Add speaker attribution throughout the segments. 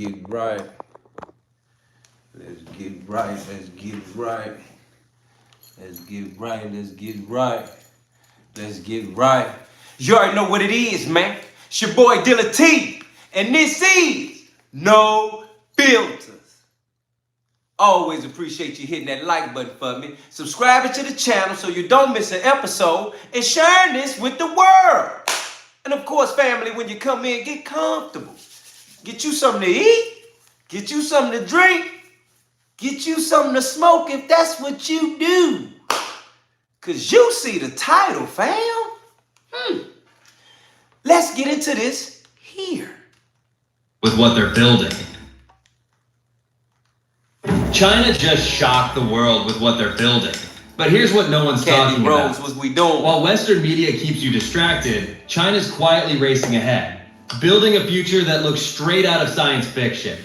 Speaker 1: get right. Let's get right. Let's get right. Let's get right. Let's get right. Let's get right. You already know what it is, man. It's your boy Dealatofficial, and this is No Filters. Always appreciate you hitting that like button for me, subscribing to the channel so you don't miss an episode, and sharing this with the world. And of course, family, when you come in, get comfortable. Get you something to eat, get you something to drink, get you something to smoke if that's what you do. Cause you see the title, fam. Let's get into this here.
Speaker 2: With what they're building. China just shocked the world with what they're building. But here's what no one's talking about.
Speaker 1: What we doing?
Speaker 2: While Western media keeps you distracted, China's quietly racing ahead, building a future that looks straight out of science fiction.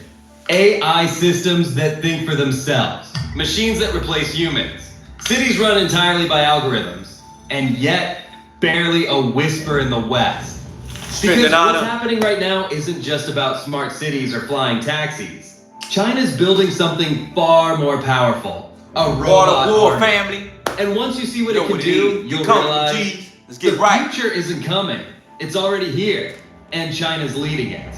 Speaker 2: AI systems that think for themselves, machines that replace humans, cities run entirely by algorithms, and yet barely a whisper in the West. Because what's happening right now isn't just about smart cities or flying taxis. China's building something far more powerful, a robot
Speaker 1: war family.
Speaker 2: And once you see what it can do, you'll realize
Speaker 1: let's get right.
Speaker 2: The future isn't coming. It's already here, and China's leading it.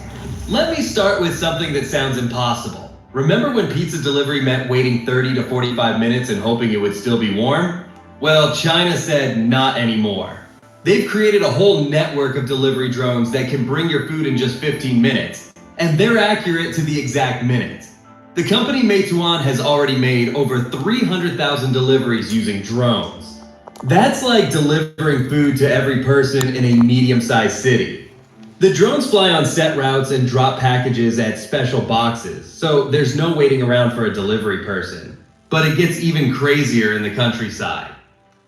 Speaker 2: Let me start with something that sounds impossible. Remember when pizza delivery meant waiting 30 to 45 minutes and hoping it would still be warm? Well, China said not anymore. They've created a whole network of delivery drones that can bring your food in just 15 minutes, and they're accurate to the exact minute. The company Meituan has already made over 300,000 deliveries using drones. That's like delivering food to every person in a medium-sized city. The drones fly on set routes and drop packages at special boxes, so there's no waiting around for a delivery person. But it gets even crazier in the countryside.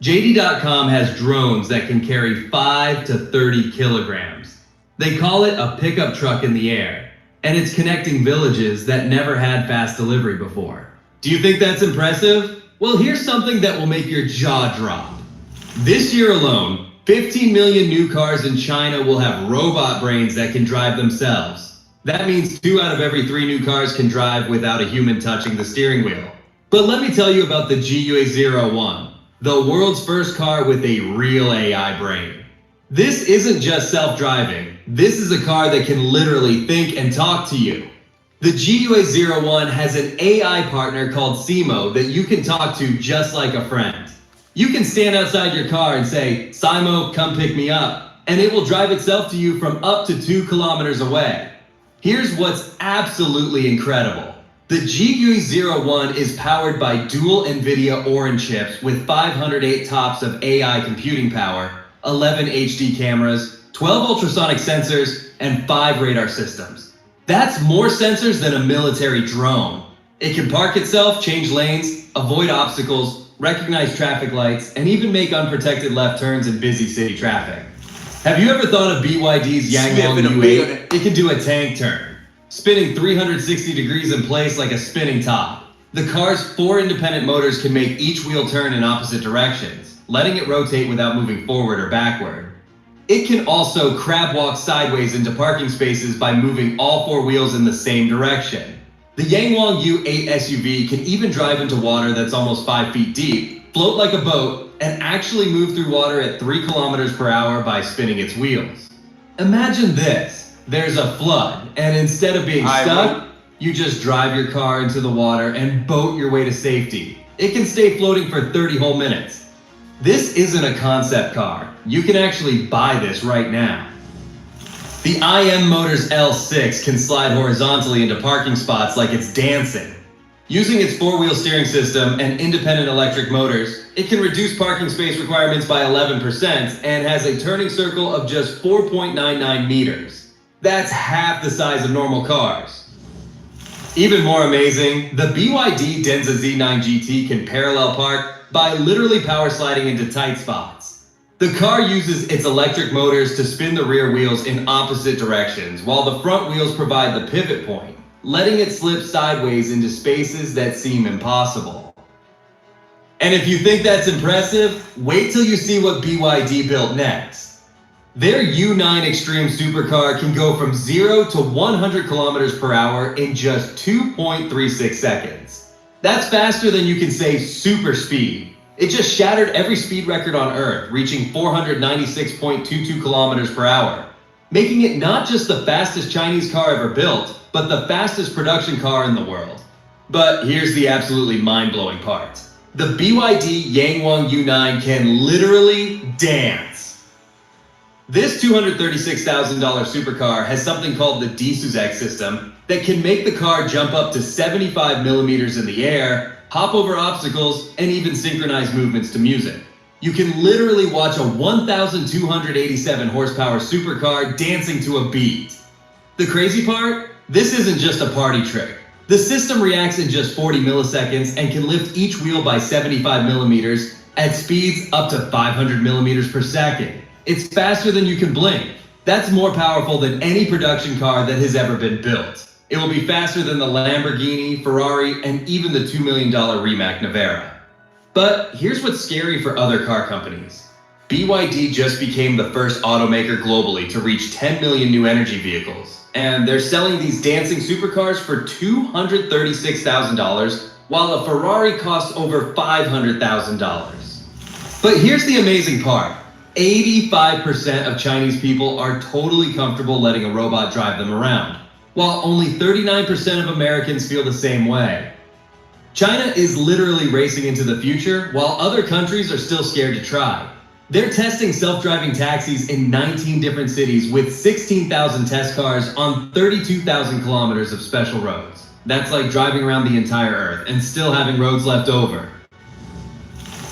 Speaker 2: JD.com has drones that can carry 5 to 30 kilograms. They call it a pickup truck in the air, and it's connecting villages that never had fast delivery before. Do you think that's impressive? Well, here's something that will make your jaw drop. This year alone, 15 million new cars in China will have robot brains that can drive themselves. That means 2 out of every 3 new cars can drive without a human touching the steering wheel. But let me tell you about the GUA01, the world's first car with a real AI brain. This isn't just self-driving. This is a car that can literally think and talk to you. The GUA01 has an AI partner called Simo that you can talk to just like a friend. You can stand outside your car and say, "Simo, come pick me up," and it will drive itself to you from up to 2 kilometers away. Here's what's absolutely incredible. The GUA01 is powered by dual NVIDIA Orin chips with 508 TOPS of AI computing power, 11 HD cameras, 12 ultrasonic sensors, and 5 radar systems. That's more sensors than a military drone. It can park itself, change lanes, avoid obstacles, recognize traffic lights, and even make unprotected left turns in busy city traffic. Have you ever thought of BYD's Yangwang U8? It can do a tank turn, spinning 360 degrees in place like a spinning top. The car's 4 independent motors can make each wheel turn in opposite directions, letting it rotate without moving forward or backward. It can also crab walk sideways into parking spaces by moving all 4 wheels in the same direction. The Yangwang U8 SUV can even drive into water that's almost 5 feet deep, float like a boat, and actually move through water at 3 kilometers per hour by spinning its wheels. Imagine this. There's a flood, and instead of being stuck, you just drive your car into the water and boat your way to safety. It can stay floating for 30 whole minutes. This isn't a concept car. You can actually buy this right now. The IM Motors L6 can slide horizontally into parking spots like it's dancing. Using its 4-wheel steering system and independent electric motors, it can reduce parking space requirements by 11% and has a turning circle of just 4.99 meters. That's half the size of normal cars. Even more amazing, the BYD Denza Z9 GT can parallel park by literally power sliding into tight spots. The car uses its electric motors to spin the rear wheels in opposite directions, while the front wheels provide the pivot point, letting it slip sideways into spaces that seem impossible. And if you think that's impressive, wait till you see what BYD built next. Their U9 Extreme supercar can go from 0 to 100 kilometers per hour in just 2.36 seconds. That's faster than you can say super speed. It just shattered every speed record on Earth, reaching 496.22 kilometers per hour, making it not just the fastest Chinese car ever built, but the fastest production car in the world. But here's the absolutely mind-blowing part. The BYD Yangwang U9 can literally dance. This $236,000 supercar has something called the D-Suzak system that can make the car jump up to 75 millimeters in the air, hop over obstacles, and even synchronize movements to music. You can literally watch a 1,287 horsepower supercar dancing to a beat. The crazy part? This isn't just a party trick. The system reacts in just 40 milliseconds and can lift each wheel by 75 millimeters at speeds up to 500 millimeters per second. It's faster than you can blink. That's more powerful than any production car that has ever been built. It will be faster than the Lamborghini, Ferrari, and even the $2 million Rimac Nevera. But here's what's scary for other car companies. BYD just became the first automaker globally to reach 10 million new energy vehicles. And they're selling these dancing supercars for $236,000, while a Ferrari costs over $500,000. But here's the amazing part. 85% of Chinese people are totally comfortable letting a robot drive them around, while only 39% of Americans feel the same way. China is literally racing into the future, while other countries are still scared to try. They're testing self-driving taxis in 19 different cities with 16,000 test cars on 32,000 kilometers of special roads. That's like driving around the entire Earth and still having roads left over.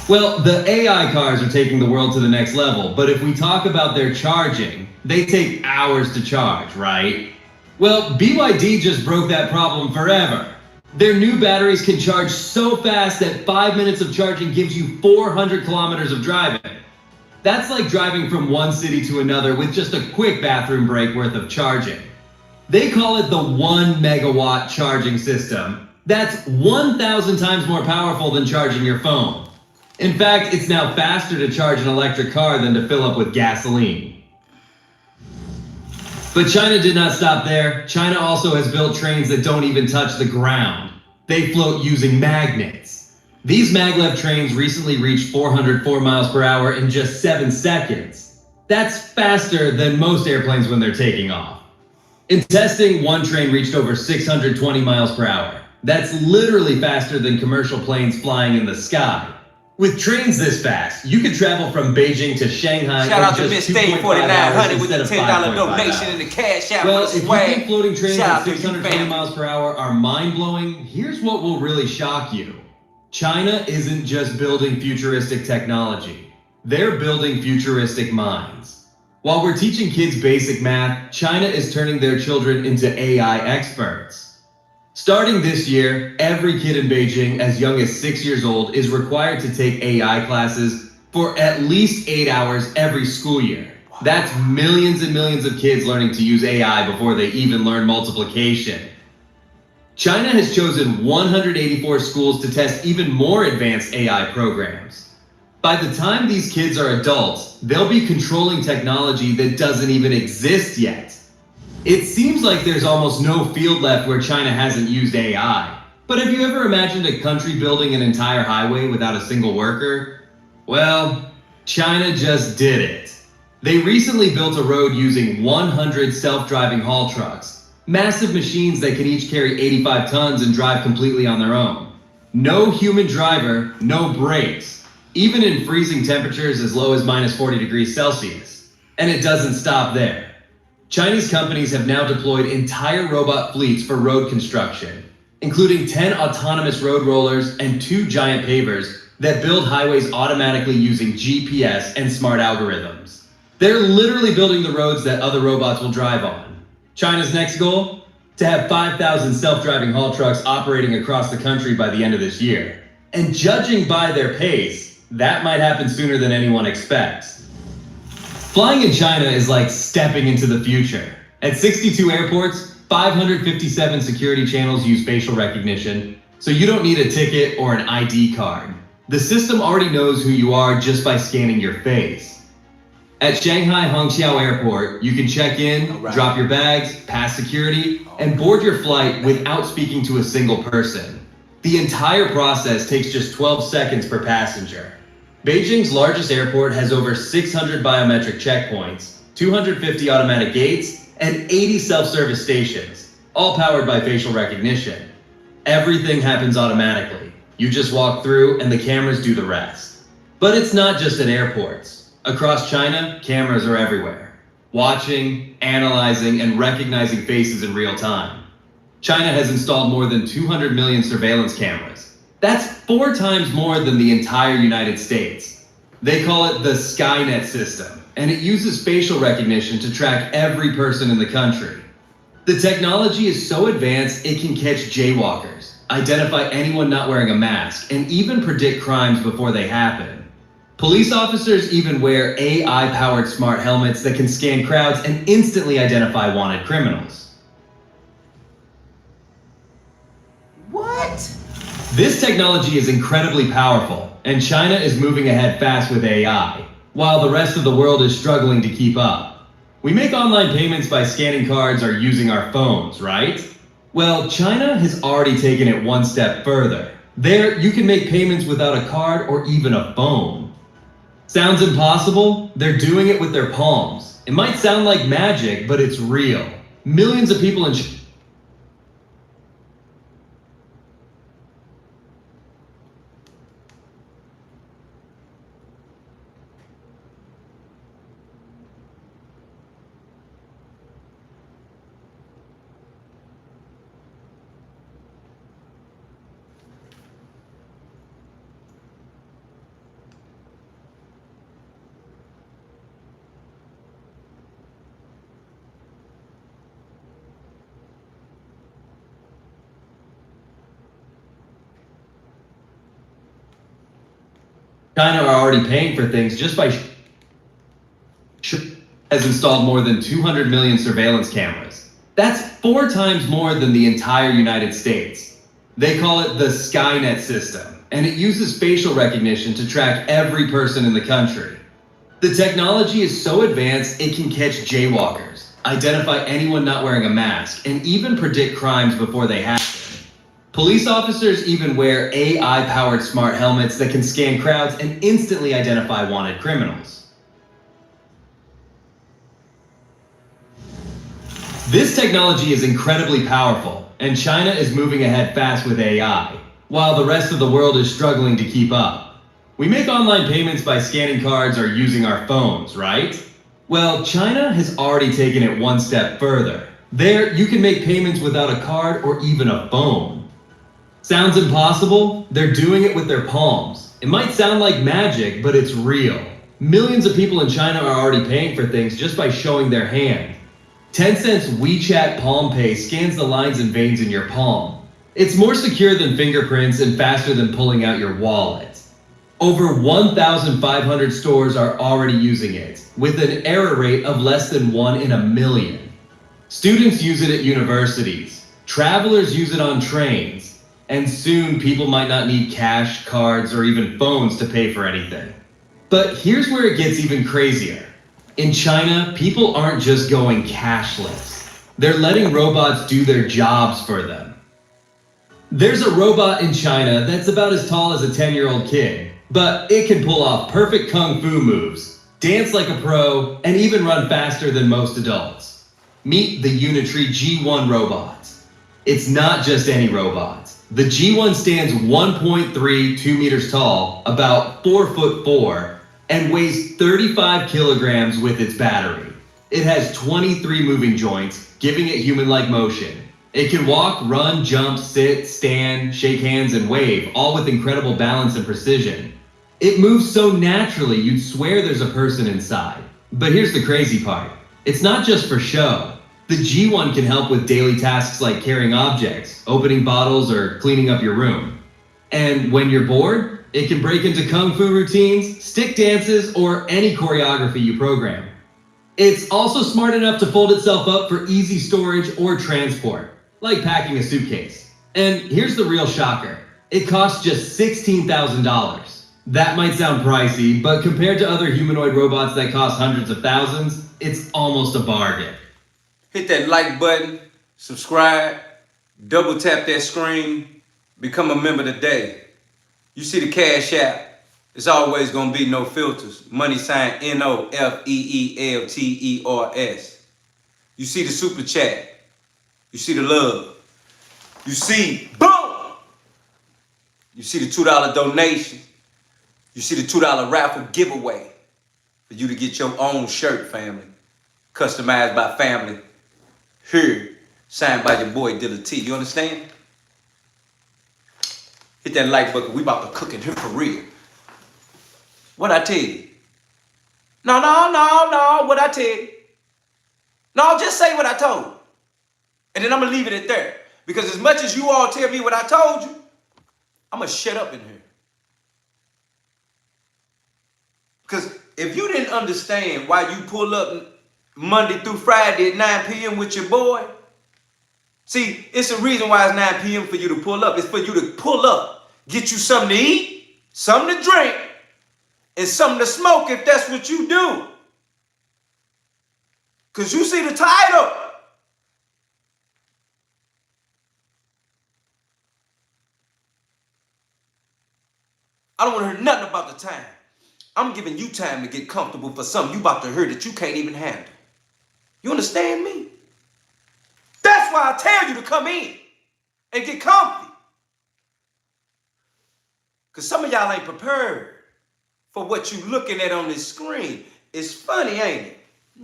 Speaker 2: Well, the AI cars are taking the world to the next level, but if we talk about their charging, they take hours to charge, right? Well, BYD just broke that problem forever. Their new batteries can charge so fast that 5 minutes of charging gives you 400 kilometers of driving. That's like driving from one city to another with just a quick bathroom break worth of charging. They call it the 1 megawatt charging system. That's 1,000 times more powerful than charging your phone. In fact, it's now faster to charge an electric car than to fill up with gasoline. But China did not stop there. China also has built trains that don't even touch the ground. They float using magnets. These maglev trains recently reached 404 miles per hour in just 7 seconds. That's faster than most airplanes when they're taking off. In testing, one train reached over 620 miles per hour. That's literally faster than commercial planes flying in the sky. With trains this fast, you could travel from Beijing to Shanghai.
Speaker 1: Shout out to
Speaker 2: in
Speaker 1: Miss
Speaker 2: just
Speaker 1: Stay 4900 with the $10
Speaker 2: 5.5
Speaker 1: donation in the cash out
Speaker 2: Well,
Speaker 1: for the
Speaker 2: if you
Speaker 1: swag.
Speaker 2: think floating trains
Speaker 1: Shout
Speaker 2: at
Speaker 1: out to you,
Speaker 2: 620
Speaker 1: fam.
Speaker 2: miles per hour are mind-blowing, here's what will really shock you. China isn't just building futuristic technology. They're building futuristic minds. While we're teaching kids basic math, China is turning their children into AI experts. Starting this year, every kid in Beijing as young as 6 years old is required to take AI classes for at least 8 hours every school year. That's millions and millions of kids learning to use AI before they even learn multiplication. China has chosen 184 schools to test even more advanced AI programs. By the time these kids are adults, they'll be controlling technology that doesn't even exist yet. It seems like there's almost no field left where China hasn't used AI. But have you ever imagined a country building an entire highway without a single worker? Well, China just did it. They recently built a road using 100 self-driving haul trucks, massive machines that can each carry 85 tons and drive completely on their own. No human driver, no brakes, even in freezing temperatures as low as minus 40 degrees Celsius. And it doesn't stop there. Chinese companies have now deployed entire robot fleets for road construction, including 10 autonomous road rollers and 2 giant pavers that build highways automatically using GPS and smart algorithms. They're literally building the roads that other robots will drive on. China's next goal? To have 5,000 self-driving haul trucks operating across the country by the end of this year. And judging by their pace, that might happen sooner than anyone expects. Flying in China is like stepping into the future. At 62 airports, 557 security channels use facial recognition, so you don't need a ticket or an ID card. The system already knows who you are just by scanning your face. At Shanghai Hongqiao Airport, you can check in,
Speaker 1: All right.
Speaker 2: drop your bags, pass security, and board your flight without speaking to a single person. The entire process takes just 12 seconds per passenger. Beijing's largest airport has over 600 biometric checkpoints, 250 automatic gates, and 80 self-service stations, all powered by facial recognition. Everything happens automatically. You just walk through and the cameras do the rest. But it's not just at airports. Across China, cameras are everywhere, watching, analyzing, and recognizing faces in real time. China has installed more than 200 million surveillance cameras. That's 4 times more than the entire United States. They call it the Skynet system, and it uses facial recognition to track every person in the country. The technology is so advanced it can catch jaywalkers, identify anyone not wearing a mask, and even predict crimes before they happen. Police officers even wear AI-powered smart helmets that can scan crowds and instantly identify wanted criminals.
Speaker 1: What?
Speaker 2: This technology is incredibly powerful, and China is moving ahead fast with AI, while the rest of the world is struggling to keep up. We make online payments by scanning cards or using our phones, right? Well, China has already taken it one step further. There, you can make payments without a card or even a phone. Sounds impossible? They're doing it with their palms. It might sound like magic, but it's real. Millions of people in China are already paying for things just by has installed more than 200 million surveillance cameras. That's 4 times more than the entire United States. They call it the Skynet system, and it uses facial recognition to track every person in the country. The technology is so advanced it can catch jaywalkers, identify anyone not wearing a mask, and even predict crimes before they happen. Police officers even wear AI-powered smart helmets that can scan crowds and instantly identify wanted criminals. This technology is incredibly powerful, and China is moving ahead fast with AI, while the rest of the world is struggling to keep up. We make online payments by scanning cards or using our phones, right? Well, China has already taken it one step further. There, you can make payments without a card or even a phone. Sounds impossible? They're doing it with their palms. It might sound like magic, but it's real. Millions of people in China are already paying for things just by showing their hand. Tencent's WeChat Palm Pay scans the lines and veins in your palm. It's more secure than fingerprints and faster than pulling out your wallet. Over 1,500 stores are already using it, with an error rate of less than 1 in a million. Students use it at universities. Travelers use it on trains. And soon people might not need cash, cards, or even phones to pay for anything. But here's where it gets even crazier. In China, people aren't just going cashless. They're letting robots do their jobs for them. There's a robot in China that's about as tall as a 10-year-old kid, but it can pull off perfect kung fu moves, dance like a pro, and even run faster than most adults. Meet the Unitree G1 robot. It's not just any robot. The G1 stands 1.32 meters tall, about 4'4", and weighs 35 kilograms with its battery. It has 23 moving joints, giving it human-like motion. It can walk, run, jump, sit, stand, shake hands, and wave, all with incredible balance and precision. It moves so naturally you'd swear there's a person inside. But here's the crazy part. It's not just for show. The G1 can help with daily tasks like carrying objects, opening bottles, or cleaning up your room. And when you're bored, it can break into kung fu routines, stick dances, or any choreography you program. It's also smart enough to fold itself up for easy storage or transport, like packing a suitcase. And here's the real shocker. It costs just $16,000. That might sound pricey, but compared to other humanoid robots that cost hundreds of thousands, it's almost a bargain.
Speaker 1: Hit that like button, subscribe, double tap that screen, become a member today. You see the Cash App. It's always gonna be no filters. Money sign NOFEELTERS. You see the super chat. You see the love. You see, boom! You see the $2 donation. You see the $2 raffle giveaway for you to get your own shirt, family. Customized by family. Here, signed by your boy Dealatofficial. You understand? Hit that like button. We about to cook in here for real. What I tell you? No. What I tell you? No, just say what I told you. And then I'm going to leave it at that. Because as much as you all tell me what I told you, I'm going to shut up in here. Because if you didn't understand why you pull up Monday through Friday at 9 p.m. with your boy, see, it's a reason why it's 9 p.m. for you to pull up. It's for you to pull up, get you something to eat, something to drink, and something to smoke if that's what you do. Because you see the title. I don't want to hear nothing about the time. I'm giving you time to get comfortable for something you about to hear that you can't even handle. You understand me? That's why I tell you to come in and get comfy. Because some of y'all ain't prepared for what you looking at on this screen. It's funny, ain't it?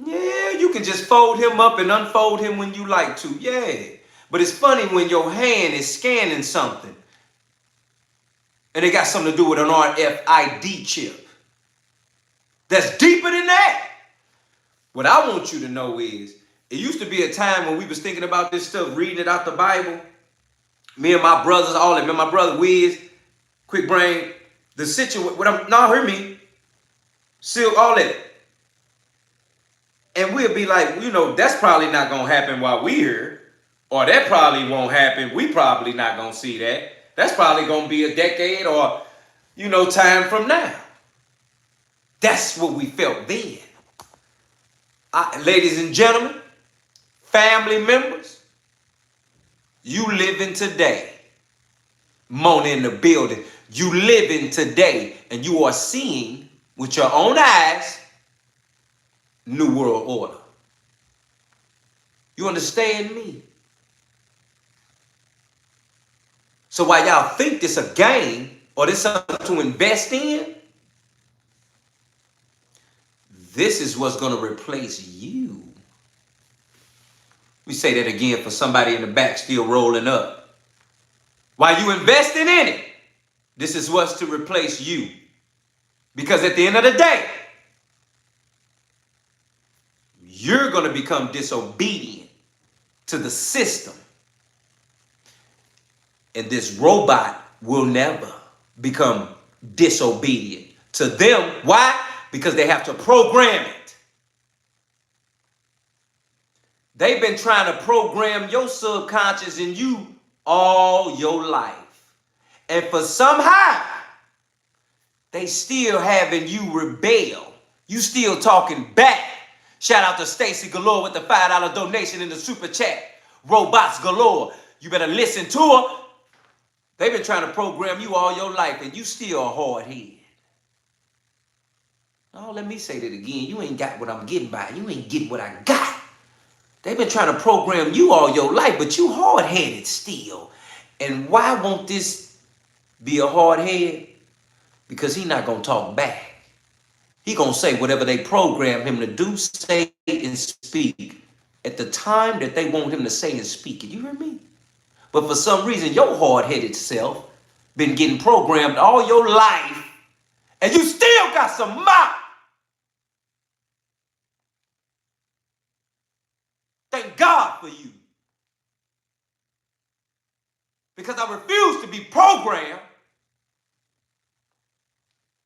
Speaker 1: Yeah, you can just fold him up and unfold him when you like to. Yeah. But it's funny when your hand is scanning something and it got something to do with an RFID chip. That's deeper than that. What I want you to know is, it used to be a time when we was thinking about this stuff, reading it out the Bible. Me and my brothers, all of them, my brother Wiz, Quick Brain, the situation, hear me, Silk, all that. And we'll be like, you know, that's probably not going to happen while we're here. Or that probably won't happen. We probably not going to see that. That's probably going to be a decade or, you know, time from now. That's what we felt then. Ladies and gentlemen, family members, you living today. Mona in the building. You living today and you are seeing with your own eyes New World Order. You understand me? So while y'all think this a game or this something to invest in, this is what's going to replace you. We say that again for somebody in the back still rolling up. While you investing in it, this is what's to replace you. Because at the end of the day, you're going to become disobedient to the system. And this robot will never become disobedient to them. Why? Because they have to program it. They've been trying to program your subconscious in you all your life. And for somehow, they still having you rebel. You still talking back. Shout out to Stacy Galore with the $5 donation in the super chat. Robots galore. You better listen to her. They've been trying to program you all your life and you still a hard head. Oh, let me say that again. You ain't got what I'm getting by. You ain't getting what I got. They've been trying to program you all your life, but you hard-headed still. And why won't this be a hard head? Because he not going to talk back. He going to say whatever they program him to do, say, and speak at the time that they want him to say and speak it. You hear me? But for some reason, your hard-headed self been getting programmed all your life, and you still got some mouth. Thank God for you. Because I refuse to be programmed.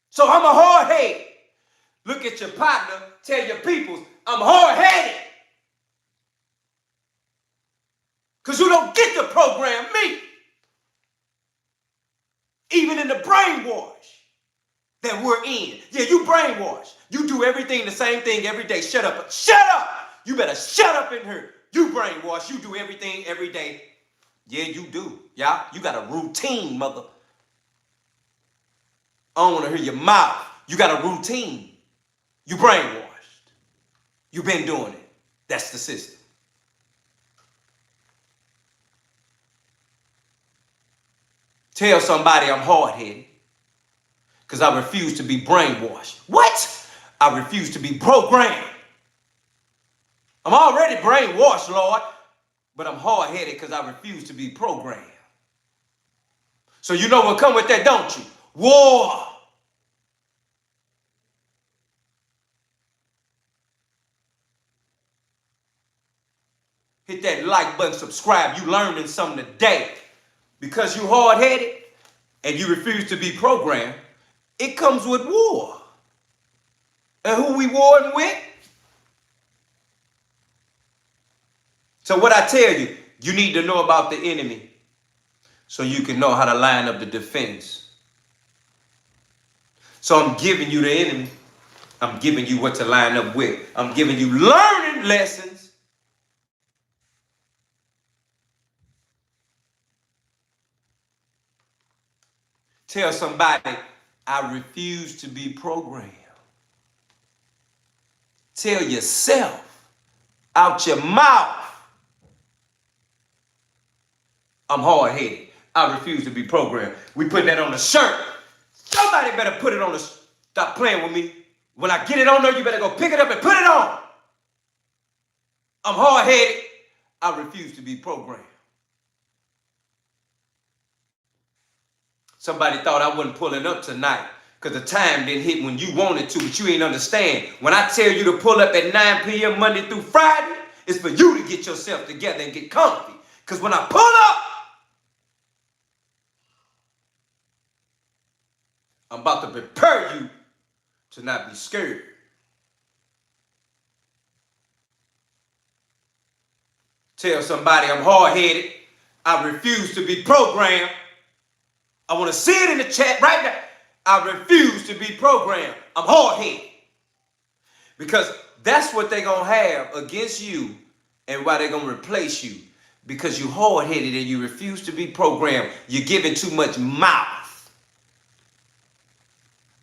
Speaker 1: So I'm a hard head. Look at your partner, tell your peoples, I'm hard-headed. Because you don't get to program me. Even in the brainwash. that we're in. Yeah, you brainwashed. You do everything the same thing every day. Shut up. Shut up. You better shut up in here. You brainwashed. You do everything every day. Yeah, you do. Yeah, you got a routine, mother. I don't want to hear your mouth. You got a routine. You brainwashed. You've been doing it. That's the system. Tell somebody I'm hard-headed because I refuse to be brainwashed. What? I refuse to be programmed. I'm already brainwashed, Lord, but I'm hard-headed because I refuse to be programmed. So you know what come with that, don't you? War. Hit that like button, subscribe. You learning something today. Because you hard-headed and you refuse to be programmed, it comes with war. And who we warring with? So what I tell you, you need to know about the enemy so you can know how to line up the defense. So I'm giving you the enemy. I'm giving you what to line up with. I'm giving you learning lessons. Tell somebody, I refuse to be programmed. Tell yourself out your mouth, I'm hard-headed. I refuse to be programmed. We put that on the shirt. Somebody better put it on the, stop playing with me. When I get it on there, you better go pick it up and put it on. I'm hard-headed. I refuse to be programmed. Somebody thought I wasn't pulling up tonight because the time didn't hit when you wanted to, but you ain't understand. When I tell you to pull up at 9 p.m. Monday through Friday, it's for you to get yourself together and get comfy. Because when I pull up, I'm about to prepare you to not be scared. Tell somebody I'm hard-headed. I refuse to be programmed. I want to see it in the chat right now. I refuse to be programmed. I'm hard-headed. Because that's what they're going to have against you and why they're going to replace you. Because you're hard-headed and you refuse to be programmed. You're giving too much mouth.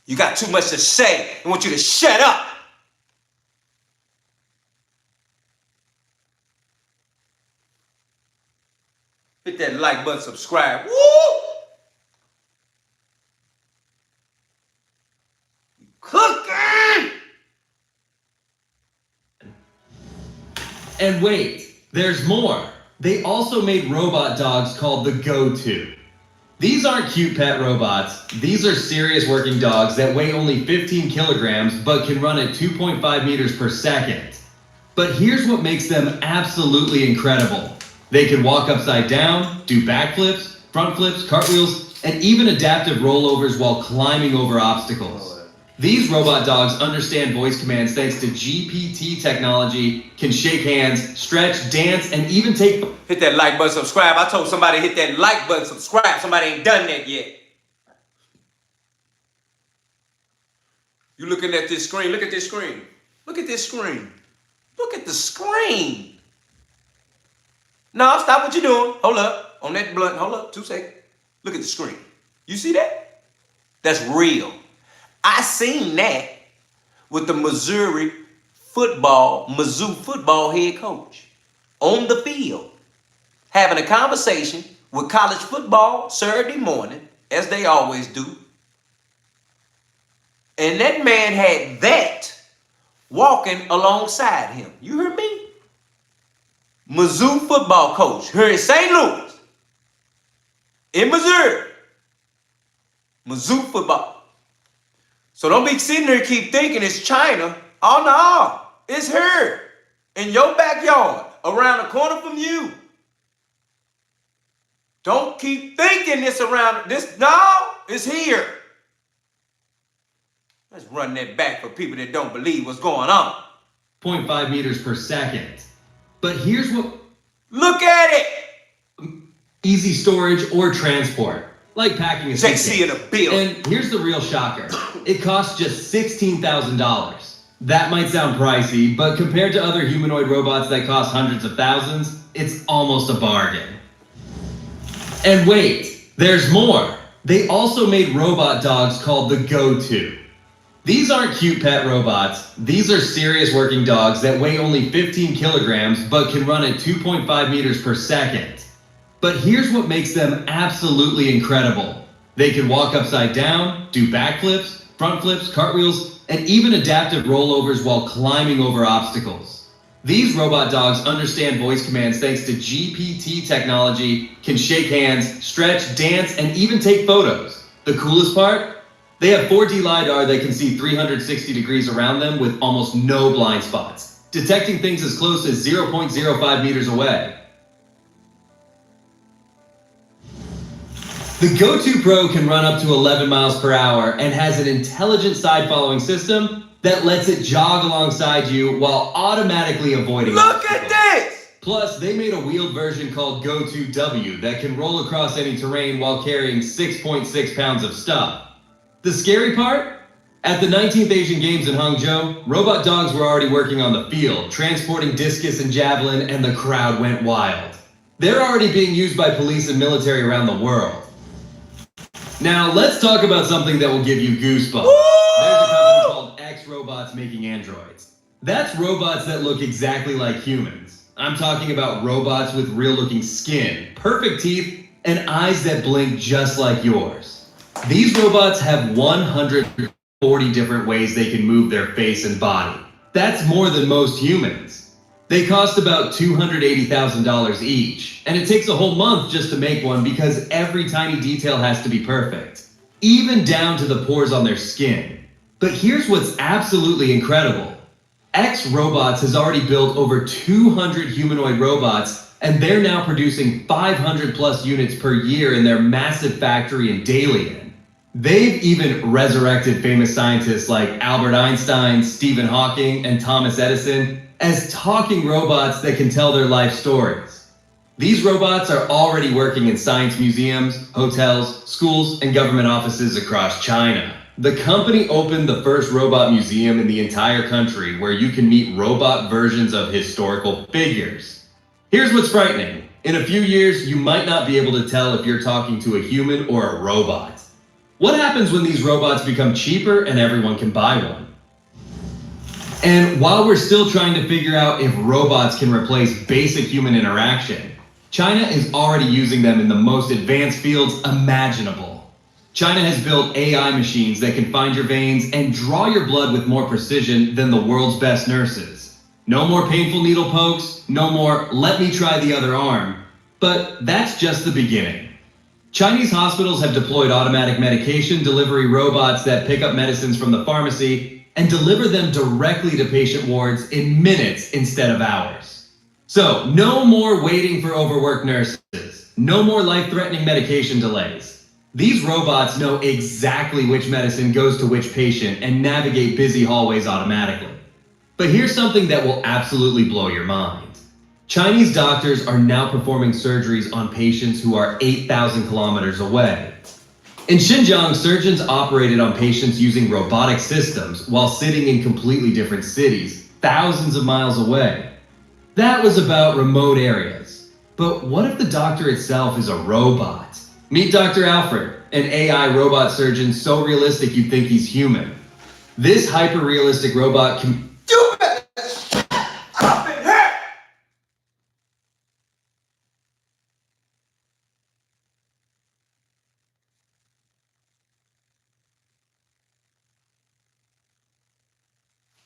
Speaker 1: You got too much to say. I want you to shut up. Hit that like button, subscribe. Woo! Cooking!
Speaker 2: And wait, there's more. They also made robot dogs called the Go-To. These aren't cute pet robots. These are serious working dogs that weigh only 15 kilograms but can run at 2.5 meters per second. But here's what makes them absolutely incredible. They can walk upside down, do backflips, front flips, cartwheels, and even adaptive rollovers while climbing over obstacles. These robot dogs understand voice commands thanks to GPT technology, can shake hands, stretch, dance, and even take...
Speaker 1: Hit that like button, subscribe. I told somebody hit that like button, subscribe. Somebody ain't done that yet. You looking at this screen. Look at this screen. Look at this screen. Look at the screen. No, stop what you're doing. Hold up. On that blunt. Hold up. 2 seconds. Look at the screen. You see that? That's real. I seen that with the Mizzou football head coach on the field having a conversation with college football Saturday morning, as they always do. And that man had that walking alongside him. You heard me? Mizzou football coach here in St. Louis, in Missouri. Mizzou football. So don't be sitting there and keep thinking it's China. Oh no, it's here in your backyard, around the corner from you. Don't keep thinking it's around this. No, it's here. Let's run that back for people that don't believe what's going on.
Speaker 2: 0.5 meters per second. But here's what...
Speaker 1: Look at it.
Speaker 2: Easy storage or transport, like packing a
Speaker 1: JC in a bill.
Speaker 2: And here's the real shocker. it costs just $16,000. That might sound pricey, but compared to other humanoid robots that cost hundreds of thousands, it's almost a bargain. And wait, there's more. They also made robot dogs called the Go-To. These aren't cute pet robots. These are serious working dogs that weigh only 15 kilograms but can run at 2.5 meters per second. But here's what makes them absolutely incredible. They can walk upside down, do backflips, front flips, cartwheels, and even adaptive rollovers while climbing over obstacles. These robot dogs understand voice commands thanks to GPT technology, can shake hands, stretch, dance, and even take photos. The coolest part? They have 4D LiDAR that can see 360 degrees around them with almost no blind spots, detecting things as close as 0.05 meters away. The Go-To Pro can run up to 11 miles per hour and has an intelligent side-following system that lets it jog alongside you while automatically avoiding
Speaker 1: Look
Speaker 2: obstacles.
Speaker 1: at this!
Speaker 2: Plus, they made a wheeled version called Go-To W that can roll across any terrain while carrying 6.6 pounds of stuff. The scary part? At the 19th Asian Games in Hangzhou, robot dogs were already working on the field, transporting discus and javelin, and the crowd went wild. They're already being used by police and military around the world. Now, let's talk about something that will give you goosebumps. There's a company called X Robots making androids. That's robots that look exactly like humans. I'm talking about robots with real-looking skin, perfect teeth, and eyes that blink just like yours. These robots have 140 different ways they can move their face and body. That's more than most humans. They cost about $280,000 each, and it takes a whole month just to make one because every tiny detail has to be perfect, even down to the pores on their skin. But here's what's absolutely incredible. X Robots has already built over 200 humanoid robots, and they're now producing 500 plus units per year in their massive factory in Dalian. They've even resurrected famous scientists like Albert Einstein, Stephen Hawking, and Thomas Edison as talking robots that can tell their life stories. These robots are already working in science museums, hotels, schools, and government offices across China. The company opened the first robot museum in the entire country where you can meet robot versions of historical figures. Here's what's frightening. In a few years, you might not be able to tell if you're talking to a human or a robot. What happens when these robots become cheaper and everyone can buy one? And while we're still trying to figure out if robots can replace basic human interaction, China is already using them in the most advanced fields imaginable. China has built AI machines that can find your veins and draw your blood with more precision than the world's best nurses. No more painful needle pokes, no more let me try the other arm. But that's just the beginning. Chinese hospitals have deployed automatic medication delivery robots that pick up medicines from the pharmacy and deliver them directly to patient wards in minutes instead of hours. So, no more waiting for overworked nurses. No more life-threatening medication delays. These robots know exactly which medicine goes to which patient and navigate busy hallways automatically. But here's something that will absolutely blow your mind. Chinese doctors are now performing surgeries on patients who are 8,000 kilometers away. In Xinjiang, surgeons operated on patients using robotic systems while sitting in completely different cities, thousands of miles away. That was about remote areas. But what if the doctor itself is a robot? Meet Dr. Alfred, an AI robot surgeon so realistic you'd think he's human. This hyper-realistic robot can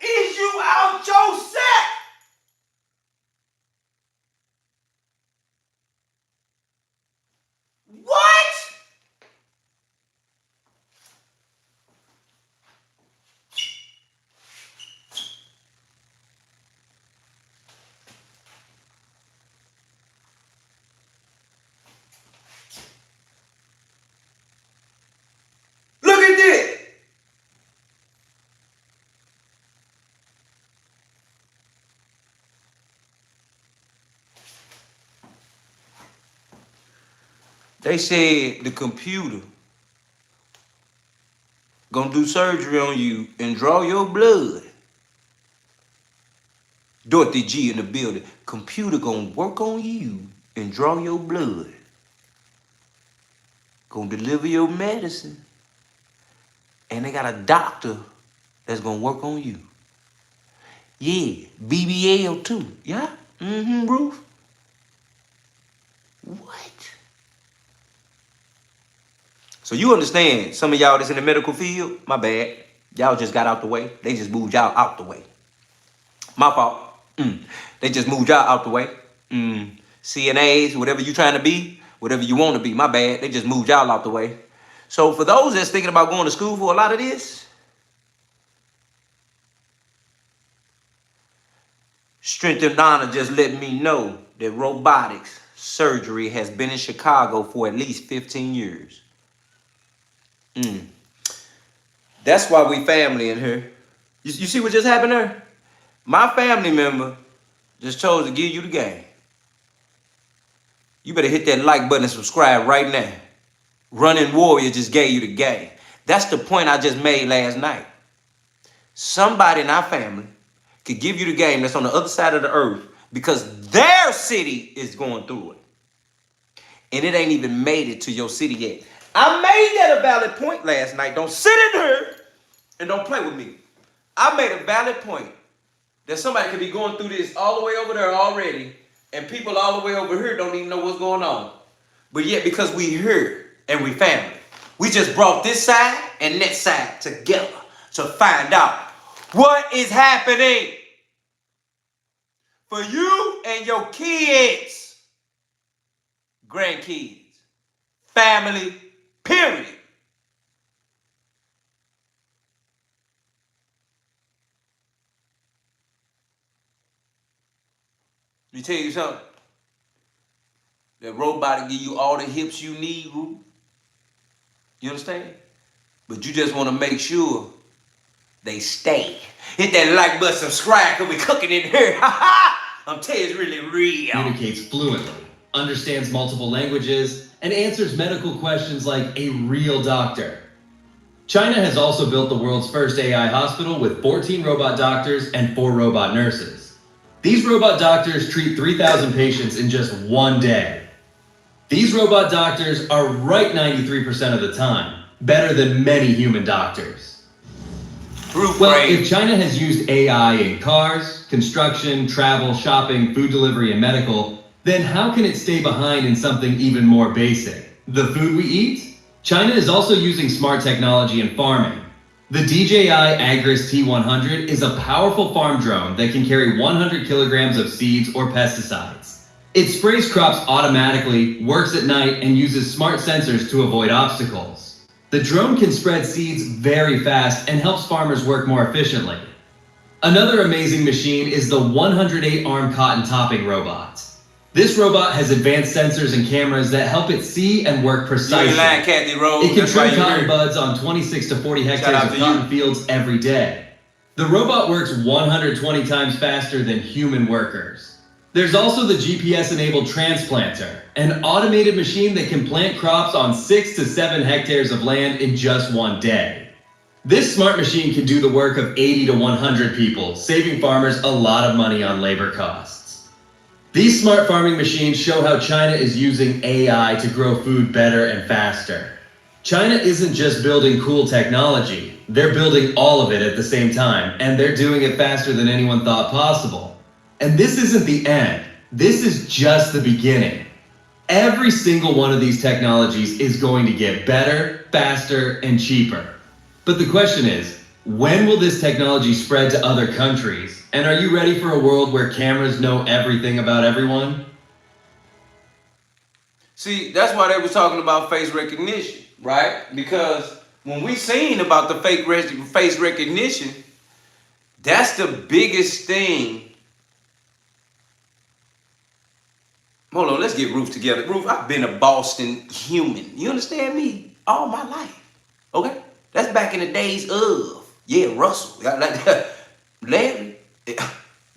Speaker 1: Is you out your set? What? Look at this. They said the computer gonna do surgery on you and draw your blood. Dorothy G in the building. Computer gonna work on you and draw your blood. Gonna deliver your medicine. And they got a doctor that's gonna work on you. Yeah, BBL too. Yeah? Ruth? What? So you understand, some of y'all that's in the medical field, my bad. Y'all just got out the way. They just moved y'all out the way. My fault. They just moved y'all out the way. CNAs, whatever you trying to be, whatever you want to be, my bad. They just moved y'all out the way. So for those that's thinking about going to school for a lot of this, Strength and Donna just let me know that robotics surgery has been in Chicago for at least 15 years. That's why we family in here. You see what just happened there? My family member just chose to give you the game. You better hit that like button and subscribe right now. Running Warrior just gave you the game. That's the point I just made last night. Somebody in our family could give you the game that's on the other side of the earth because their city is going through it. And it ain't even made it to your city yet. I made that a valid point last night. Don't sit in here and don't play with me. I made a valid point that somebody could be going through this all the way over there already, and people all the way over here don't even know what's going on. But yet, because we here and we family, we just brought this side and that side together to find out what is happening for you and your kids, grandkids, family, period. Let me tell you something. That robot will give you all the hips you need, Ruth. You understand? But you just want to make sure they stay. Hit that like button, subscribe, because we cooking in here. I'm telling you, it's really real.
Speaker 2: Communicates fluently, understands multiple languages, and answers medical questions like a real doctor. China has also built the world's first AI hospital with 14 robot doctors and 4 robot nurses. These robot doctors treat 3,000 patients in just one day. These robot doctors are right 93% of the time, better than many human doctors. Well, if China has used AI in cars, construction, travel, shopping, food delivery, and medical, then how can it stay behind in something even more basic? The food we eat? China is also using smart technology in farming. The DJI Agris T100 is a powerful farm drone that can carry 100 kilograms of seeds or pesticides. It sprays crops automatically, works at night, and uses smart sensors to avoid obstacles. The drone can spread seeds very fast and helps farmers work more efficiently. Another amazing machine is the 108-arm cotton topping robot. This robot has advanced sensors and cameras that help it see and work precisely. It can trim cotton buds on 26 to 40 hectares of cotton fields every day. The robot works 120 times faster than human workers. There's also the GPS-enabled transplanter, an automated machine that can plant crops on 6 to 7 hectares of land in just one day. This smart machine can do the work of 80 to 100 people, saving farmers a lot of money on labor costs. These smart farming machines show how China is using AI to grow food better and faster. China isn't just building cool technology, they're building all of it at the same time, and they're doing it faster than anyone thought possible. And this isn't the end. This is just the beginning. Every single one of these technologies is going to get better, faster, and cheaper. But the question is, when will this technology spread to other countries? And are you ready for a world where cameras know everything about everyone?
Speaker 1: See, that's why they were talking about face recognition, right? Because when we seen about the face recognition, that's the biggest thing. Hold on, let's get Ruth together. Ruth, I've been a Boston human. You understand me? All my life. Okay? That's back in the days of, Russell. Larry.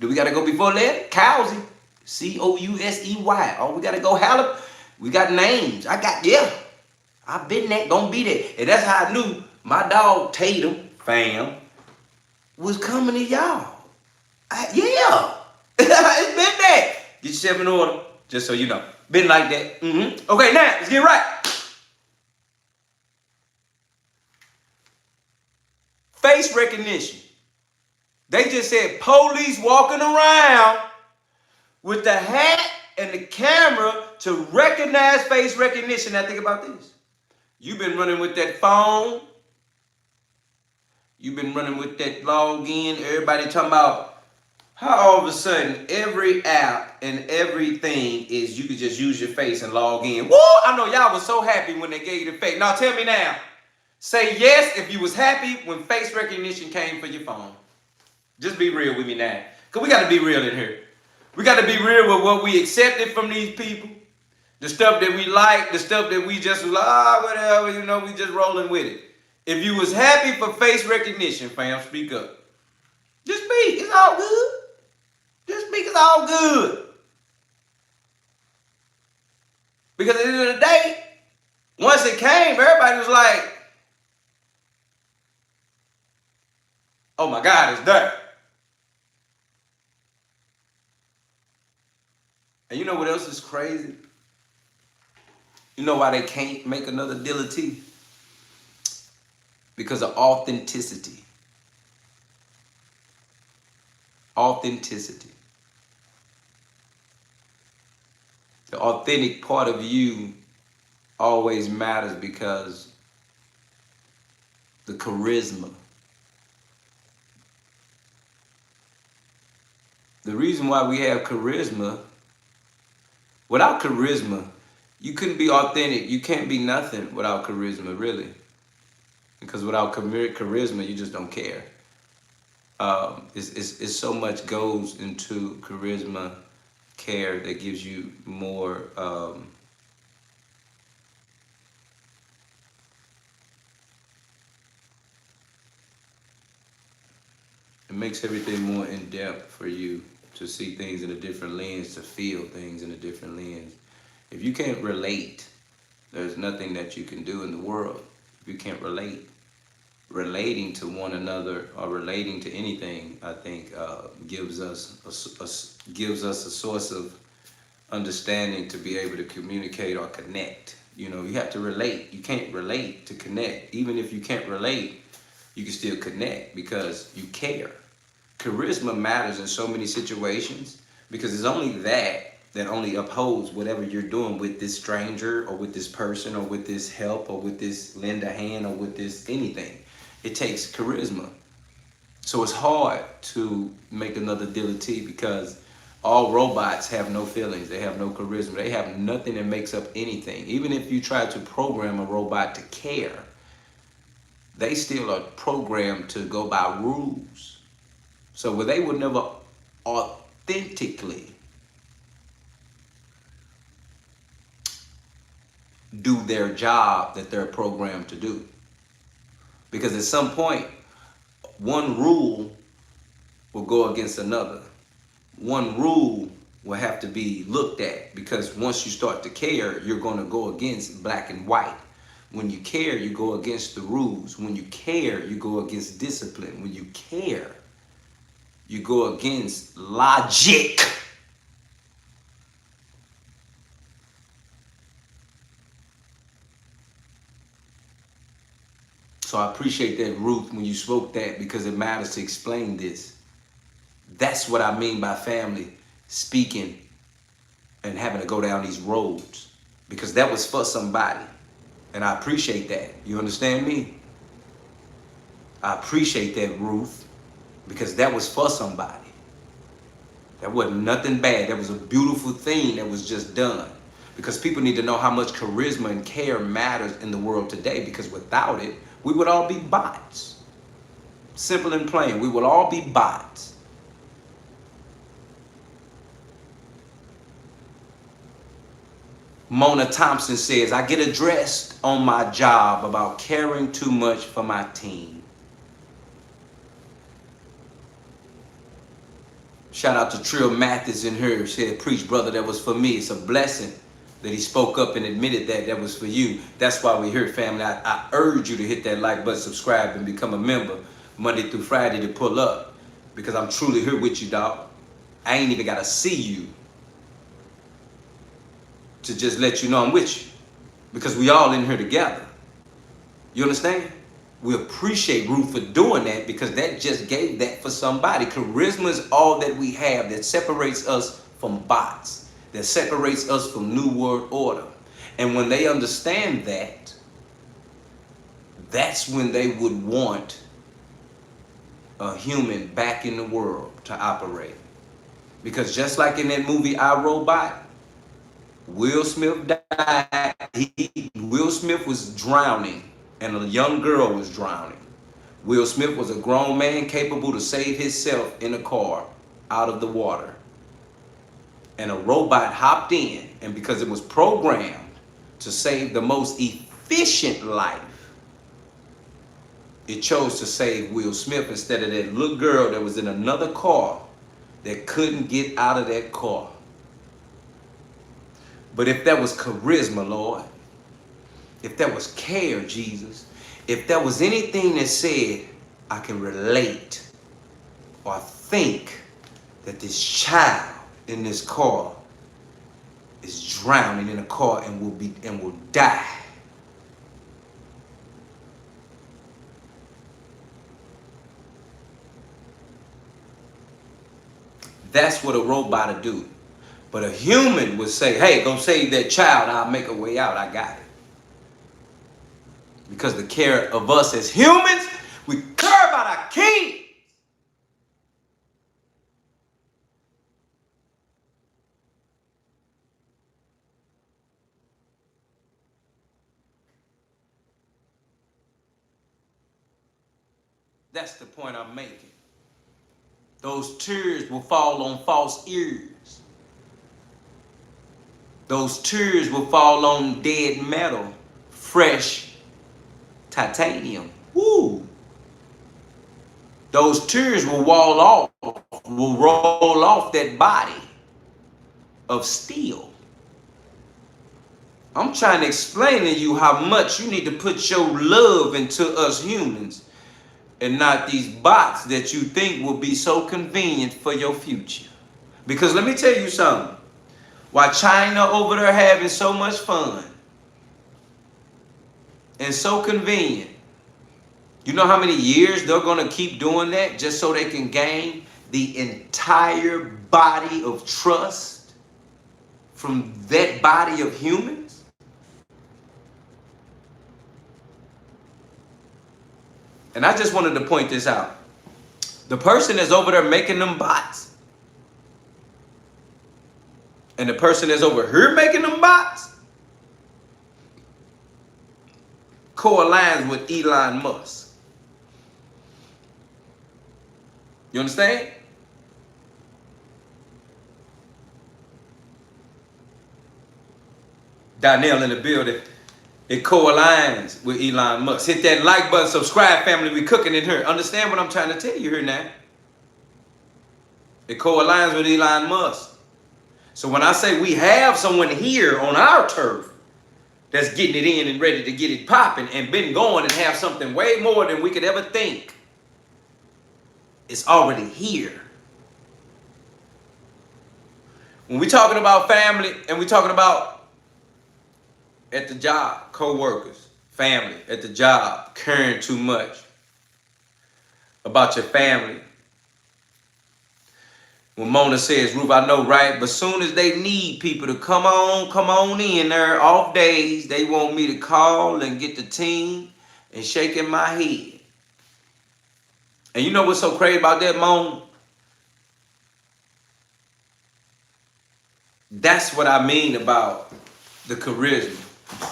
Speaker 1: Do we got to go before Larry? Cousey. Cousey. Oh, we got to go Hallop. We got names. I've been that, gonna be that. And that's how I knew My dog Tatum, fam, was coming to y'all. Yeah. It's been that. Get yourself in order, just so you know. Been like that. Okay, now, let's get right. Face recognition. They just said police walking around with the hat and the camera to recognize face recognition. Now think about this. You've been running with that phone. You've been running with that login. Everybody talking about how all of a sudden every app and everything is you could just use your face and log in. Woo! I know y'all was so happy when they gave you the face. Now tell me now. Say yes if you was happy when face recognition came for your phone. Just be real with me now. Because we got to be real in here. We got to be real with what we accepted from these people. The stuff that we like, the stuff that we just was like, whatever, you know, we just rolling with it. If you was happy for face recognition, fam, speak up. Just speak. It's all good. Just speak. It's all good. Because at the end of the day, once it came, everybody was like, oh my God, it's there. And you know what else is crazy? You know why they can't make another Dealatofficial? Because of authenticity. Authenticity. The authentic part of you always matters because the charisma. The reason why we have charisma, without charisma, you couldn't be authentic. You can't be nothing without charisma, really. Because without charisma, you just don't care. It's so much goes into charisma, care that gives you more. It makes everything more in depth for you to see things in a different lens, to feel things in a different lens. If you can't relate, there's nothing that you can do in the world. If you can't relate, relating to one another or relating to anything, I think gives us a source of understanding to be able to communicate or connect. You know, you have to relate. You can't relate to connect. Even if you can't relate, you can still connect because you care. Charisma matters in so many situations because it's only that only upholds whatever you're doing with this stranger or with this person or with this help or with this lend a hand or with this anything. It takes charisma. So it's hard to make another Dealatofficial because all robots have no feelings. They have no charisma. They have nothing that makes up anything. Even if you try to program a robot to care, they still are programmed to go by rules. So where they would never authentically do their job that they're programmed to do. Because at some point, one rule will go against another. One rule will have to be looked at because once you start to care, you're going to go against black and white. When you care, you go against the rules. When you care, you go against discipline. When you care, you go against logic. So I appreciate that, Ruth, when you spoke that because it matters to explain this. That's what I mean by family speaking and having to go down these roads because that was for somebody. And I appreciate that. You understand me? I appreciate that, Ruth, because that was for somebody. That wasn't nothing bad. That was a beautiful thing that was just done. Because people need to know how much charisma and care matters in the world today because without it, we would all be bots. Simple and plain, we would all be bots. Mona Thompson says, I get addressed on my job about caring too much for my team. Shout out to Trill Mathis in here. Said, preach, brother, that was for me. It's a blessing that he spoke up and admitted that was for you. That's why we're here, family. I urge you to hit that like button, subscribe, and become a member Monday through Friday to pull up, because I'm truly here with you, dog. I ain't even got to see you to just let you know I'm with you, because we all in here together. You understand? We appreciate Ruth for doing that, because that just gave that for somebody. Charisma is all that we have that separates us from bots, that separates us from New World Order. And when they understand that, that's when they would want a human back in the world to operate. Because just like in that movie I, Robot, Will Smith died. Will Smith was drowning, and a young girl was drowning. Will Smith was a grown man capable to save himself in a car out of the water. And a robot hopped in, and because it was programmed to save the most efficient life, it chose to save Will Smith instead of that little girl that was in another car that couldn't get out of that car. But if that was charisma, Lord, if that was care, Jesus, if that was anything that said, I can relate or think that this child in this car is drowning in a car and will die. That's what a robot would do. But a human would say, hey, go save that child. I'll make a way out. I got it. Because the care of us as humans, we care about our kids. That's the point I'm making. Those tears will fall on false ears. Those tears will fall on dead metal, fresh titanium. Woo! Those tears will roll off that body of steel. I'm trying to explain to you how much you need to put your love into us humans, and not these bots that you think will be so convenient for your future. Because let me tell you something. While China over there having so much fun and so convenient, you know how many years they're going to keep doing that just so they can gain the entire body of trust from that body of humans? And I just wanted to point this out. The person that's over there making them bots and the person that's over here making them bots co-aligns with Elon Musk. You understand? Donnell in the building. It co-aligns with Elon Musk. Hit that like button, subscribe, family. We cooking in here. Understand what I'm trying to tell you here now. It co-aligns with Elon Musk. So when I say we have someone here on our turf that's getting it in and ready to get it popping and been going and have something way more than we could ever think, it's already here. When we're talking about family and we're talking about at the job, co-workers, family, at the job, caring too much about your family. When Mona says, Ruth, I know, right? But soon as they need people to come on in there, off days, they want me to call and get the team and shaking my head. And you know what's so crazy about that, Mona? That's what I mean about the charisma.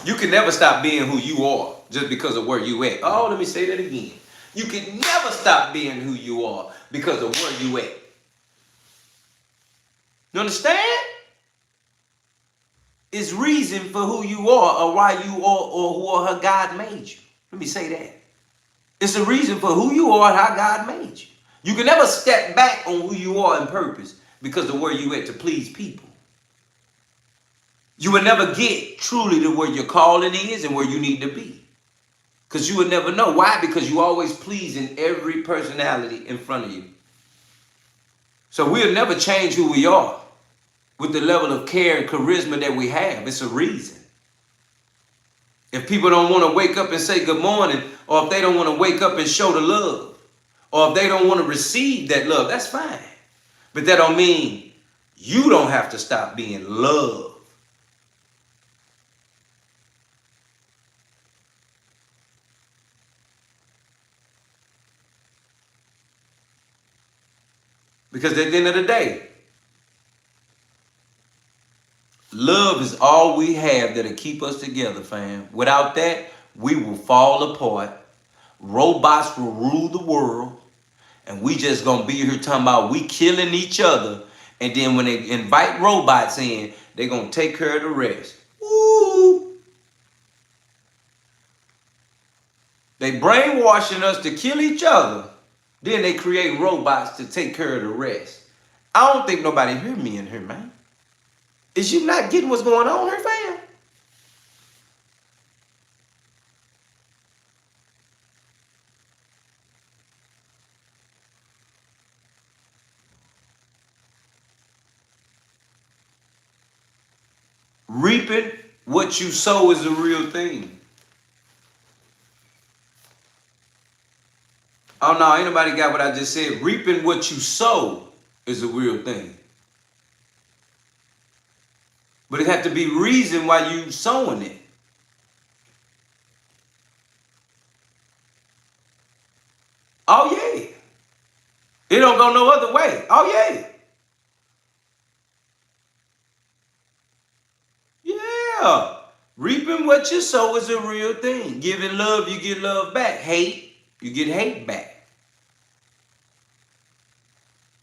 Speaker 1: You can never stop being who you are just because of where you at. Oh, let me say that again. You can never stop being who you are because of where you at. You understand? It's reason for who you are or why you are or who or how God made you. Let me say that. It's a reason for who you are and how God made you. You can never step back on who you are in purpose because of where you at to please people. You will never get truly to where your calling is and where you need to be. Because you would never know. Why? Because you always pleasing every personality in front of you. So we'll never change who we are with the level of care and charisma that we have. It's a reason. If people don't want to wake up and say good morning, or if they don't want to wake up and show the love, or if they don't want to receive that love, that's fine. But that don't mean you don't have to stop being loved. Because at the end of the day, love is all we have that'll keep us together, fam. Without that, we will fall apart. Robots will rule the world. And we just gonna be here talking about we killing each other. And then when they invite robots in, they gonna take care of the rest. Woo! They brainwashing us to kill each other. Then they create robots to take care of the rest. I don't think nobody hear me in here, man. Is you not getting what's going on here, fam? Reaping what you sow is a real thing. Oh no, ain't nobody got what I just said. Reaping what you sow is a real thing. But it have to be reason why you sowing it. Oh yeah. It don't go no other way. Oh yeah. Yeah. Reaping what you sow is a real thing. Giving love, you get love back. Hate, you get hate back.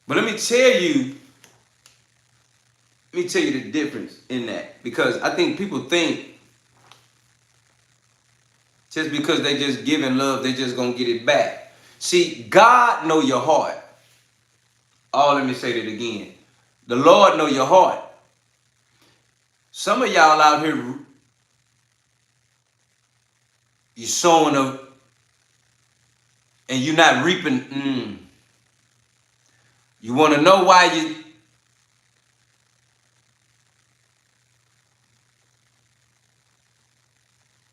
Speaker 1: But let me tell you the difference in that. Because I think people think just because they just giving love, they just gonna get it back. See, God know your heart. Oh, let me say that again. The Lord know your heart. Some of y'all out here, you're sowing up and you're not reaping. You want to know why you...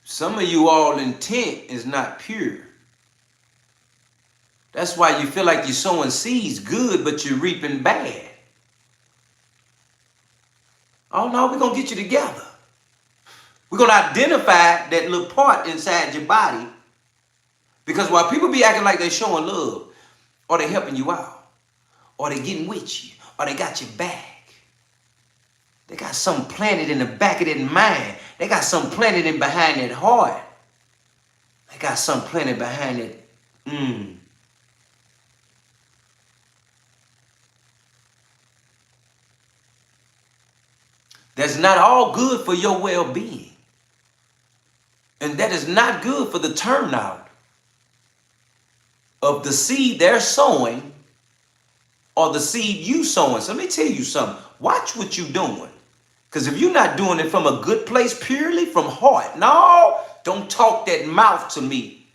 Speaker 1: Some of you all intent is not pure. That's why you feel like you're sowing seeds good, but you're reaping bad. Oh no, we're going to get you together. We're going to identify that little part inside your body. Because while people be acting like they're showing love, or they're helping you out, or they're getting with you, or they got your back, they got something planted in the back of their mind. They got something planted in behind that heart. They got something planted behind it. That's not all good for your well-being. And that is not good for the turnout of the seed they're sowing or the seed you sowing. So let me tell you something. Watch what you're doing. Because if you're not doing it from a good place, purely from heart, no, don't talk that mouth to me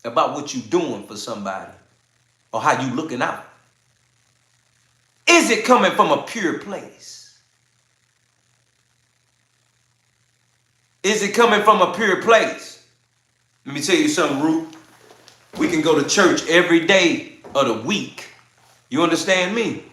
Speaker 1: about what you're doing for somebody or how you looking out. Is it coming from a pure place? Is it coming from a pure place? Let me tell you something, Root. We can go to church every day of the week. You understand me?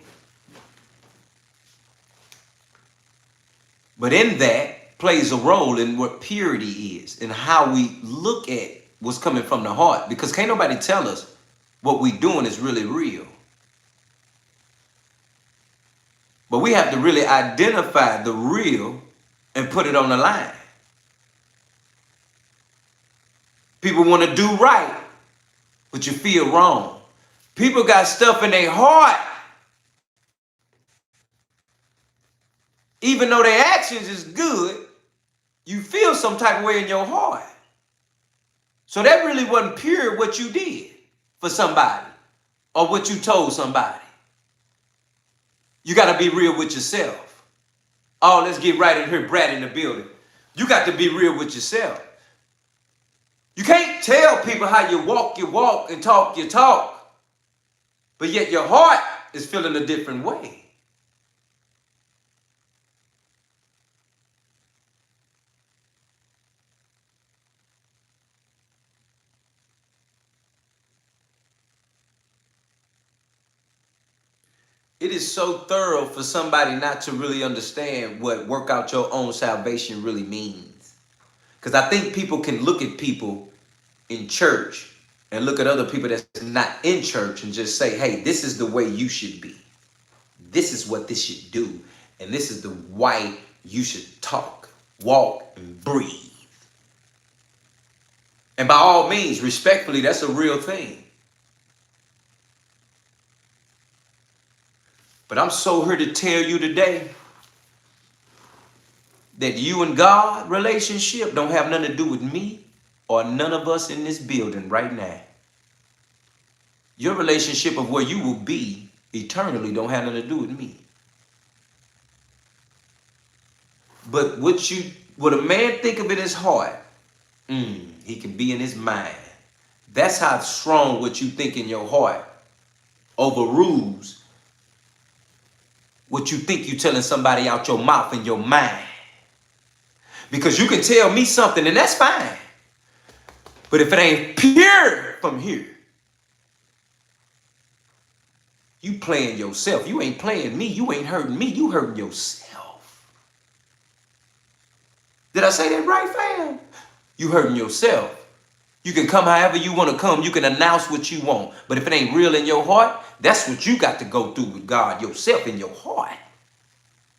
Speaker 1: But in that plays a role in what purity is and how we look at what's coming from the heart. Because can't nobody tell us what we doing is really real. But we have to really identify the real and put it on the line. People want to do right, but you feel wrong. People got stuff in their heart. Even though their actions is good, you feel some type of way in your heart. So that really wasn't pure what you did for somebody or what you told somebody. You got to be real with yourself. Oh, let's get right in here, Brad in the building. You got to be real with yourself. You can't tell people how you walk, and talk, you talk. But yet your heart is feeling a different way. It is so thorough for somebody not to really understand what work out your own salvation really means. Because I think people can look at people in church and look at other people that's not in church and just say, hey, this is the way you should be. This is what this should do. And this is the way you should talk, walk, and breathe. And by all means, respectfully, that's a real thing. But I'm so here to tell you today that you and God relationship don't have nothing to do with me or none of us in this building right now. Your relationship of where you will be eternally don't have nothing to do with me. But what a man think of in his heart, he can be in his mind. That's how strong what you think in your heart overrules what you think you telling somebody out your mouth in your mind. Because you can tell me something and that's fine. But if it ain't pure from here, you playing yourself. You ain't playing me. You ain't hurting me. You hurting yourself. Did I say that right, fam? You hurting yourself. You can come however you want to come. You can announce what you want. But if it ain't real in your heart, that's what you got to go through with God yourself in your heart.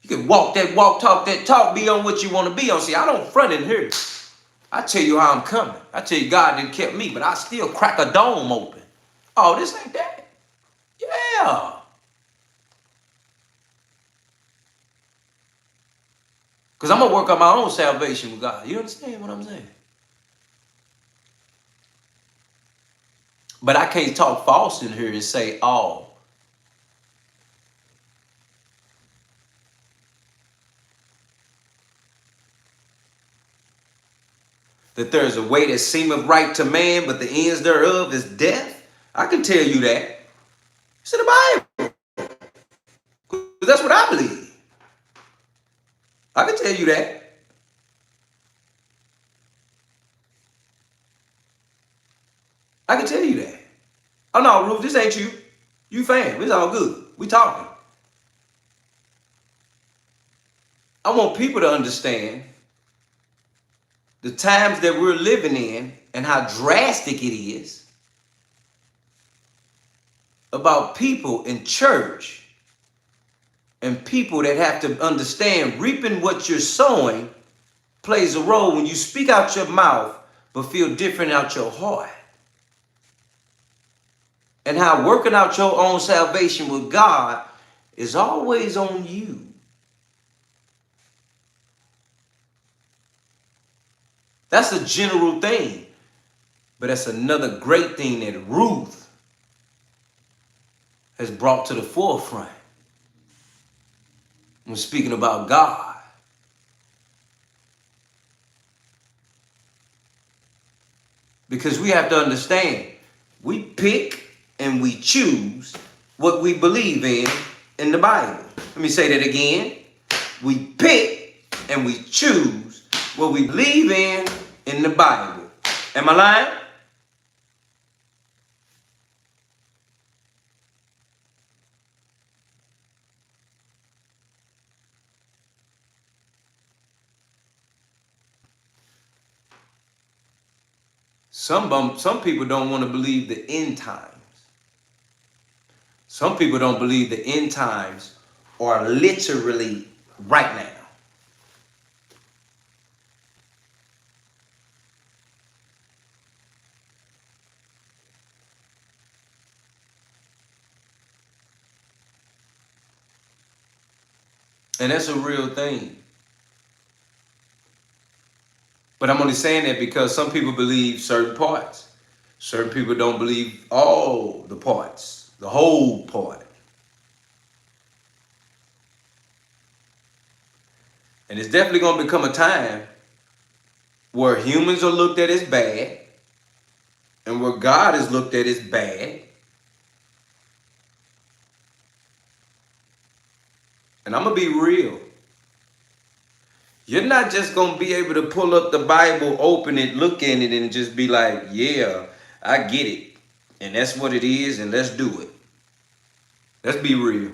Speaker 1: You can walk that walk, talk that talk, be on what you want to be on. See, I don't front in here. I tell you how I'm coming. I tell you God didn't kept me, but I still crack a dome open. Oh, this ain't that. Yeah. Because I'm going to work on my own salvation with God. You understand what I'm saying? But I can't talk false in here and say, oh, that there's a way that seemeth right to man, but the ends thereof is death. I can tell you that. It's in the Bible. That's what I believe. I can tell you that. I can tell you that. Oh no, Ruth, this ain't you. You fam. It's all good. We talking. I want people to understand the times that we're living in and how drastic it is about people in church and people that have to understand reaping what you're sowing plays a role when you speak out your mouth but feel different out your heart. And how working out your own salvation with God is always on you. That's a general thing. But that's another great thing that Ruth has brought to the forefront when speaking about God. Because we have to understand, we pick and we choose what we believe in the Bible. Let me say that again. We pick and we choose what we believe in the Bible. Am I lying? Some people don't want to believe the end times. Some people don't believe the end times are literally right now. And that's a real thing. But I'm only saying that because some people believe certain parts. Certain people don't believe all the parts, the whole part. And it's definitely going to become a time where humans are looked at as bad and where God is looked at as bad. And I'm going to be real. You're not just going to be able to pull up the Bible, open it, look in it, and just be like, yeah, I get it. And that's what it is, and let's do it. Let's be real.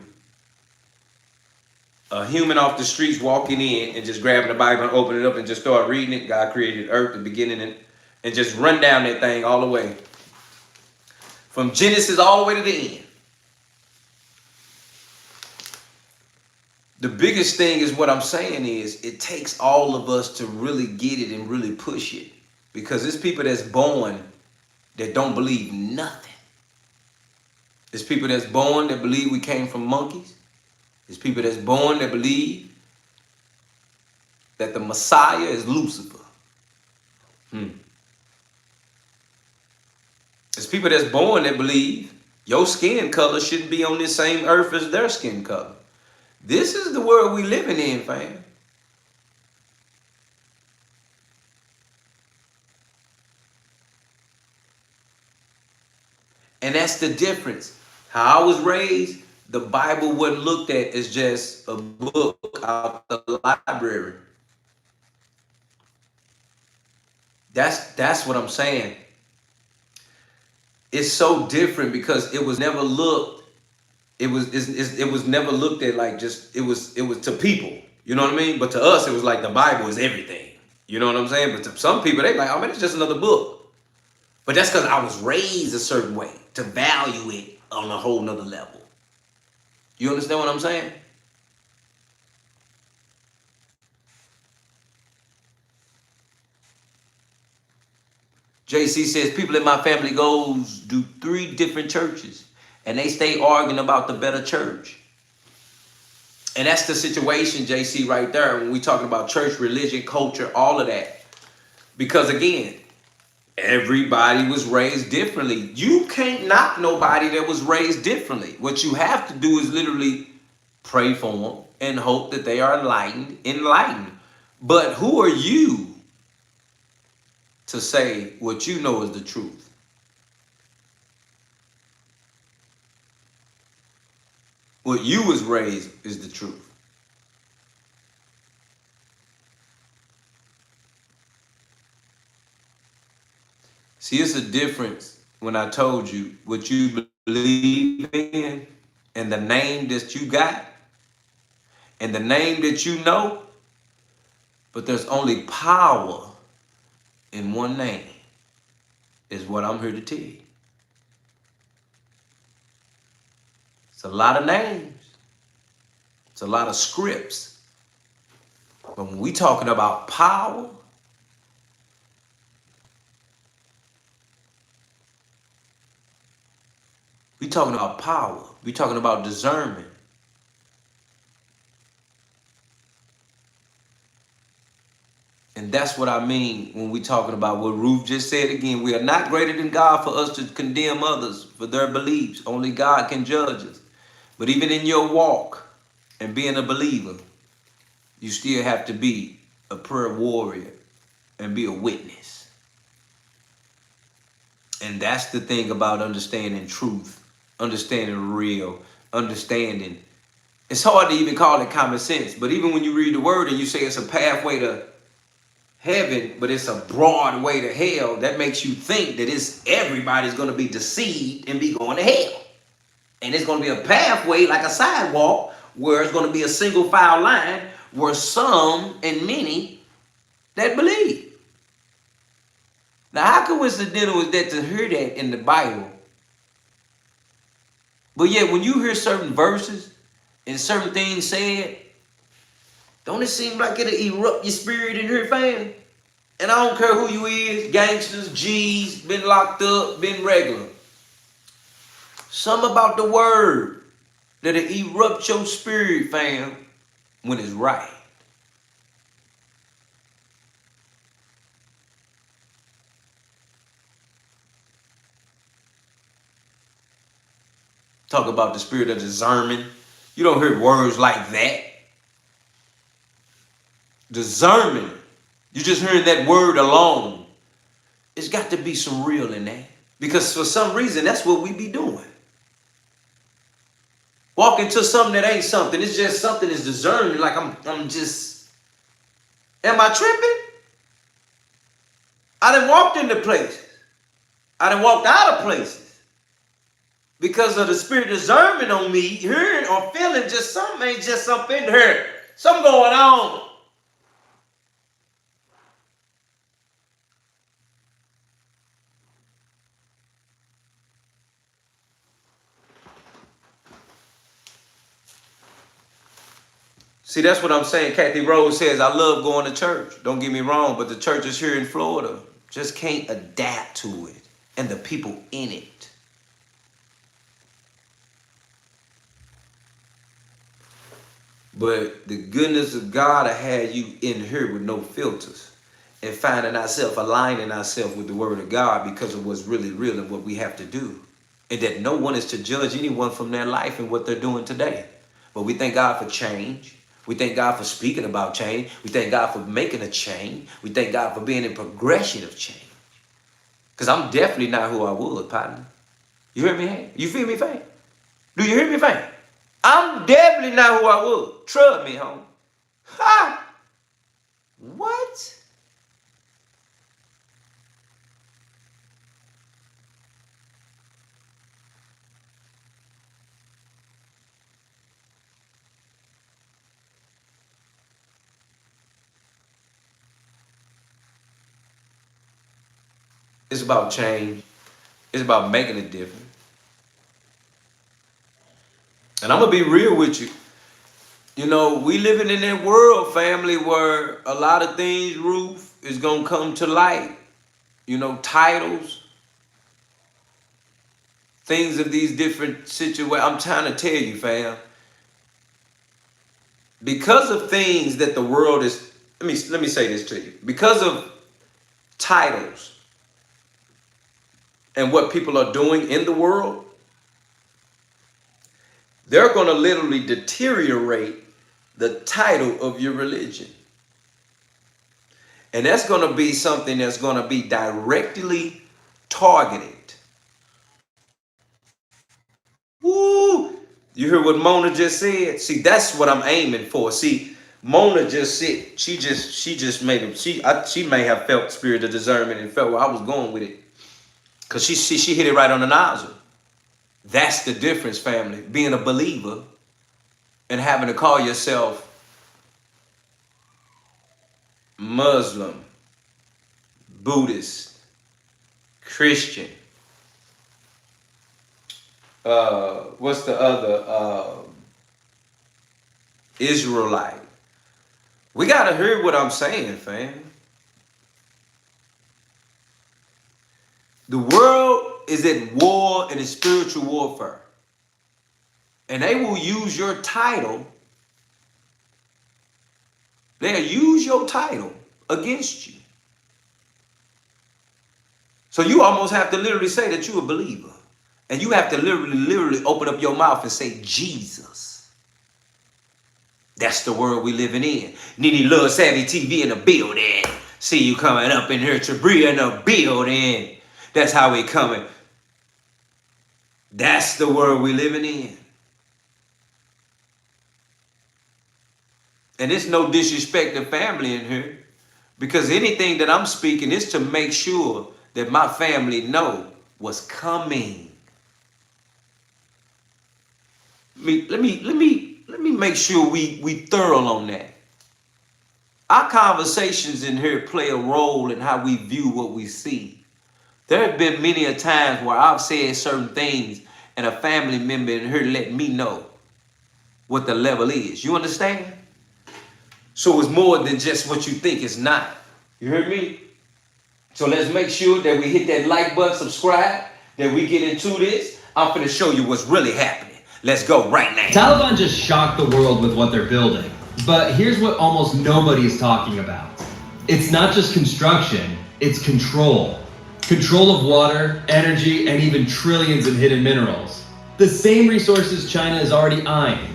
Speaker 1: A human off the streets walking in and just grabbing the Bible and opening it up and just start reading it. God created earth, the beginning, and just run down that thing all the way. From Genesis all the way to the end. The biggest thing is what I'm saying is it takes all of us to really get it and really push it. Because there's people that's born that don't believe nothing. There's people that's born that believe we came from monkeys. There's people that's born that believe that the Messiah is Lucifer. There's people that's born that believe your skin color shouldn't be on this same earth as their skin color. This is the world we living in, fam. And that's the difference. How I was raised, the Bible wasn't looked at as just a book out the library. That's what I'm saying. It's so different because it was never looked. It was never looked at like just it was to people. You know what I mean? But to us, it was like the Bible is everything. You know what I'm saying? But to some people, they like, oh man, it's just another book. But that's because I was raised a certain way to value it on a whole nother level. You understand what I'm saying? JC says, people in my family do 3 different churches and they stay arguing about the better church. And that's the situation, JC, right there, when we talking about church, religion, culture, all of that. Because again, everybody was raised differently. You can't knock nobody that was raised differently. What you have to do is literally pray for them and hope that they are enlightened. But who are you to say what you know is the truth? What you was raised is the truth. See, it's a difference when I told you what you believe in and the name that you got and the name that you know, but there's only power in one name, is what I'm here to tell you. It's a lot of names. It's a lot of scripts. But when we talking about power, we talking about power. We talking about discernment. And that's what I mean when we talking about what Ruth just said again. We are not greater than God for us to condemn others for their beliefs. Only God can judge us. But even in your walk and being a believer, you still have to be a prayer warrior and be a witness. And that's the thing about understanding truth, understanding real, understanding. It's hard to even call it common sense. But even when you read the word and you say it's a pathway to heaven, but it's a broad way to hell, that makes you think that everybody's going to be deceived and be going to hell. And it's going to be a pathway like a sidewalk where it's going to be a single file line where some and many that believe. Now, how coincidental is that to hear that in the Bible? But yet, when you hear certain verses and certain things said, don't it seem like it'll erupt your spirit in here, fam? And I don't care who you is, gangsters, G's, been locked up, been regular. Something about the word that'll erupt your spirit, fam, when it's right. Talk about the spirit of discernment. You don't hear words like that. discernment. You just hearing that word alone. It's got to be some real in that. Because for some reason, that's what we be doing. Walk into something that ain't something. It's just something that's discerning. Like I'm just, am I tripping? I done walked into places. I done walked out of places. Because of the spirit discernment on me, hearing or feeling just something ain't just something in here. Something going on. See, that's what I'm saying. Kathy Rose says, I love going to church. Don't get me wrong, but the churches here in Florida just can't adapt to it and the people in it. But the goodness of God I had you in here with no filters and finding ourselves, aligning ourselves with the word of God because of what's really real and what we have to do. And that no one is to judge anyone from their life and what they're doing today. But we thank God for change. We thank God for speaking about change. We thank God for making a change. We thank God for being in progression of change. Because I'm definitely not who I was, partner. You hear me, Hank? You feel me, Fang? Do you hear me, Fang? I'm definitely not who I was. Trust me, homie. Ha! What? It's about change. It's about making a difference. And I'm going to be real with you. You know, we living in that world, family, where a lot of things, Ruth, is going to come to light. You know, titles, things of these different situations. I'm trying to tell you, fam. Because of things that the world is, let me say this to you. Because of titles and what people are doing in the world, they're going to literally deteriorate the title of your religion. And that's going to be something that's going to be directly targeted. Woo! You hear what Mona just said? See, that's what I'm aiming for. See, Mona just said, she just made him, she may have felt spirit of discernment and felt where I was going with it. Because she hit it right on the nozzle. That's the difference, family. Being a believer and having to call yourself Muslim, Buddhist, Christian. What's the other? Israelite. We got to hear what I'm saying, fam. The world is at war and in spiritual warfare. And they will use your title. They'll use your title against you. So you almost have to literally say that you're a believer. And you have to literally open up your mouth and say, Jesus. That's the world we living in. Nene Love Savvy TV in the building. See you coming up in here, Tabria in the building. That's how we coming. That's the world we living in. And it's no disrespect to family in here. Because anything that I'm speaking is to make sure that my family know what's coming. Let me make sure we thorough on that. Our conversations in here play a role in how we view what we see. There have been many a times where I've said certain things and a family member in here let me know what the level is. You understand? So it's more than just what you think it's not. You heard me? So let's make sure that we hit that like button, subscribe, that we get into this. I'm going to show you what's really happening. Let's go right now.
Speaker 2: Taliban just shocked the world with what they're building. But here's what almost nobody is talking about. It's not just construction, it's control. Control of water, energy, and even trillions in hidden minerals. The same resources China is already eyeing.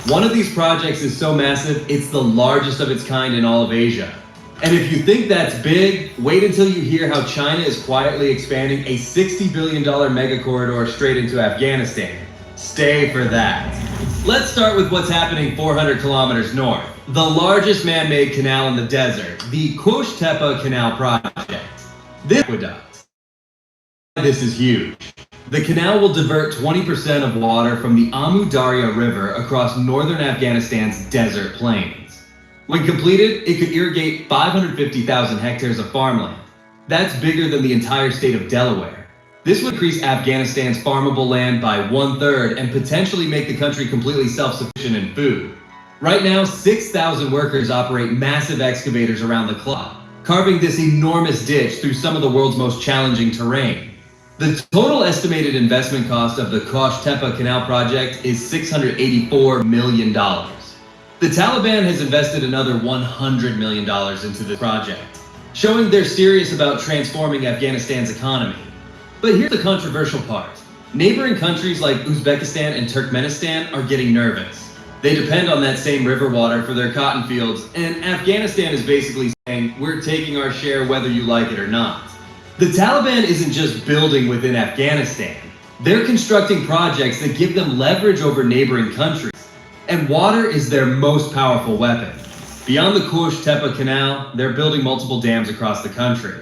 Speaker 2: One of these projects is so massive, it's the largest of its kind in all of Asia. And if you think that's big, wait until you hear how China is quietly expanding a $60 billion mega corridor straight into Afghanistan. Stay for that. Let's start with what's happening 400 kilometers north. The largest man-made canal in the desert, the Qosh Tepe Canal Project. This aqueduct. This is huge. The canal will divert 20% of water from the Amu Darya River across northern Afghanistan's desert plains. When completed, it could irrigate 550,000 hectares of farmland. That's bigger than the entire state of Delaware. This would increase Afghanistan's farmable land by 1/3 and potentially make the country completely self-sufficient in food. Right now, 6,000 workers operate massive excavators around the clock, carving this enormous ditch through some of the world's most challenging terrain. The total estimated investment cost of the Qosh Tepe Canal project is $684 million. The Taliban has invested another $100 million into the project, showing they're serious about transforming Afghanistan's economy. But here's the controversial part. Neighboring countries like Uzbekistan and Turkmenistan are getting nervous. They depend on that same river water for their cotton fields, and Afghanistan is basically saying, we're taking our share whether you like it or not. The Taliban isn't just building within Afghanistan. They're constructing projects that give them leverage over neighboring countries. And water is their most powerful weapon. Beyond the Qosh Tepe Canal, they're building multiple dams across the country.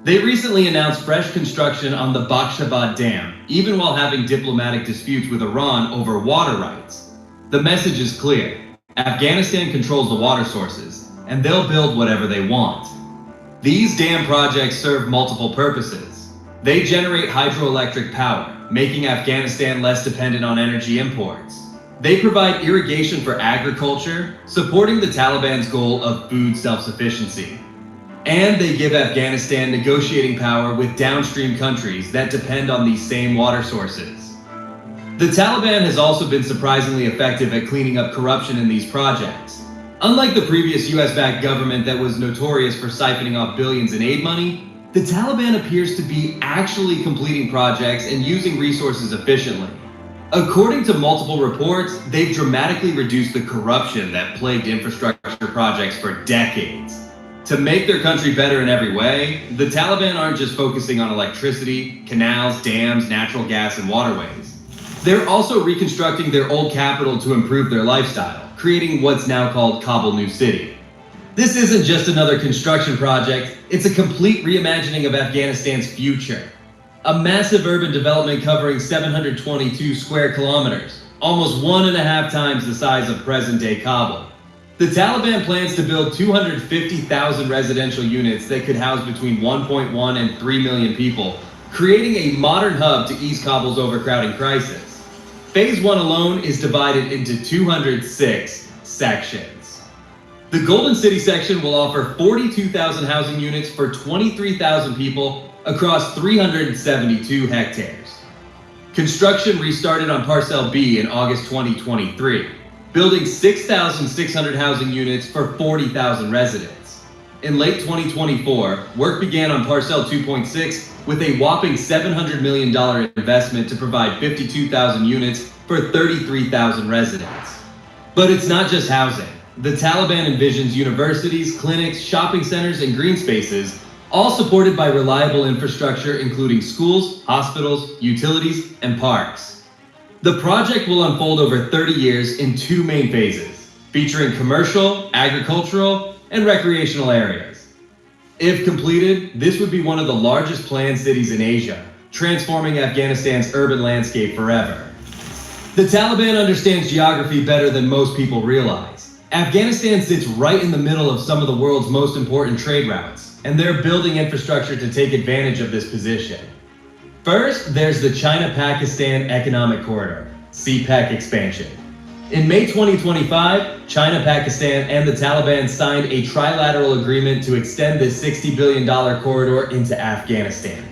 Speaker 2: They recently announced fresh construction on the Bakhshabad Dam, even while having diplomatic disputes with Iran over water rights. The message is clear. Afghanistan controls the water sources, and they'll build whatever they want. These dam projects serve multiple purposes. They generate hydroelectric power, making Afghanistan less dependent on energy imports. They provide irrigation for agriculture, supporting the Taliban's goal of food self-sufficiency. And they give Afghanistan negotiating power with downstream countries that depend on these same water sources. The Taliban has also been surprisingly effective at cleaning up corruption in these projects. Unlike the previous US-backed government that was notorious for siphoning off billions in aid money, the Taliban appears to be actually completing projects and using resources efficiently. According to multiple reports, they've dramatically reduced the corruption that plagued infrastructure projects for decades. To make their country better in every way, the Taliban aren't just focusing on electricity, canals, dams, natural gas, and waterways. They're also reconstructing their old capital to improve their lifestyle, creating what's now called Kabul New City. This isn't just another construction project, it's a complete reimagining of Afghanistan's future. A massive urban development covering 722 square kilometers, almost 1.5 times the size of present-day Kabul. The Taliban plans to build 250,000 residential units that could house between 1.1 and 3 million people, creating a modern hub to ease Kabul's overcrowding crisis. Phase 1 alone is divided into 206 sections. The Golden City section will offer 42,000 housing units for 23,000 people across 372 hectares. Construction restarted on Parcel B in August 2023, building 6,600 housing units for 40,000 residents. In late 2024, work began on Parcel 2.6 with a whopping $700 million investment to provide 52,000 units for 33,000 residents. But it's not just housing. The Taliban envisions universities, clinics, shopping centers, and green spaces, all supported by reliable infrastructure including schools, hospitals, utilities, and parks. The project will unfold over 30 years in 2 main phases, featuring commercial, agricultural, and recreational areas. If completed, this would be one of the largest planned cities in Asia, transforming Afghanistan's urban landscape forever. The Taliban understands geography better than most people realize. Afghanistan sits right in the middle of some of the world's most important trade routes, and they're building infrastructure to take advantage of this position. First, there's the China-Pakistan Economic Corridor, CPEC expansion. In May 2025, China, Pakistan, and the Taliban signed a trilateral agreement to extend this $60 billion corridor into Afghanistan.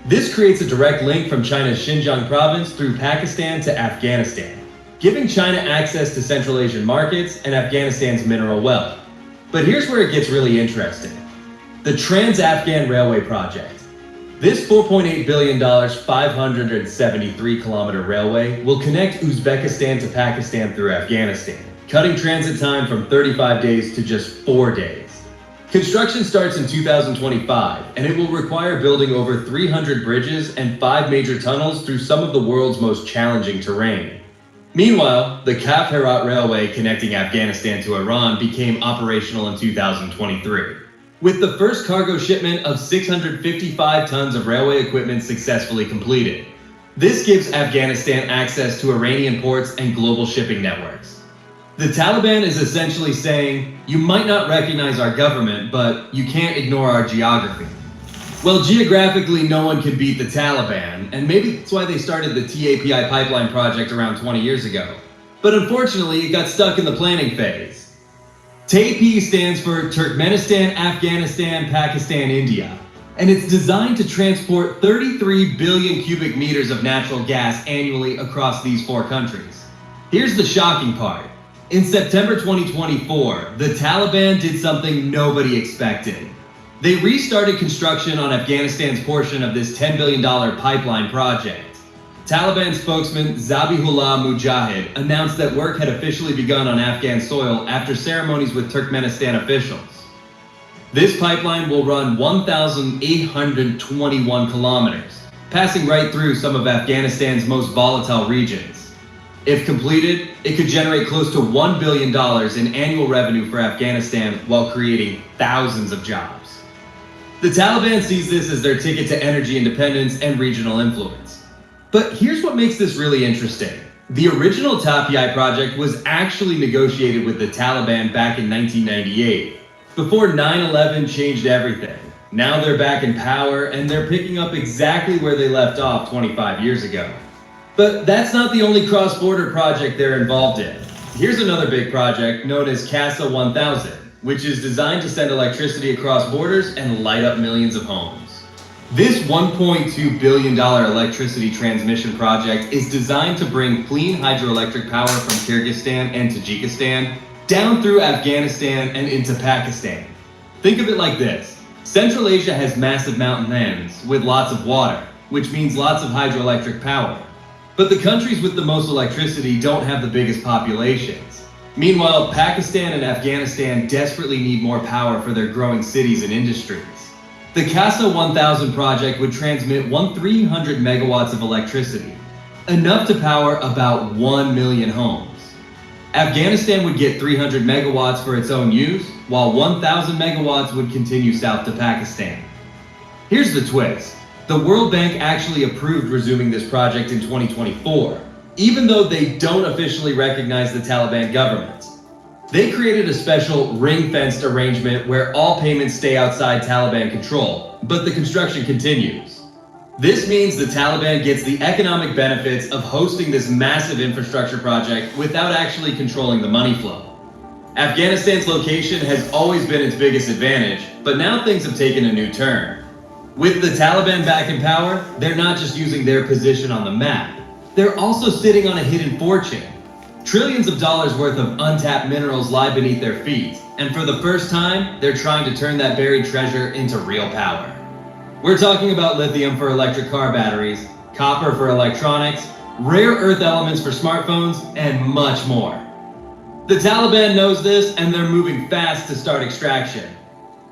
Speaker 2: This creates a direct link from China's Xinjiang province through Pakistan to Afghanistan, giving China access to Central Asian markets and Afghanistan's mineral wealth. But here's where it gets really interesting. The Trans-Afghan Railway Project. This $4.8 billion, 573-kilometer railway will connect Uzbekistan to Pakistan through Afghanistan, cutting transit time from 35 days to just 4 days. Construction starts in 2025, and it will require building over 300 bridges and 5 major tunnels through some of the world's most challenging terrain. Meanwhile, the Kaf-Herat Railway connecting Afghanistan to Iran became operational in 2023, with the first cargo shipment of 655 tons of railway equipment successfully completed. This gives Afghanistan access to Iranian ports and global shipping networks. The Taliban is essentially saying, you might not recognize our government, but you can't ignore our geography. Well, geographically, no one can beat the Taliban, and maybe that's why they started the TAPI pipeline project around 20 years ago. But unfortunately, it got stuck in the planning phase. TAPI stands for Turkmenistan, Afghanistan, Pakistan, India, and it's designed to transport 33 billion cubic meters of natural gas annually across these 4 countries. Here's the shocking part. In September 2024, the Taliban did something nobody expected. They restarted construction on Afghanistan's portion of this $10 billion pipeline project. Taliban spokesman Zabihullah Mujahid announced that work had officially begun on Afghan soil after ceremonies with Turkmenistan officials. This pipeline will run 1,821 kilometers, passing right through some of Afghanistan's most volatile regions. If completed, it could generate close to $1 billion in annual revenue for Afghanistan while creating thousands of jobs. The Taliban sees this as their ticket to energy independence and regional influence. But here's what makes this really interesting. The original TAPI project was actually negotiated with the Taliban back in 1998, before 9/11 changed everything. Now they're back in power and they're picking up exactly where they left off 25 years ago. But that's not the only cross-border project they're involved in. Here's another big project known as CASA 1000, which is designed to send electricity across borders and light up millions of homes. This $1.2 billion electricity transmission project is designed to bring clean hydroelectric power from Kyrgyzstan and Tajikistan down through Afghanistan and into Pakistan. Think of it like this. Central Asia has massive mountain lands with lots of water, which means lots of hydroelectric power. But the countries with the most electricity don't have the biggest populations. Meanwhile, Pakistan and Afghanistan desperately need more power for their growing cities and industries. The CASA 1000 project would transmit 300 megawatts of electricity, enough to power about 1 million homes. Afghanistan would get 300 megawatts for its own use, while 1,000 megawatts would continue south to Pakistan. Here's the twist. The World Bank actually approved resuming this project in 2024, even though they don't officially recognize the Taliban government. They created a special ring-fenced arrangement where all payments stay outside Taliban control, but the construction continues. This means the Taliban gets the economic benefits of hosting this massive infrastructure project without actually controlling the money flow. Afghanistan's location has always been its biggest advantage, but now things have taken a new turn. With the Taliban back in power, they're not just using their position on the map, they're also sitting on a hidden fortune. Trillions of dollars worth of untapped minerals lie beneath their feet, and for the first time, they're trying to turn that buried treasure into real power. We're talking about lithium for electric car batteries, copper for electronics, rare earth elements for smartphones, and much more. The Taliban knows this, and they're moving fast to start extraction.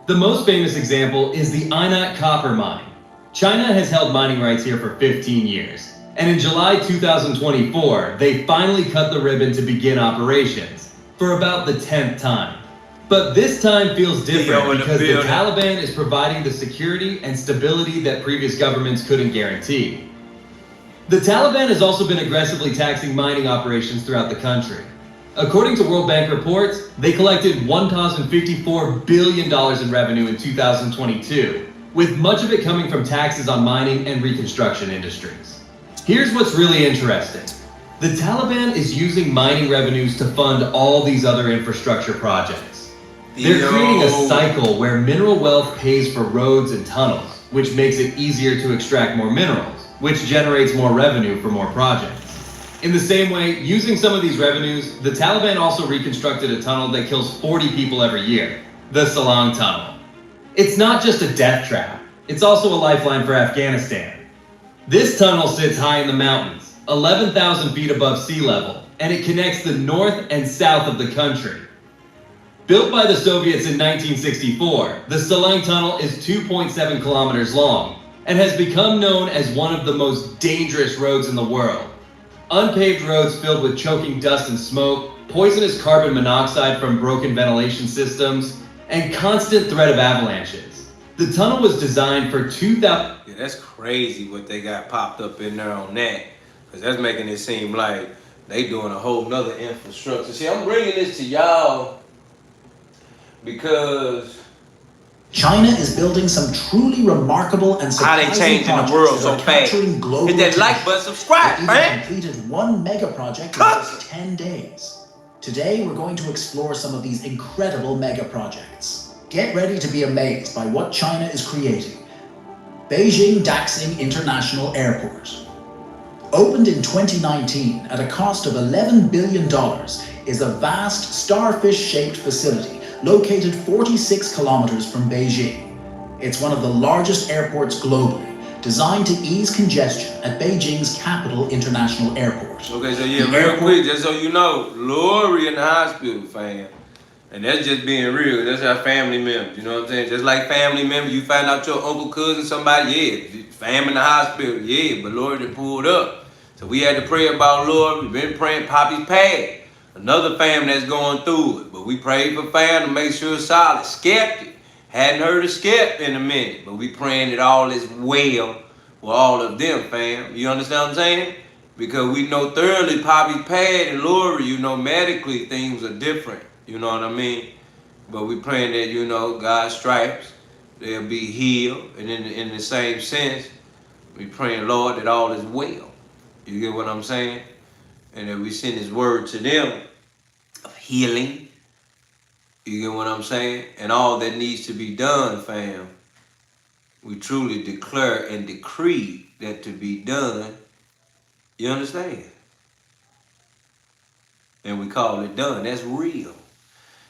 Speaker 2: The most famous example is the Ainat copper mine. China has held mining rights here for 15 years. And in July 2024, they finally cut the ribbon to begin operations, for about the 10th time. But this time feels different because the Taliban is providing the security and stability that previous governments couldn't guarantee. The Taliban has also been aggressively taxing mining operations throughout the country. According to World Bank reports, they collected $1,054 billion in revenue in 2022, with much of it coming from taxes on mining and reconstruction industries. Here's what's really interesting. The Taliban is using mining revenues to fund all these other infrastructure projects. They're creating a cycle where mineral wealth pays for roads and tunnels, which makes it easier to extract more minerals, which generates more revenue for more projects. In the same way, using some of these revenues, the Taliban also reconstructed a tunnel that kills 40 people every year, the Salang Tunnel. It's not just a death trap. It's also a lifeline for Afghanistan. This tunnel sits high in the mountains, 11,000 feet above sea level, and it connects the north and south of the country. Built by the Soviets in 1964, the Zelle Tunnel is 2.7 kilometers long and has become known as one of the most dangerous roads in the world. Unpaved roads filled with choking dust and smoke, poisonous carbon monoxide from broken ventilation systems, and constant threat of avalanches. The tunnel was designed for 2,000...
Speaker 1: Yeah, that's crazy what they got popped up in there on that. Because that's making it seem like they doing a whole nother infrastructure. See, I'm bringing this to y'all because
Speaker 3: China is building some truly remarkable and surprising
Speaker 1: how they changing
Speaker 3: projects
Speaker 1: the world
Speaker 3: that
Speaker 1: so
Speaker 3: are
Speaker 1: fast.
Speaker 3: capturing global
Speaker 1: Hit that
Speaker 3: attention.
Speaker 1: like button, subscribe,
Speaker 3: They
Speaker 1: man.
Speaker 3: even completed one mega project in just 10 days. Today, we're going to explore some of these incredible mega projects. Get ready to be amazed by what China is creating. Beijing Daxing International Airport. Opened in 2019 at a cost of $11 billion, is a vast starfish-shaped facility located 46 kilometers from Beijing. It's one of the largest airports globally, designed to ease congestion at Beijing's capital international airport.
Speaker 1: Okay, so yeah, real quick, just so you know, Lori in the hospital, fam. And that's just being real. That's our family members, you know what I'm saying? Just like family members, you find out your uncle, cousin, somebody, yeah, fam in the hospital, yeah, but Lori done pulled up. So we had to pray about Lord. We've been praying Poppy's pad. Another fam that's going through it. But we prayed for fam to make sure it's solid. Skeptic. Hadn't heard a skep in a minute. But we praying that all is well with all of them, fam. You understand what I'm saying? Because we know thoroughly Poppy's pad and Lori, you know, medically things are different. You know what I mean? But we praying that, you know, God's stripes, they'll be healed. And in the same sense, we praying, Lord, that all is well. You get what I'm saying? And that we send his word to them of healing. You get what I'm saying? And all that needs to be done, fam, we truly declare and decree that to be done. You understand? And we call it done. That's real.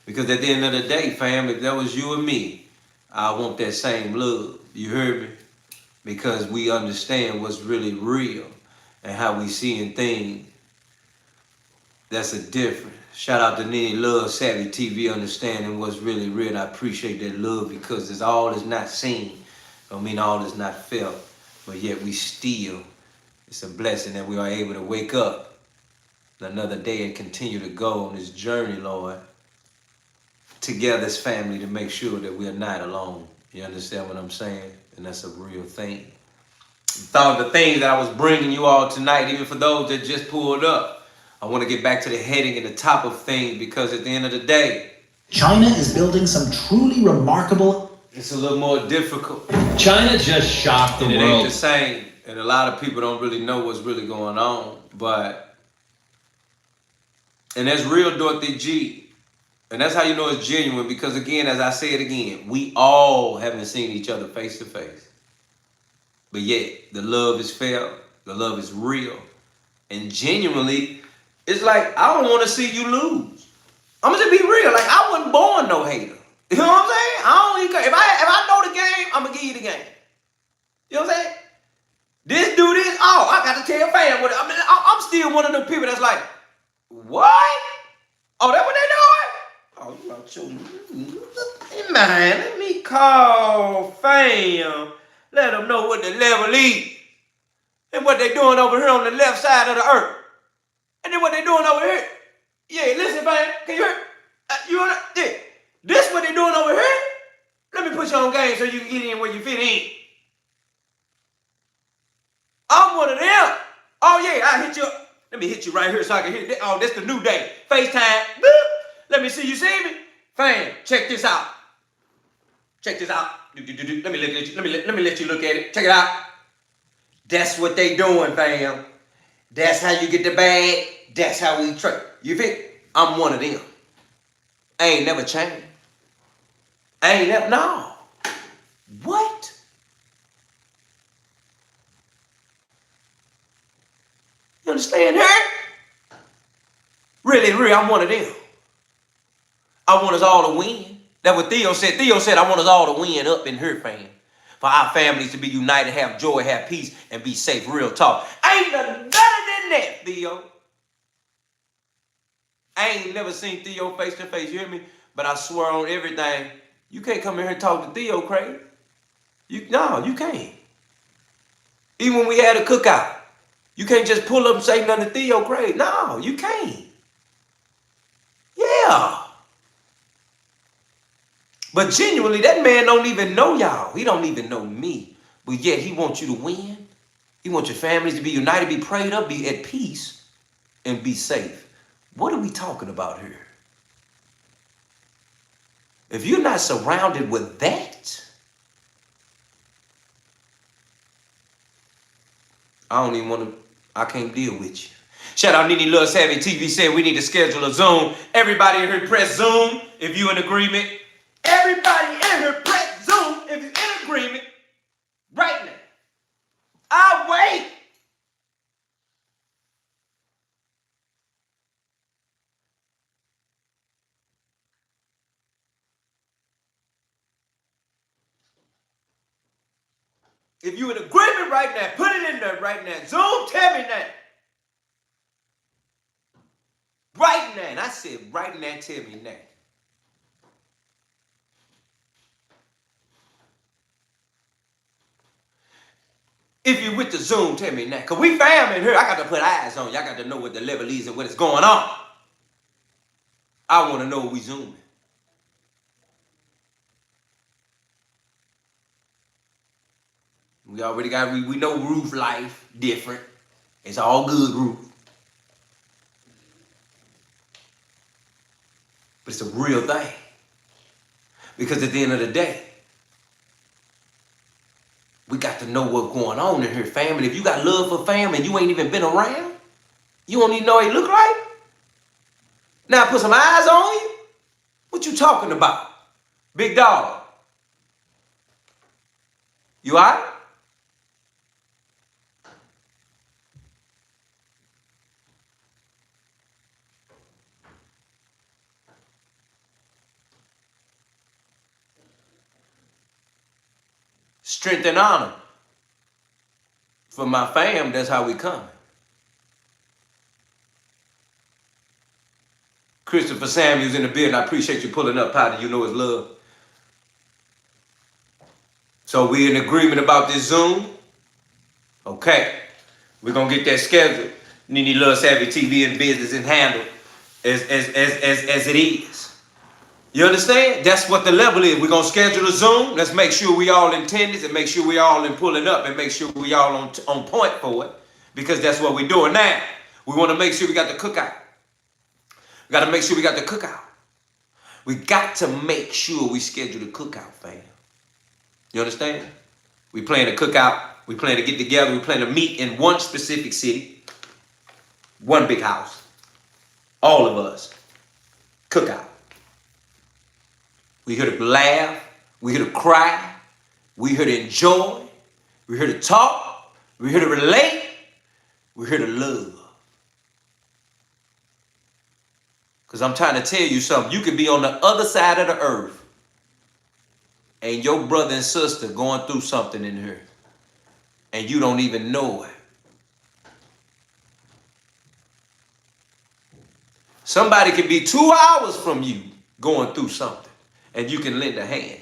Speaker 1: Because at the end of the day, fam, if that was you and me, I want that same love. You heard me? Because we understand what's really real. And how we seeing things, that's a difference. Shout out to Nene Love, Savvy TV, understanding what's really real. I appreciate that love because it's all is not seen. Don't mean all is not felt. But yet we still, it's a blessing that we are able to wake up another day and continue to go on this journey, Lord, together as family to make sure that we are not alone. You understand what I'm saying? And that's a real thing. Thought the things that I was bringing you all tonight, even for those that just pulled up, I want to get back to the heading and the top of things because at the end of the day,
Speaker 3: China is building some truly remarkable...
Speaker 1: It's a little more difficult.
Speaker 2: China just shocked the
Speaker 1: And it
Speaker 2: world.
Speaker 1: ain't the same. And a lot of people don't really know what's really going on. And that's real Dorothy G. And that's how you know it's genuine because again, as I say it again, we all haven't seen each other face to face. But yet, the love is felt, the love is real. And genuinely, it's like, I don't want to see you lose. I'm going to just be real. Like, I wasn't born no hater. You know what I'm saying? I don't even care. If I know the game, I'm going to give you the game. You know what I'm saying? This do this, oh, I got to tell fam what I'm still one of them people that's like, what? Oh, that what they doing? Oh, you about your man, let me call fam. Let them know what the level is. And what they doing over here on the left side of the earth. And then what they doing over here. Yeah, listen, man. Can you hear? You wanna? Yeah. This what they doing over here? Let me put you on game so you can get in where you fit in. I'm one of them. Oh, yeah, I hit you up. Let me hit you right here so I can hit. Oh, this the new day. FaceTime. Boop. Let me see you see me. Fam, check this out. Check this out. Let me look at you. Let me let you look at it. Check it out. That's what they doing, fam. That's how you get the bag. That's how we trade. You feel? I'm one of them. I ain't never changed. I ain't never. No. What? You understand her? Really, I'm one of them. I want us all to win. That's what Theo said. Theo said, I want us all to win up in her, fam. For our families to be united, have joy, have peace, and be safe. Real talk. Ain't nothing better than that, Theo. I ain't never seen Theo face to face, you hear me? But I swear on everything, you can't come in here and talk to Theo, Craig. No, you can't. Even when we had a cookout, you can't just pull up and say nothing to Theo, Craig. No, you can't. Yeah. But genuinely, that man don't even know y'all. He don't even know me. But yet he wants you to win. He wants your families to be united, be prayed up, be at peace, and be safe. What are we talking about here? If you're not surrounded with that, I don't even want to, I can't deal with you. Shout out Nene Love Savvy TV said we need to schedule a Zoom. Everybody in here press Zoom if you in agreement. Everybody in here press Zoom if you're in agreement. Right now. I'll wait. If you're in agreement right now, put it in there right now. Zoom, tell me now. Right now. And I said right now, tell me now. If you're with the Zoom, tell me now. Because we fam in here. I got to put eyes on you. I got to know what the level is and what is going on. I want to know we zooming. We already got, we know roof life different. It's all good roof. But it's a real thing. Because at the end of the day, we got to know what's going on in here, family. If you got love for family and you ain't even been around, you don't even know what it look like. Now put some eyes on you. What you talking about? Big dog. You all right? Strength and honor. For my fam, that's how we come. Christopher Samuels in the building. I appreciate you pulling up, Patty. You know it's love. So we in agreement about this Zoom? Okay. We're going to get that scheduled. Nene Love Savvy TV and business and handle as it is. You understand? That's what the level is. We're going to schedule a Zoom. Let's make sure we all in attendance and make sure we all in pulling up and make sure we all on point for it. Because that's what we're doing now. We want to make sure we got the cookout. We got to make sure we got the cookout. We got to make sure we schedule the cookout, fam. You understand? We plan to cookout. We plan to get together. We plan to meet in one specific city. One big house. All of us. Cookout. We here to laugh. We here to cry. We here to enjoy. We here to talk. We here to relate. We're here to love. Because I'm trying to tell you something. You could be on the other side of the earth and your brother and sister going through something in here and you don't even know it. Somebody could be 2 hours from you going through something and you can lend a hand.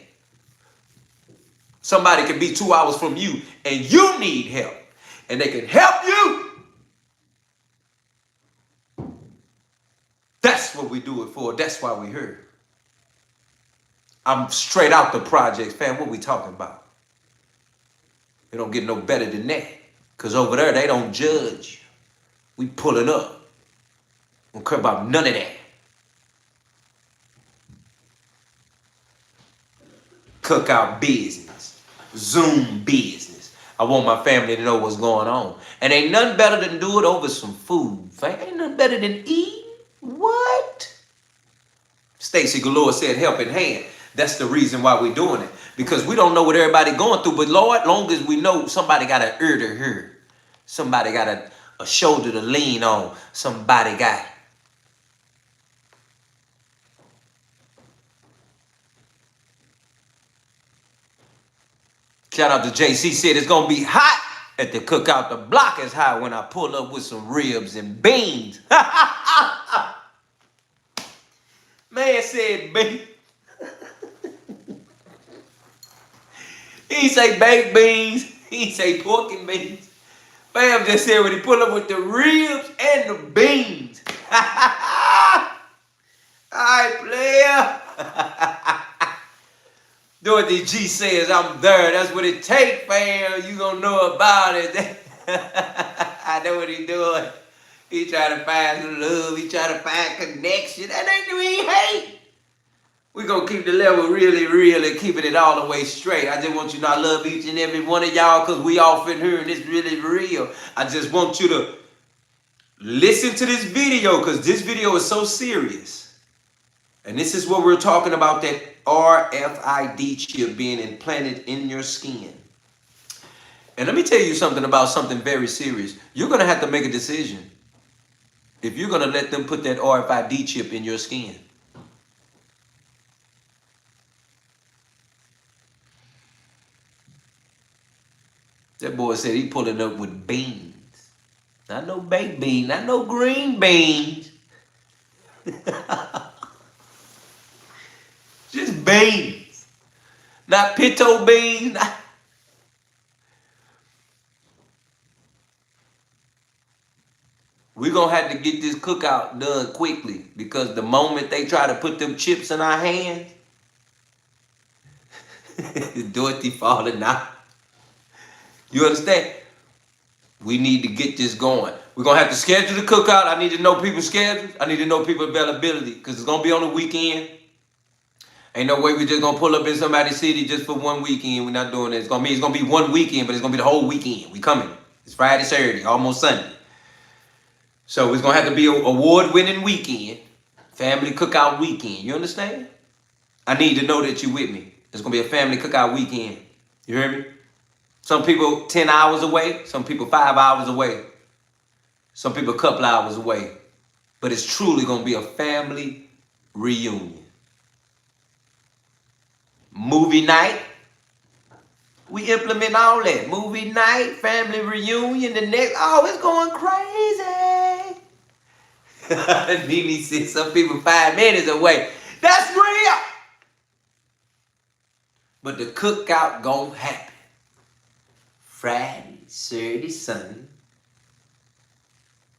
Speaker 1: Somebody could be 2 hours from you and you need help and they can help you. That's what we do it for. That's why we're here. I'm straight out the projects, fam. What we talking about? It don't get no better than that. Because over there, they don't judge. We pulling up. Don't care about none of that. Cookout business. Zoom business. I want my family to know what's going on. And ain't nothing better than do it over some food, fam. Ain't nothing better than eat. What? Stacy Galore said helping hand. That's the reason why we're doing it. Because we don't know what everybody going through. But Lord, long as we know somebody got an ear to hear. Somebody got a shoulder to lean on. Somebody got. Shout out to JC, said it's gonna be hot at the cookout. The block is hot when I pull up with some ribs and beans. Man said beans. He say baked beans. He say pork and beans. Fam just said when he pull up with the ribs and the beans. Alright, player. Dorothy G says, I'm there. That's what it take, fam. You gonna know about it. I know what he doing. He trying to find some love. He trying to find connection. That ain't the way he hate. We gonna keep the level really real and keeping it all the way straight. I just want you to know I love each and every one of y'all because we off in here and it's really real. I just want you to listen to this video because this video is so serious. And this is what we're talking about, that RFID chip being implanted in your skin. And let me tell you something about something very serious. You're going to have to make a decision if you're going to let them put that RFID chip in your skin. That boy said he pulling up with beans. Not no baked beans, not no green beans. Just beans. Not pinto beans. We're going to have to get this cookout done quickly because the moment they try to put them chips in our hands, Dorothy falling out. You understand? We need to get this going. We're going to have to schedule the cookout. I need to know people's schedules. I need to know people's availability because it's going to be on the weekend. Ain't no way we're just going to pull up in somebody's city just for one weekend. We're not doing that. It's going to be one weekend, but it's going to be the whole weekend. We coming. It's Friday, Saturday, almost Sunday. So it's going to have to be an award-winning weekend. Family cookout weekend. You understand? I need to know that you're with me. It's going to be a family cookout weekend. You hear me? Some people 10 hours away. Some people 5 hours away. Some people a couple hours away. But it's truly going to be a family reunion. Movie night. We implement all that. Movie night, family reunion, the next. Oh, it's going crazy. Mimi said some people 5 minutes away. That's real. But the cookout gonna happen. Friday, Saturday, Sunday.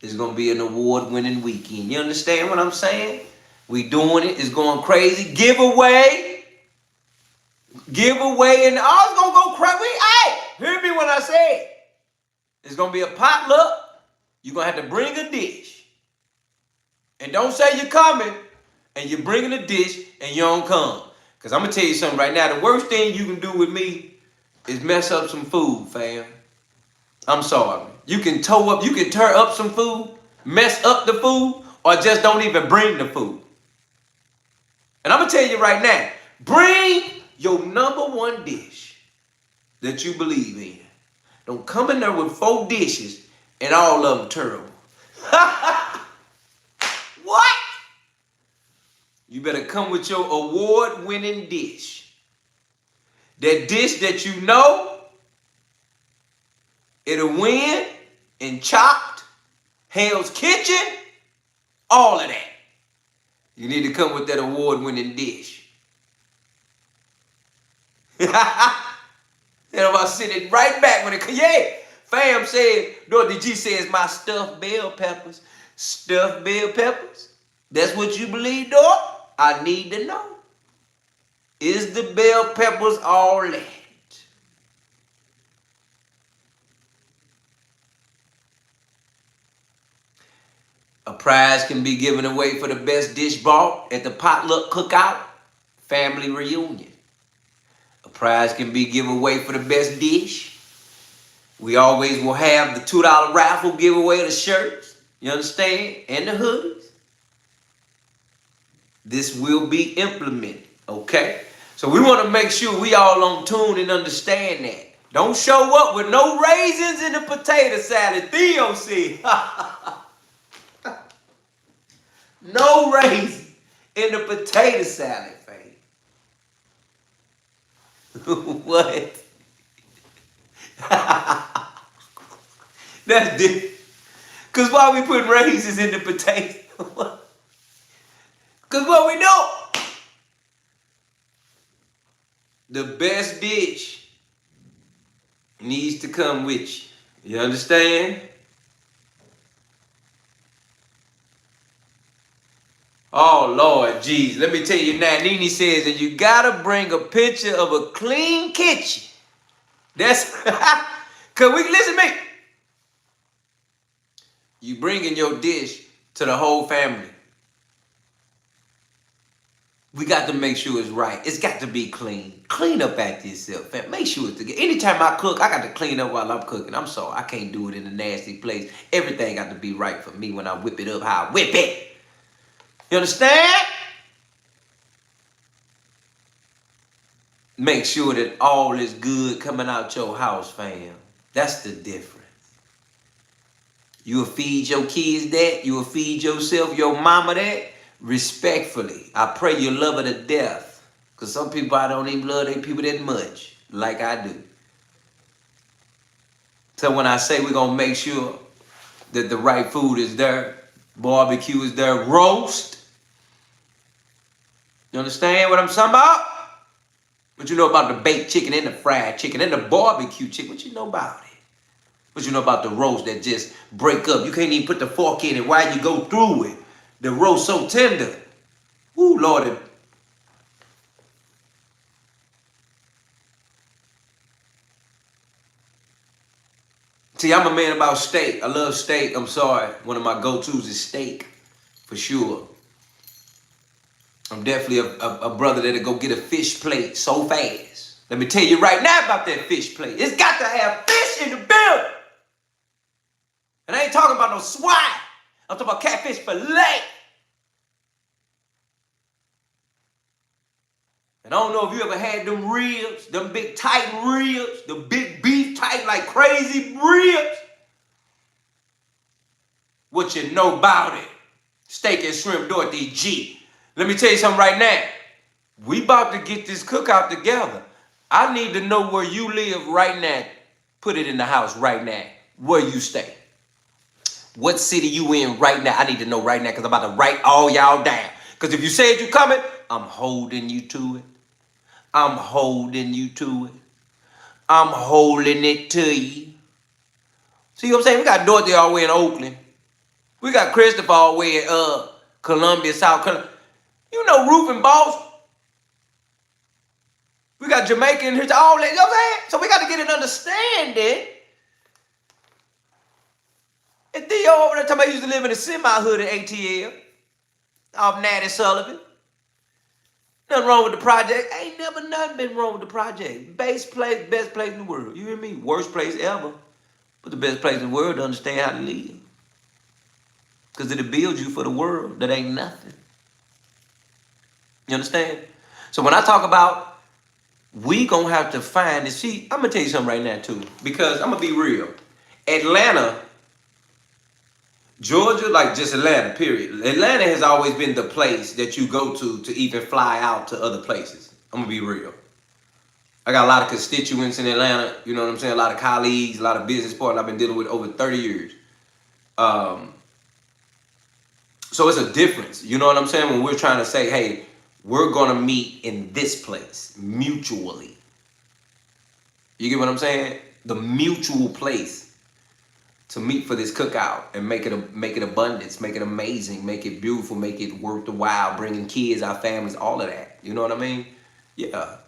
Speaker 1: It's gonna be an award-winning weekend. You understand what I'm saying? We doing it. It's going crazy. Giveaway. Giveaway, and all it's gonna go crazy. Hey, hear me when I say it. It's gonna be a potluck. You're gonna have to bring a dish. And don't say you're coming and you're bringing a dish and you don't come. Because I'm gonna tell you something right now. The worst thing you can do with me is mess up some food, fam. I'm sorry. You can tear up some food, mess up the food, or just don't even bring the food. And I'm gonna tell you right now, bring your #1 dish that you believe in. Don't come in there with 4 dishes and all of them terrible. What? You better come with your award-winning dish. That dish that you know it'll win in Chopped, Hell's Kitchen, all of that. You need to come with that award-winning dish. And I'm about to send it right back when it comes. Yeah, fam said, Dorothy G says my stuffed bell peppers. Stuffed bell peppers? That's what you believe, Dort? I need to know. Is the bell peppers all that? A prize can be given away for the best dish brought at the potluck cookout family reunion. A prize can be given away for the best dish. We always will have the $2 raffle giveaway of the shirts, you understand, and the hoodies. This will be implemented, okay? So we want to make sure we all on tune and understand that. Don't show up with no raisins in the potato salad. Theo said. No raisins in the potato salad, fam. What? That's different. Because why we put raisins in the potato? Because what we know, the best bitch needs to come with you. You understand? Oh, Lord, jeez. Let me tell you now, Nene says that you gotta bring a picture of a clean kitchen. That's, cause listen to me. You bringing your dish to the whole family. We got to make sure it's right. It's got to be clean. Clean up after yourself, fam. Make sure it's together. Anytime I cook, I got to clean up while I'm cooking. I'm sorry, I can't do it in a nasty place. Everything got to be right for me when I whip it up how I whip it. You understand? Make sure that all is good coming out your house, fam. That's the difference. You will feed your kids that. You will feed yourself, your mama that. Respectfully. I pray you love her to death. Because some people, I don't even love their people that much. Like I do. So when I say we're going to make sure that the right food is there. Barbecue is there. Roast. You understand what I'm talking about? What you know about the baked chicken and the fried chicken and the barbecue chicken? What you know about it? What you know about the roast that just break up? You can't even put the fork in it while you go through it. The roast so tender. Ooh, Lord. See, I'm a man about steak. I love steak. I'm sorry. One of my go-tos is steak, for sure. I'm definitely a brother that'll go get a fish plate so fast. Let me tell you right now about that fish plate. It's got to have fish in the building. And I ain't talking about no swine. I'm talking about catfish fillet. And I don't know if you ever had them ribs, them big tight ribs, the big beef tight like crazy ribs. What you know about it? Steak and shrimp Dorothy G. Let me tell you something right now. We about to get this cookout together. I need to know where you live right now. Put it in the house right now. Where you stay. What city you in right now? I need to know right now because I'm about to write all y'all down. Because if you said you coming, I'm holding you to it. I'm holding you to it. I'm holding it to you. See what I'm saying? We got Dorothy all the way in Oakland. We got Christopher all the way in Columbia, South Carolina. You know Roof and Boss. We got Jamaica in here, all that. You know what I'm saying? So we got to get an understanding. And Theo over there talking about he used to live in a semi-hood in ATL. Off Natty Sullivan. Nothing wrong with the project. Ain't never nothing been wrong with the project. Best place in the world. You hear me? Worst place ever. But the best place in the world to understand how to live. Because it'll build you for the world that ain't nothing. You understand? So when I talk about we gonna have to find this. See, I'm gonna tell you something right now too. Because I'm gonna be real. Atlanta, Georgia, like just Atlanta, period. Atlanta has always been the place that you go to even fly out to other places. I'm gonna be real. I got a lot of constituents in Atlanta, you know what I'm saying? A lot of colleagues, a lot of business partners I've been dealing with over 30 years. So it's a difference, you know what I'm saying? When we're trying to say, hey, we're gonna meet in this place mutually. You get what I'm saying? The mutual place to meet for this cookout and make it abundance, make it amazing, make it beautiful, make it worth the while, bringing kids, our families, all of that. You know what I mean? Yeah.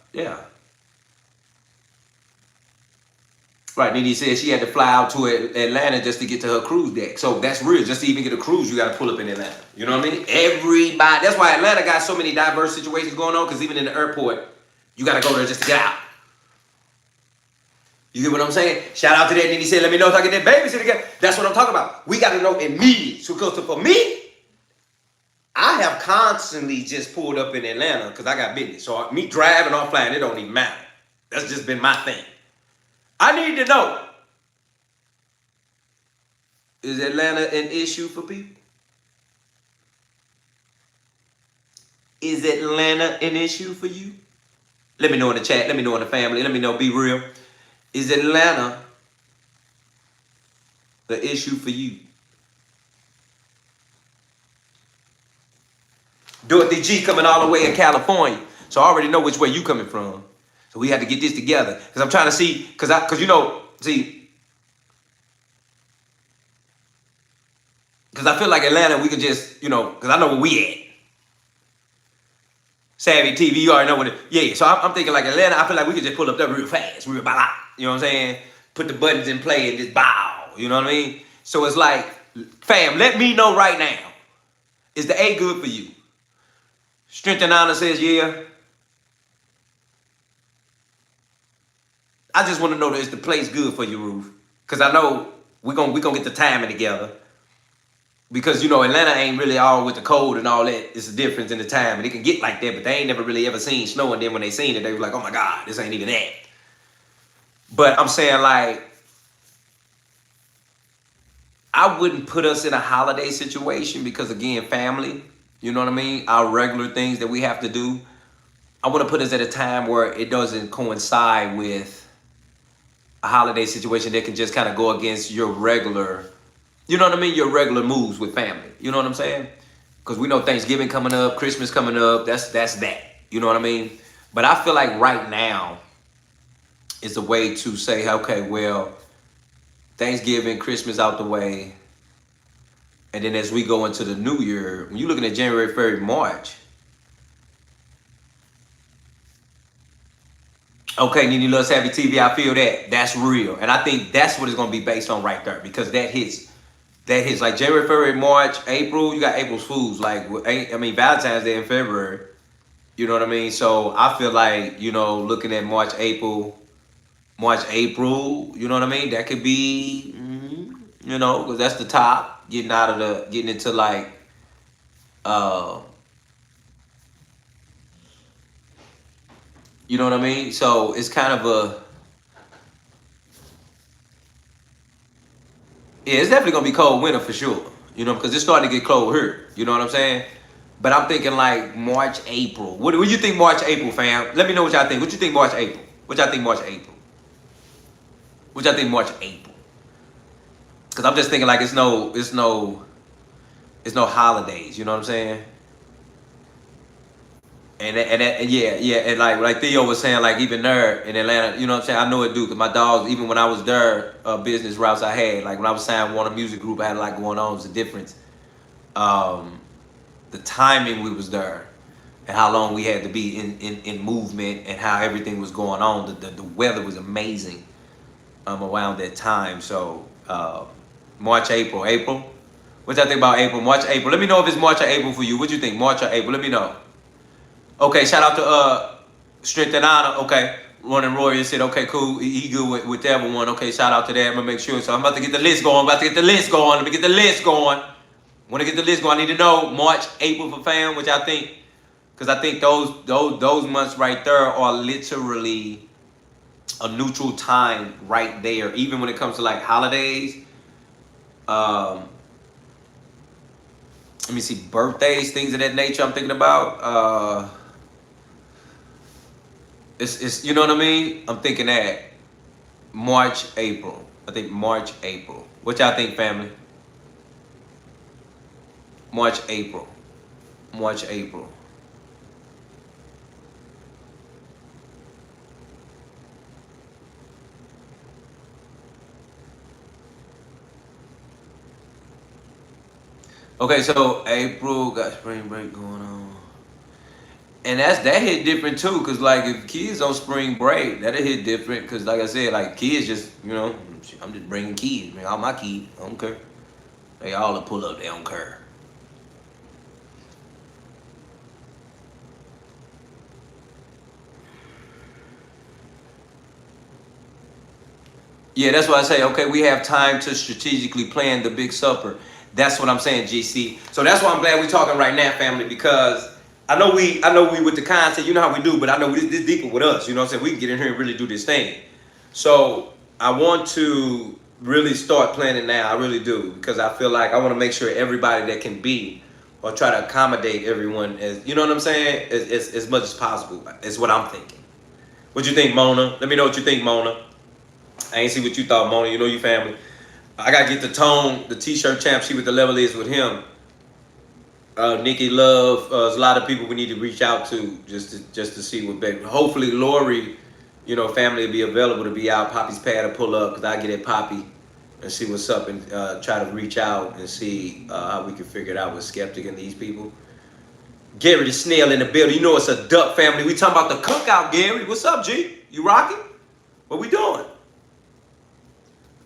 Speaker 1: Right, Nene said she had to fly out to Atlanta just to get to her cruise deck. So that's real. Just to even get a cruise, you got to pull up in Atlanta. You know what I mean? Everybody. That's why Atlanta got so many diverse situations going on, because even in the airport, you got to go there just to get out. You get what I'm saying? Shout out to that. Nene said, let me know if I get that babysitter again. That's what I'm talking about. We got to know immediately. So for me, I have constantly just pulled up in Atlanta because I got business. So me driving or flying, it don't even matter. That's just been my thing. I need to know, is Atlanta an issue for people? Is Atlanta an issue for you? Let me know in the chat. Let me know in the family. Let me know. Be real. Is Atlanta the issue for you. Dorothy G coming all the way in California. So I already know which way you coming from. So we had to get this together. Because I'm trying to see, because you know, see, because I feel like Atlanta, we could just, you know, because I know where we at. Savvy TV, you already know what it, yeah. So I'm thinking like Atlanta, I feel like we could just pull up there real fast, real blah, you know what I'm saying? Put the buttons in play and just bow, you know what I mean? So it's like, fam, let me know right now. Is the A good for you? Strength and Honor says, yeah. I just want to know that is the place good for you, Ruth? Because I know we're gonna get the timing together. Because, you know, Atlanta ain't really all with the cold and all that. It's a difference in the time. And it can get like that, but they ain't never really ever seen snow. And then when they seen it, they were like, oh my God, this ain't even that. But I'm saying, like, I wouldn't put us in a holiday situation because, again, family, you know what I mean? Our regular things that we have to do. I want to put us at a time where it doesn't coincide with a holiday situation that can just kind of go against your regular, you know what I mean? Your regular moves with family. You know what I'm saying? Because we know Thanksgiving coming up, Christmas coming up. That's that. You know what I mean? But I feel like right now is a way to say, okay, well, Thanksgiving, Christmas out the way. And then as we go into the new year, when you're looking at January, February, March. Okay, Nene Love Savvy TV, I feel that. That's real. And I think that's what it's going to be based on right there. Because that hits. That hits like January, February, March, April. You got April's Fools. Like, I mean, Valentine's Day in February. You know what I mean? So I feel like, you know, looking at March, April, you know what I mean? That could be, you know, because that's the top. Getting into like, you know what I mean? So it's kind of a, yeah, it's definitely going to be cold winter for sure. You know, because it's starting to get cold here. You know what I'm saying? But I'm thinking like March, April. What do you think March, April, fam? Let me know what y'all think. What you think March, April? What y'all think March, April? What y'all think March, April? Because I'm just thinking like it's no holidays. You know what I'm saying? And yeah, and like Theo was saying, like even there in Atlanta, you know what I'm saying? I know it do, because my dogs, even when I was there, business routes I had, like when I was signed Warner Music Group, I had a lot going on. It was a difference. The timing we was there, and how long we had to be in movement, and how everything was going on. The weather was amazing around that time. So March, April. What y'all think about April? March, April. Let me know if it's March or April for you. What you think? March or April? Let me know. Okay, shout out to Strength and Honor. Okay, Running Royal said, okay, cool. He good with whichever one. Okay, shout out to that. I'm gonna make sure. So I'm about to get the list going. Let me get the list going. Want to get the list going? I need to know March, April for fam, which I think, because I think those months right there are literally a neutral time right there. Even when it comes to like holidays. Let me see, birthdays, things of that nature. I'm thinking about. It's you know what I mean? I'm thinking that March, April. I think March, April. What y'all think, family? March, April. Okay, so April got spring break going on. And that hit different too, cause like if kids on spring break, that'll hit different. Cause like I said, like kids just, you know, I'm just bringing kids, man. All my kids, I don't care. They all pull up, they don't care. Yeah, that's why I say, okay, we have time to strategically plan the big supper. That's what I'm saying, GC. So that's why I'm glad we're talking right now, family, because I know we with the content, you know how we do, but I know this deeper with us, you know what I'm saying? We can get in here and really do this thing. So I want to really start planning now, I really do, because I feel like I want to make sure everybody that can be, or try to accommodate everyone, as you know what I'm saying, as much as possible. Is what I'm thinking. What you think, Mona? Let me know what you think, Mona. I ain't see what you thought, Mona. You know you family. I gotta get the tone, the t-shirt champ, see what the level is with him. Nikki Love, there's a lot of people we need to reach out to just to see what baby. Hopefully Lori, family will be available to be out. Poppy's pad to pull up because I get at Poppy and see what's up and try to reach out and see how we can figure it out with Skeptic and these people. Gary the Snail in the building. You know it's a duck family. We talking about the cookout, Gary. What's up, G? You rocking? What we doing?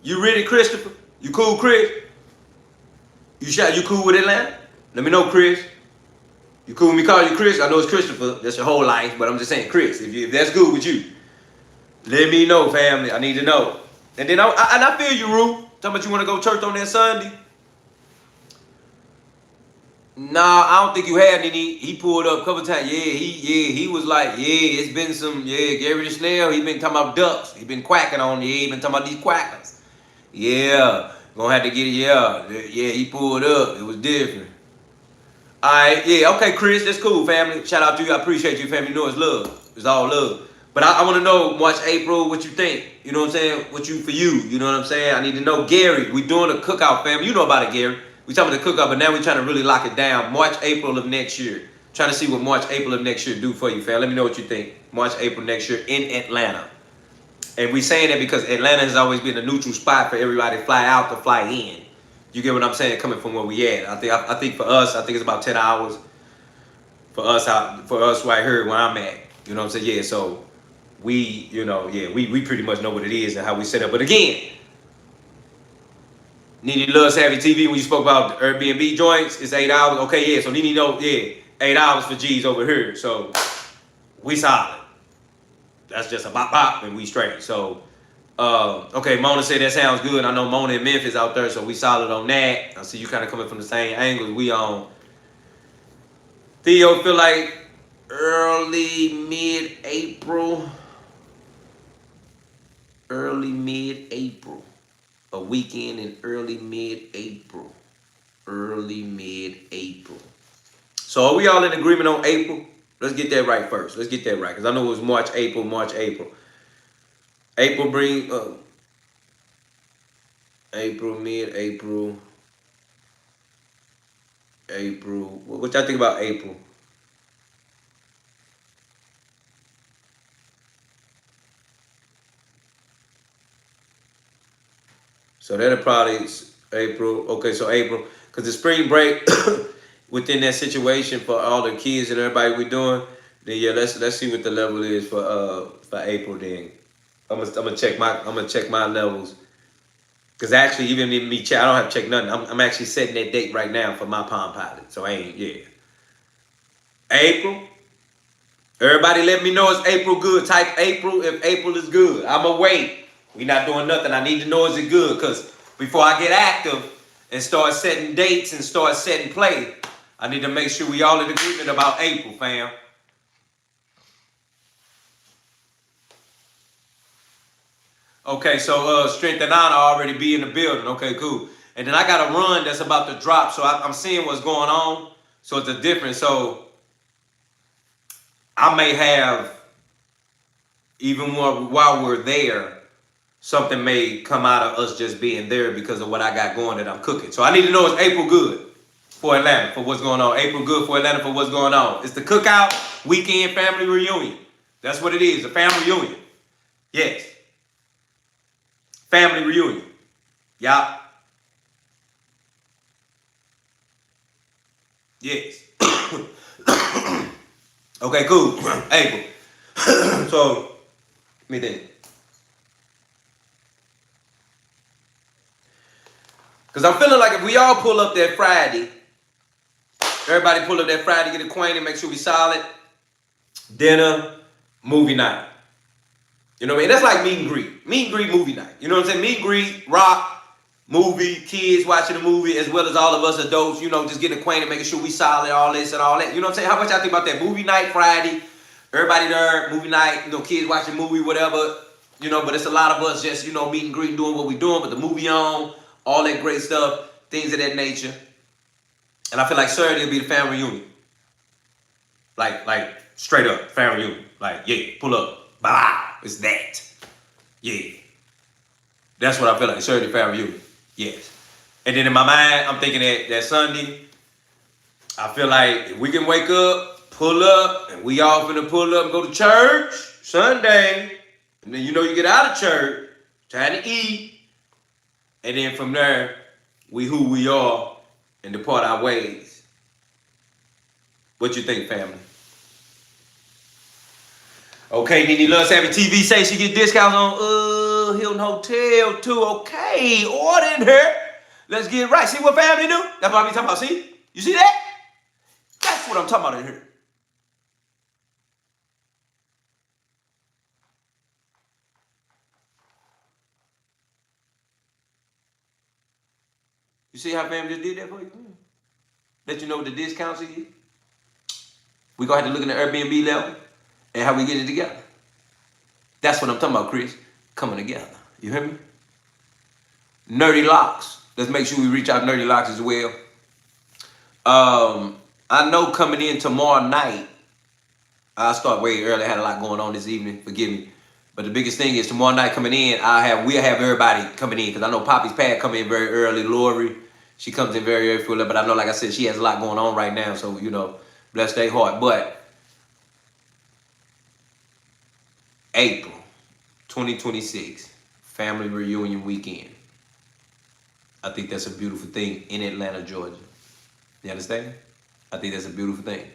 Speaker 1: You ready, Christopher? You cool, Chris? You cool with Atlanta? Let me know, Chris. You cool with me calling you Chris? I know it's Christopher. That's your whole life, but I'm just saying, Chris, if that's good with you, let me know, family. I need to know. And then I feel you, Rue. Talking about you want to go to church on that Sunday? Nah, I don't think you had any. He pulled up a couple times. He was like, it's been some, Gary the Snail. He been talking about ducks. He been quacking on he been talking about these quackers. Yeah, gonna have to get it, he pulled up. It was different. All right, okay, Chris, that's cool, family. Shout out to you. I appreciate you, family. You know it's love. It's all love. But I want to know, March, April, what you think. You know what I'm saying? For you. You know what I'm saying? I need to know. Gary, we doing a cookout, family. You know about it, Gary. We talking about the cookout, but now we trying to really lock it down. March, April of next year. Trying to see what March, April of next year do for you, fam. Let me know what you think. March, April next year in Atlanta. And we saying that because Atlanta has always been a neutral spot for everybody to fly out to fly in. You get what I'm saying? Coming from where we at. I think for us, I think it's about 10 hours for us right here where I'm at. You know what I'm saying? Yeah, so we pretty much know what it is and how we set up. But again, Nene loves Savvy TV. When you spoke about the Airbnb joints, it's 8 hours. Okay, yeah, so Nene know, 8 hours for G's over here. So we solid. That's just a bop and we straight. So okay, Mona said that sounds good. I know Mona in Memphis out there, so we solid on that. I see you kind of coming from the same angles we on. Theo feel like early mid-April. A weekend in early mid-April. So are we all in agreement on April? Let's get that right first. Let's get that right. Because I know it was March, April. April bring April, mid-April. April. What y'all think about April? So that'll probably April. Okay, so April. Because the spring break within that situation for all the kids and everybody we're doing, then yeah, let's see what the level is for April then. I'm gonna check my levels. Cause actually even in me check, I don't have to check nothing. I'm actually setting that date right now for my Palm Pilot. So April. Everybody let me know is April good. Type April if April is good. I'ma wait. We not doing nothing. I need to know is it good. Because before I get active and start setting dates and start setting play, I need to make sure we all in agreement about April, fam. Okay, so Strength and Honor already be in the building. Okay, cool. And then I got a run that's about to drop. So I'm seeing what's going on. So it's a difference. So I may have, even more while we're there, something may come out of us just being there because of what I got going that I'm cooking. So I need to know is April good for Atlanta for what's going on. April good for Atlanta for what's going on. It's the cookout weekend family reunion. That's what it is, a family reunion. Yes. Family reunion. Yup. Yes. Okay, cool. April. So, let me think. Because I'm feeling like if we all pull up that Friday, everybody pull up that Friday, get acquainted, make sure we solid. Dinner, movie night. You know what I mean? That's like meet and greet. Meet and greet, movie night. You know what I'm saying? Meet and greet, rock, movie, kids watching the movie, as well as all of us adults, just getting acquainted, making sure we solid, all this and all that. You know what I'm saying? How much y'all think about that? Movie night, Friday, everybody there, movie night, kids watching movie, whatever. But it's a lot of us just, meet and greet, doing what we're doing, but the movie on, all that great stuff, things of that nature. And I feel like Saturday will be the family reunion. Like straight up, family reunion. Like, yeah, pull up. Bye. It's that. Yeah. That's what I feel like. Saturday family reunion. Yes. And then in my mind, I'm thinking that Sunday, I feel like if we can wake up, pull up, and we all finna pull up and go to church Sunday, and then you know you get out of church, time to eat, and then from there, we who we are and depart our ways. What you think, family? Okay, Nene loves having TV say she get discounts on Hilton Hotel too. Okay, ordering her. Let's get it right. See what family do? That's what I be talking about. See? You see that? That's what I'm talking about in here. You see how family just did that for you? Let you know what the discounts is. We gonna have to look at the Airbnb level and how we get it together. That's what I'm talking about, Chris. Coming together. You hear me? Nerdy Locks. Let's make sure we reach out to Nerdy Locks as well. I know coming in tomorrow night, I'll start way early. I had a lot going on this evening. Forgive me. But the biggest thing is tomorrow night coming in, we'll have everybody coming in because I know Poppy's Pad come in very early. Lori, she comes in very early for a but I know, like I said, she has a lot going on right now. So, you know, bless their heart. But April 2026, family reunion weekend. I think that's a beautiful thing in Atlanta, Georgia. You understand? I think that's a beautiful thing.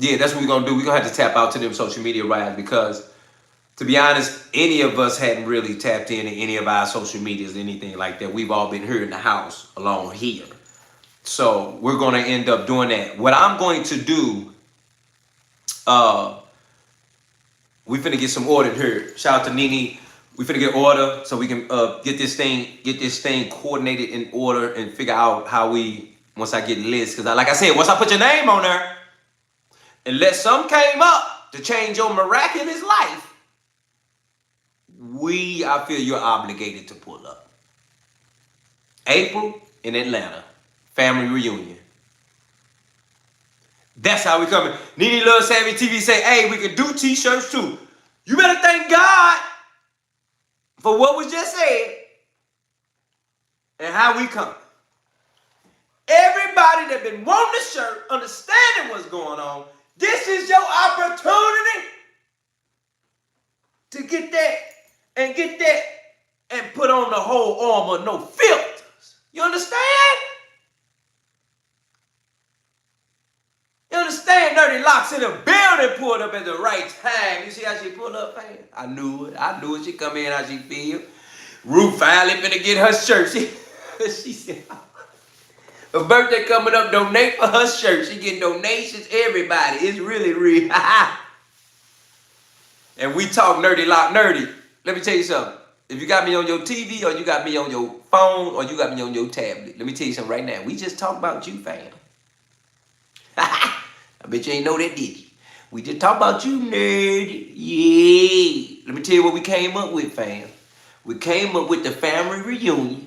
Speaker 1: Yeah, that's what we're going to do. We're going to have to tap out to them social media rights because, to be honest, any of us hadn't really tapped into any of our social medias, anything like that. We've all been here in the house along here. So we're going to end up doing that. What I'm going to do, we finna get some order here. Shout out to Nene. We finna get order so we can get this thing coordinated in order and figure out how once I get lists. Because like I said, once I put your name on there, unless something came up to change your miraculous life, I feel you're obligated to pull up. April in Atlanta, family reunion. That's how we coming. Nene loves having TV say, hey, we can do t-shirts too. You better thank God for what was just said and how we come. Everybody that been wanting a shirt, understanding what's going on, this is your opportunity to get that and put on the whole armor, no filters. You understand? You understand? Nerdy Locks in the building pulled up at the right time. You see how she pulled up, man? I knew it. She come in how she feel. Ruth finally finna get her shirt. She said, her birthday coming up, donate for her shirt. She getting donations, everybody. It's really real. And we talk Nerdy Lock Nerdy. Let me tell you something. If you got me on your TV or you got me on your phone or you got me on your tablet, let me tell you something right now. We just talked about you, fam. I bet you ain't know that, did you? We just talked about you, nerd. Yeah. Let me tell you what we came up with, fam. We came up with the family reunion.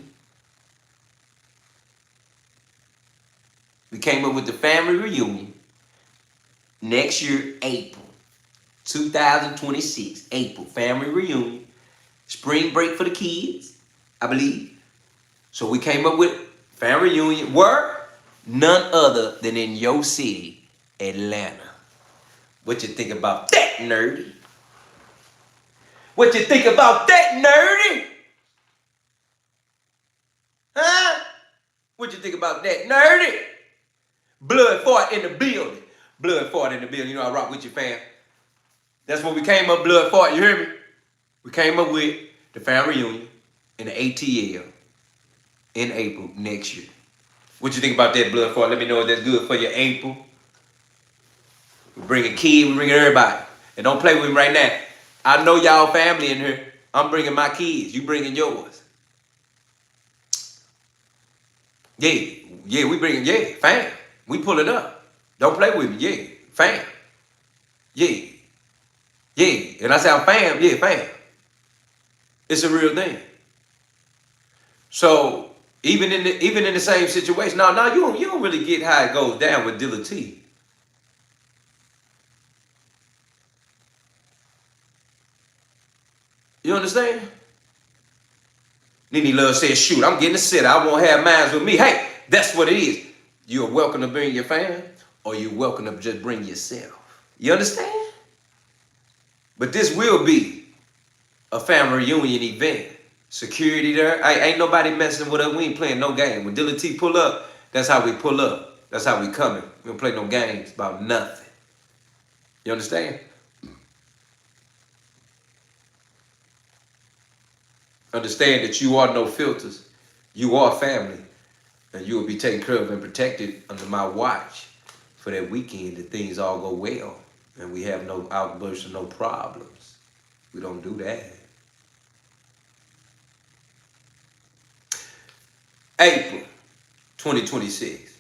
Speaker 1: We came up with the family reunion. Next year, April 2026. April, family reunion. Spring break for the kids, I believe. So we came up with family reunion. Where? None other than in your city, Atlanta. What you think about that, nerdy? What you think about that, nerdy? Huh? What you think about that, nerdy? Blood fart in the building. Blood fart in the building. You know I rock with you, fam. That's what we came up, blood fart. You hear me? We came up with the family reunion and the ATL in April next year. What you think about that, blood fart? Let me know if that's good for you, April. We bringing kids, we bringing everybody. And don't play with me right now. I know y'all family in here. I'm bringing my kids. You bringing yours. Yeah, we bringing, fam. We pull it up. Don't play with me, fam. Yeah. And I say I'm fam, fam. It's a real thing. So even in the same situation, no, you don't really get how it goes down with Dilla T. You understand? Nene Love says, shoot, I'm getting a sitter. I won't have mines with me. Hey, that's what it is. You're welcome to bring your family, or you're welcome to just bring yourself. You understand? But this will be a family reunion event. Security there. Ain't nobody messing with us. We ain't playing no game. When Dilla T pull up, that's how we pull up. That's how we coming. We don't play no games about nothing. You understand? Understand that you are no filters. You are family. And you will be taken care of and protected under my watch for that weekend that things all go well. And we have no outbursts and no problems. We don't do that. April 2026.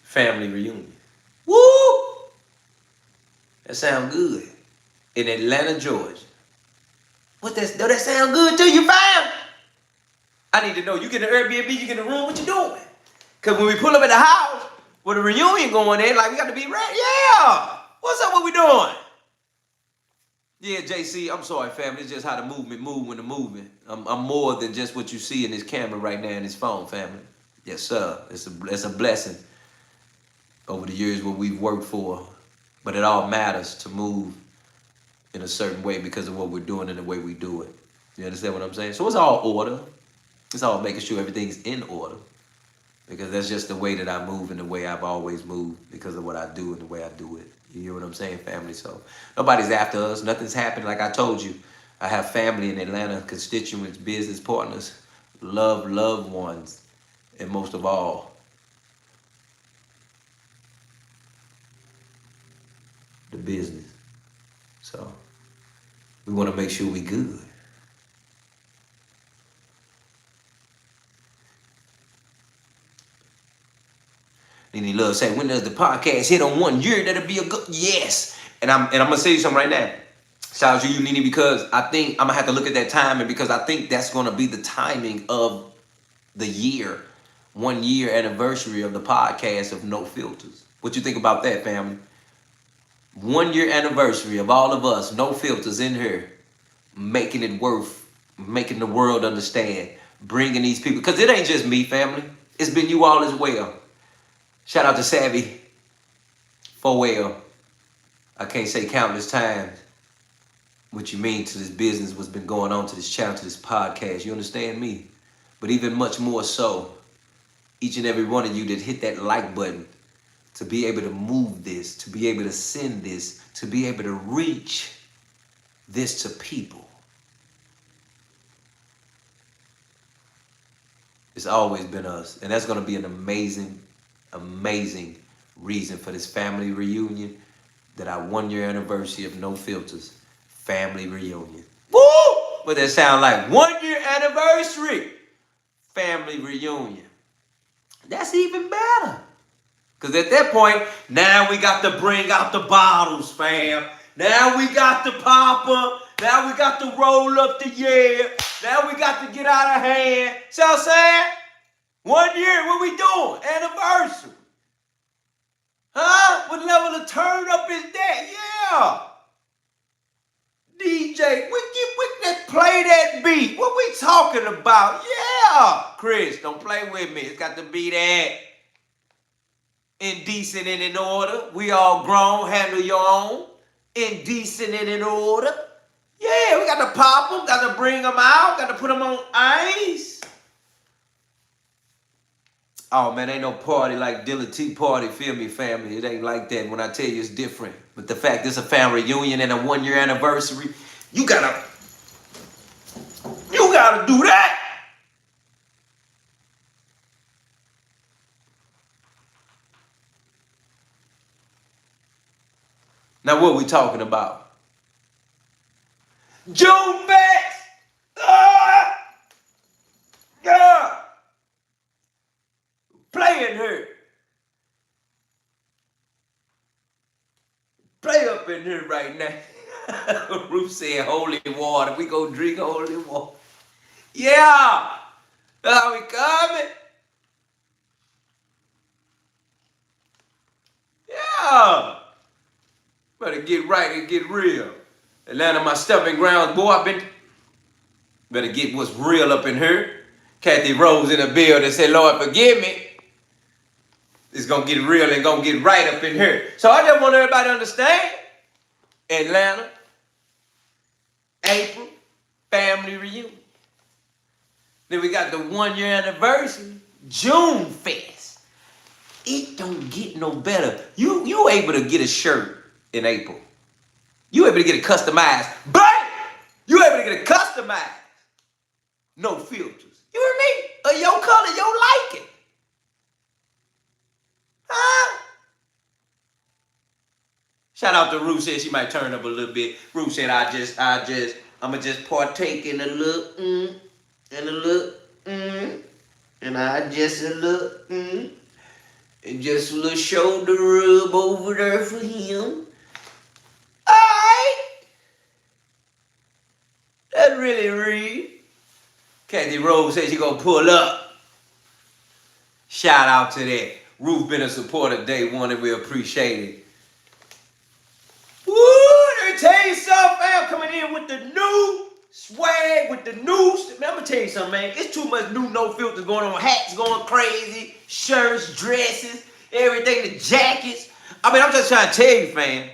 Speaker 1: Family reunion. Woo! That sound good. In Atlanta, Georgia. Does that sound good to you, fam? I need to know. You get an Airbnb, you get a room, what you doing? Because when we pull up at the house with a reunion going in, like we got to be ready. Yeah! What's up, what we doing? Yeah, JC, I'm sorry, family. It's just how the movement move when the movement. I'm more than just what you see in this camera right now in this phone, family. Yes, sir. It's a blessing over the years what we've worked for. But it all matters to move in a certain way because of what we're doing and the way we do it. You understand what I'm saying? So it's all order. It's all making sure everything's in order. Because that's just the way that I move and the way I've always moved because of what I do and the way I do it. You hear what I'm saying, family? So nobody's after us. Nothing's happening. Like I told you, I have family in Atlanta, constituents, business partners, loved ones, and most of all, the business. So we want to make sure we good. Nene Love say, when does the podcast hit on 1 year? That'll be a good, yes. And I'm gonna say you something right now. Shout out to you, Nene, because I think I'm gonna have to look at that timing because I think that's gonna be the timing of the year, 1 year anniversary of the podcast of No Filters. What you think about that, family? 1 year anniversary of all of us, No Filters in here, making it worth, making the world understand, bringing these people, because it ain't just me, family. It's been you all as well. Shout out to Savvy, 4L. I can't say countless times what you mean to this business, what's been going on to this channel, to this podcast. You understand me? But even much more so, each and every one of you that hit that like button to be able to move this, to be able to send this, to be able to reach this to people. It's always been us. And that's going to be an amazing reason for this family reunion, that our 1 year anniversary of No Filters family reunion. Woo! What that sound like? 1 year anniversary family reunion. That's even better. Because at that point, now we got to bring out the bottles, fam. Now we got to pop up. Now we got to roll up the year. Now we got to get out of hand. See what I'm saying? 1 year, what we doing? Anniversary. Huh? What level of turn up is that? Yeah. DJ, let's play that beat. What we talking about? Yeah. Chris, don't play with me. It's got to be that indecent and in order. We all grown. Handle your own. Indecent and in order. Yeah, we got to pop them. Got to bring them out. Got to put them on ice. Oh, man, ain't no party like Dilla T party, feel me, family? It ain't like that. When I tell you it's different. But the fact it's a family reunion and a 1 year anniversary, you gotta do that. Now, what we talking about? June Max! Yeah! Playing her. Play up in here right now. Ruth said holy water. We go drink holy water. Yeah. Are we coming? Yeah. Better get right and get real. Atlanta, my stepping grounds. Boy, Better get what's real up in here. Kathy Rose in the building said, Lord, forgive me. It's going to get real and going to get right up in here. So I just want everybody to understand. Atlanta, April, family reunion. Then we got the 1 year anniversary, June Fest. It don't get no better. You able to get a shirt in April. You able to get it customized. But you able to get it customized. No filters. You hear me? Or your color, your liking. Huh? Shout out to Ruth, said she might turn up a little bit. Ruth said I'ma just partake in a little and a little and I just a little and just a little shoulder rub over there for him. Alright. That's really real. Kathy Rose said she gonna pull up. Shout out to that. Ruth been a supporter day one and we appreciate it. Woo! Let me tell you something, fam. Coming in with the new swag, with the new stuff. Man, I'm gonna tell you something, man. It's too much new no filters going on. Hats going crazy, shirts, dresses, everything, the jackets. I mean, I'm just trying to tell you, fam.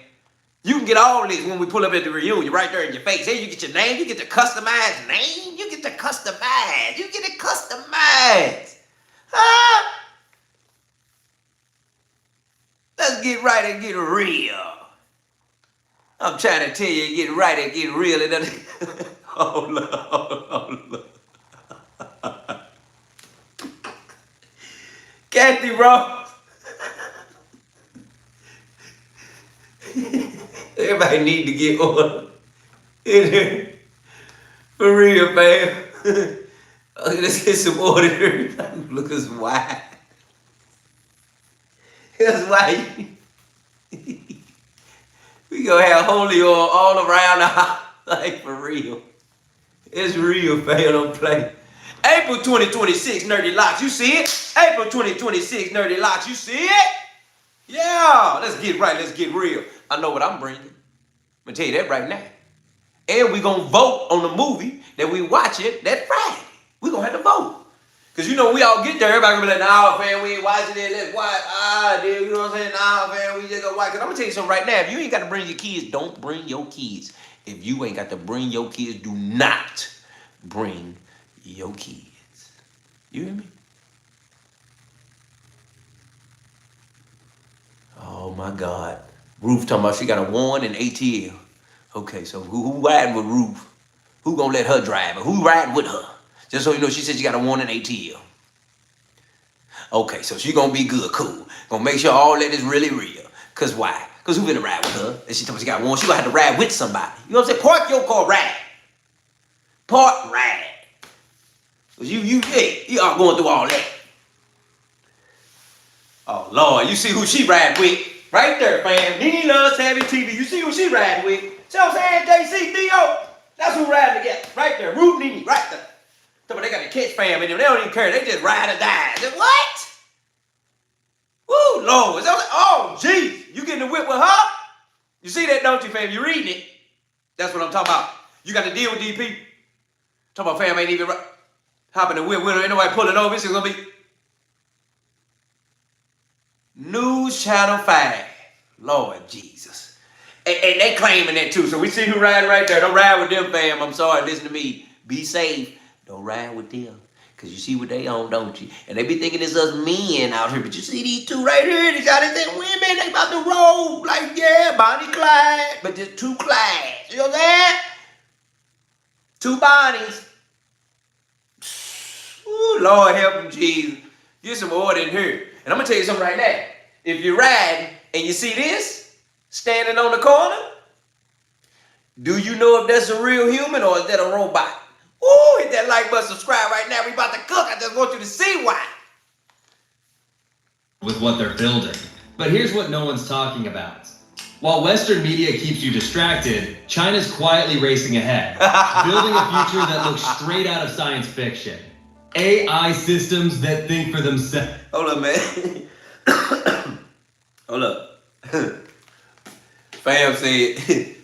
Speaker 1: You can get all this when we pull up at the reunion, right there in your face. Hey, you get your name, you get the customized name, you get the customized, you get it customized. Huh? Let's get right and get real. I'm trying to tell you, get right and get real. Hold up. Kathy Rose. Everybody need to get on in here. For real, man. Okay, let's get some order here. Look at why. That's why we gonna have holy oil all around the house. Like, for real. It's real, fam. Don't play. April 2026, Nerdy Locks. You see it? April 2026, Nerdy Locks. You see it? Yeah. Let's get right. Let's get real. I know what I'm bringing. I'm gonna tell you that right now. And we gonna vote on the movie that we watching that Friday. We gonna have to vote. Because you know we all get there, everybody gonna be like, nah, fam, we ain't watching it, let's watch. Dude, you know what I'm saying? Nah, fam, we just gonna watch. Because I'm gonna tell you something right now. If you ain't got to bring your kids, don't bring your kids. If you ain't got to bring your kids, do not bring your kids. You hear me? Oh my God. Ruth talking about she got a 1 and ATL. Okay, so who riding with Ruth? Who gonna let her drive? Or who riding with her? Just so you know, she said she got a 1 and ATL. Okay, so she gonna be good, cool. Gonna make sure all that is really real. Cause why? Cause who finna ride with her? And she told me she got 1, she gonna have to ride with somebody. You know what I'm saying? Park your car, ride. Park, ride. Cause you are going through all that. Oh Lord, you see who she riding with? Right there, fam. Nene loves Savvy TV. You see who she riding with? See what I'm saying? JC, Theo. That's who riding together. Right there. Ruth, Nene, right there. They got the catch fam in them. They don't even care. They just ride or die. What? Woo, Lord. Oh, jeez. You getting the whip with her? You see that, don't you, fam? You reading it. That's what I'm talking about. You got to deal with these people. Talking about fam ain't even hopping the whip with her. Ain't nobody pulling over. This is going to be News Channel 5. Lord Jesus. And they claiming that too. So we see who riding right there. Don't ride with them, fam. I'm sorry. Listen to me. Be safe. Don't ride with them. Because you see what they on, don't you? And they be thinking it's us men out here. But you see these two right here. These got these women. They about to roll. Like, yeah, Bonnie Clyde. But just 2 Clydes. You know what I'm saying? 2 Bonnies. Ooh, Lord help them, Jesus. Get some order in here. And I'm going to tell you something right now. If you're riding and you see this standing on the corner, do you know if that's a real human or is that a robot? Ooh, hit that like button, subscribe right now. We about to cook. I just want you to see why.
Speaker 2: With what they're building. But here's what no one's talking about. While Western media keeps you distracted, China's quietly racing ahead, building a future that looks straight out of science fiction. AI systems that think for themselves.
Speaker 1: Hold up, man. Hold up. Fam said,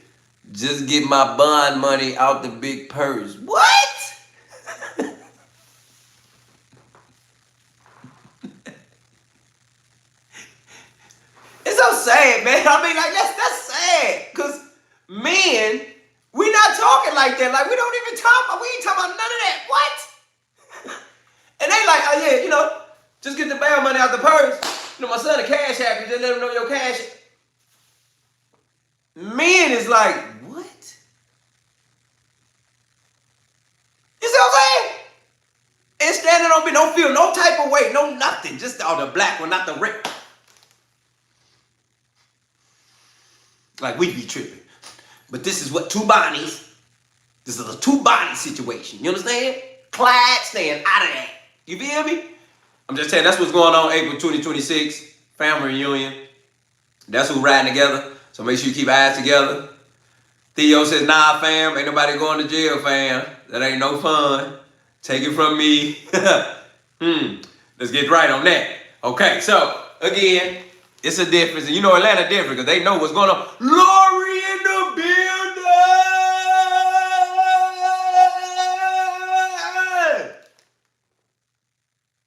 Speaker 1: just get my bond money out the big purse. What? just let them know your cash. Men is like, what? You see what I'm saying? And standing on me, don't feel no type of weight, no nothing. Just the black one, not the red. Like we be tripping. But this is what two Bonnies, this is a two Bonnie situation. You understand? Clyde staying out of that. You feel me? I'm just saying that's what's going on April 2026. Family reunion. That's who riding together. So make sure you keep eyes together. Theo says, nah, fam, ain't nobody going to jail, fam. That ain't no fun. Take it from me. Let's get right on that. Okay, so again, it's a difference. And you know Atlanta different because they know what's going on. Lori in the building!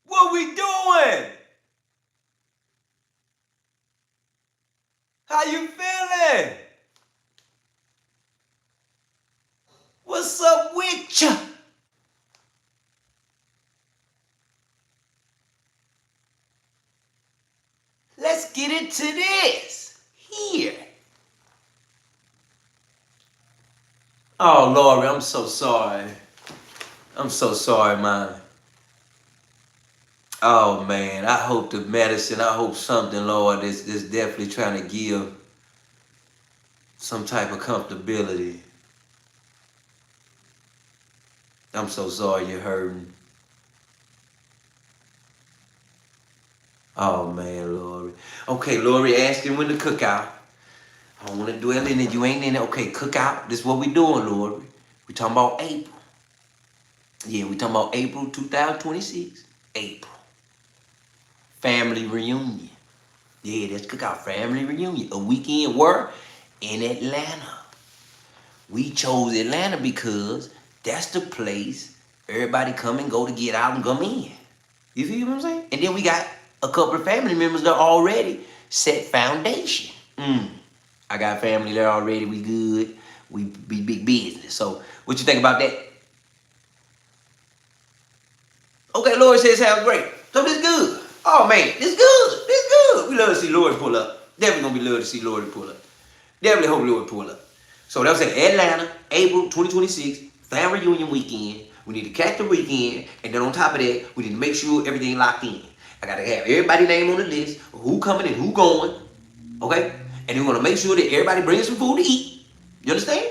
Speaker 1: What we doing? How you feeling? What's up with ya? Let's get into this. Here. Oh, Lori, I'm so sorry. I'm so sorry, man. Oh, man, I hope the medicine, I hope something, Lord, is definitely trying to give some type of comfortability. I'm so sorry you're hurting. Oh, man, Lori. Okay, Lori asking when the cookout. I don't want to dwell in it. You ain't in it. Okay, cookout. This is what we doing, Lori. We talking about April. Yeah, we talking about April 2026. April. Family reunion. Yeah, that's cookout. Family reunion. A weekend where? In Atlanta. We chose Atlanta because that's the place everybody come and go to get out and come in. You feel what I'm saying? And then we got a couple of family members that already set foundation. I got family there already. We good. We be big business. So what you think about that? Okay, Lori says sounds great. So this good. Oh man, this good. This good. We love to see Lori pull up. Definitely gonna be love to see Lori pull up. Definitely hope Lori pull up. So that was in Atlanta, April 2026, family reunion weekend. We need to catch the weekend, and then on top of that, we need to make sure everything locked in. I gotta have everybody's name on the list, who coming and who going, okay? And then we're gonna make sure that everybody brings some food to eat. You understand?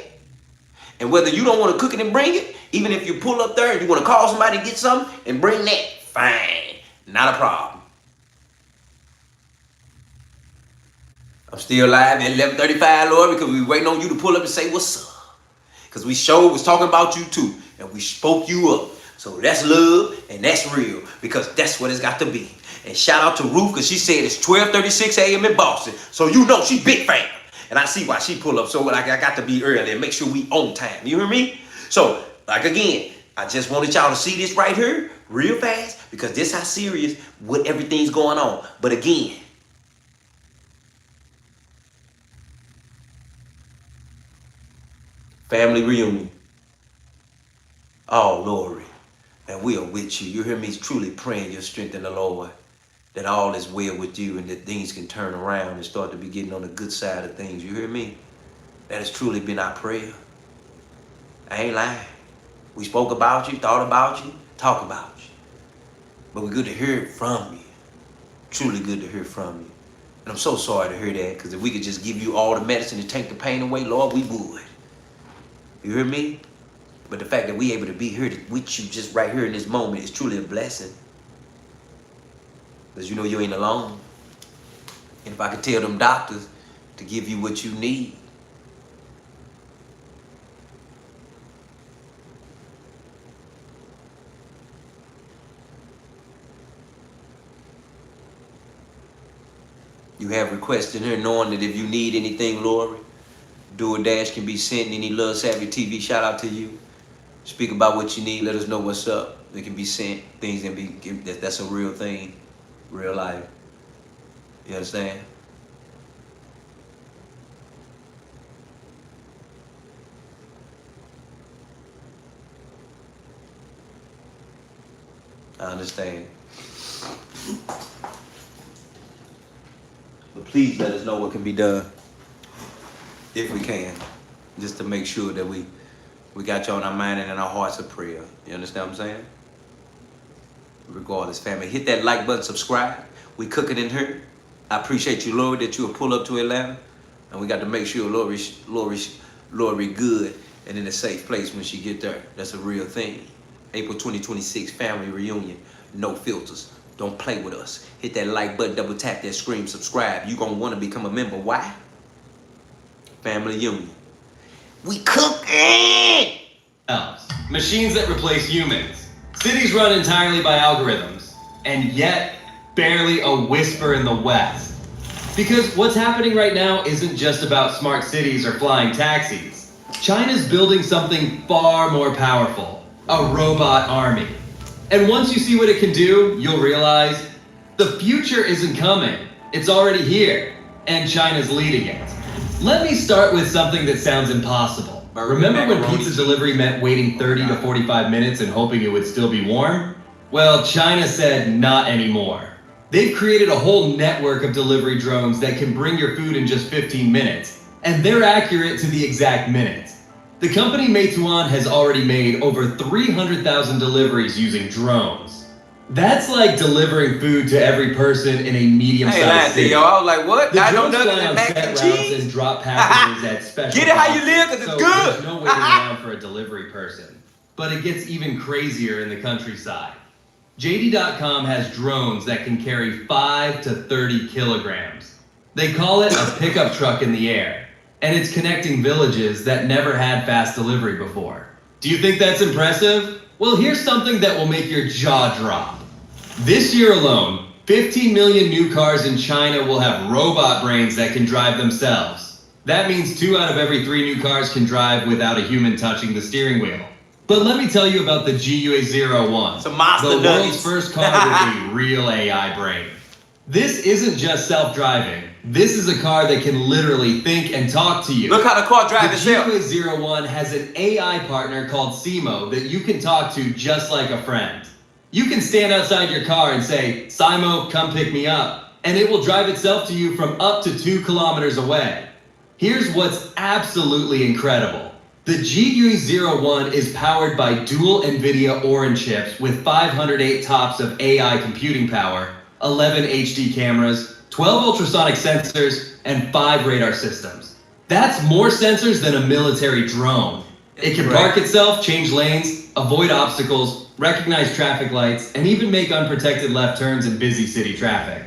Speaker 1: And whether you don't want to cook it and bring it, even if you pull up there and you want to call somebody to get something and bring that, fine, not a problem. I'm still live at 11:35, Lord, because we waiting on you to pull up and say what's up. Because we sure was talking about you too, and we spoke you up. So that's love and that's real, because that's what it's got to be. And shout out to Ruth, because she said it's 12:36 a.m. in Boston. So you know she big fan. And I see why she pull up. So like I got to be early and make sure we on time. You hear me? So like again, I just wanted y'all to see this right here real fast, because this how serious what everything's going on. But again, family reunion. Oh, Lori. And we are with you. You hear me truly praying your strength in the Lord. That all is well with you and that things can turn around and start to be getting on the good side of things. You hear me? That has truly been our prayer. I ain't lying. We spoke about you, thought about you, talk about you. But we're good to hear it from you. Truly good to hear from you. And I'm so sorry to hear that, because if we could just give you all the medicine to take the pain away, Lord, we would. You hear me? But the fact that we able to be here with you just right here in this moment is truly a blessing. Because you know you ain't alone. And if I could tell them doctors to give you what you need, you have requests in here knowing that if you need anything, Lori, DoorDash can be sent. Any Love Savvy TV, shout out to you. Speak about what you need. Let us know what's up. They can be sent. Things can be, that's a real thing. Real life. You understand? I understand. But please let us know what can be done, if we can, just to make sure that we got you on our mind and in our hearts of prayer. You understand what I'm saying? Regardless, family, hit that like button, subscribe. We cooking in here. I appreciate you, Lord, that you will pull up to Atlanta, and we got to make sure Lori good and in a safe place when she get there. That's a real thing. April 2026 family reunion. No filters. Don't play with us. Hit that like button, double tap that screen, subscribe. You gonna want to become a member. Why? Family union. We cooking.
Speaker 2: Machines that replace humans. Cities run entirely by algorithms, and yet barely a whisper in the West. Because what's happening right now isn't just about smart cities or flying taxis. China's building something far more powerful, a robot army. And once you see what it can do, you'll realize the future isn't coming. It's already here, and China's leading it. Let me start with something that sounds impossible. Remember when pizza delivery meant waiting 30 to 45 minutes and hoping it would still be warm? Well, China said not anymore. They've created a whole network of delivery drones that can bring your food in just 15 minutes, and they're accurate to the exact minute. The company Meituan has already made over 300,000 deliveries using drones. That's like delivering food to every person in a medium-sized city.
Speaker 1: Yo, I was like, what?
Speaker 2: The
Speaker 1: I don't
Speaker 2: drones
Speaker 1: know
Speaker 2: fly on
Speaker 1: that mac
Speaker 2: set
Speaker 1: and
Speaker 2: routes
Speaker 1: cheese.
Speaker 2: and drop packages at special
Speaker 1: Get it how you
Speaker 2: boxes,
Speaker 1: live, 'cause it's
Speaker 2: so
Speaker 1: good.
Speaker 2: there's no waiting around for a delivery person. But it gets even crazier in the countryside. JD.com has drones that can carry 5 to 30 kilograms. They call it a pickup truck in the air, and it's connecting villages that never had fast delivery before. Do you think that's impressive? Well, here's something that will make your jaw drop. This year alone, 15 million new cars in China will have robot brains that can drive themselves. That means 2 out of every 3 new cars can drive without a human touching the steering wheel. But let me tell you about the GUA01,
Speaker 1: It's a monster
Speaker 2: the
Speaker 1: nuggets.
Speaker 2: world's first car with a real AI brain. This isn't just self-driving. This is a car that can literally think and talk to you.
Speaker 1: Look how the car drives
Speaker 2: The
Speaker 1: itself.
Speaker 2: GUA01 has an AI partner called Simo that you can talk to just like a friend. You can stand outside your car and say, Simo, come pick me up, and it will drive itself to you from up to 2 kilometers away. Here's what's absolutely incredible. The GUA01 is powered by dual NVIDIA Orin chips with 508 TOPS of AI computing power, 11 HD cameras, 12 ultrasonic sensors, and 5 radar systems. That's more sensors than a military drone. It can park itself, change lanes, avoid obstacles, recognize traffic lights, and even make unprotected left turns in busy city traffic.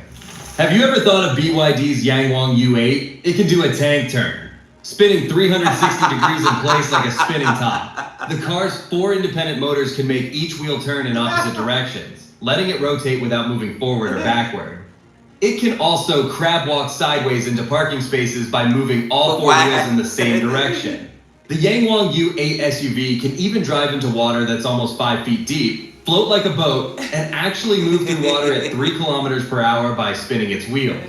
Speaker 2: Have you ever thought of BYD's Yangwang U8? It can do a tank turn, spinning 360 degrees in place like a spinning top. The car's 4 independent motors can make each wheel turn in opposite directions, letting it rotate without moving forward or backward. It can also crab walk sideways into parking spaces by moving all 4 wheels in the same direction. The Yangwang U8 SUV can even drive into water that's almost 5 feet deep, float like a boat, and actually move through water at 3 kilometers per hour by spinning its wheels.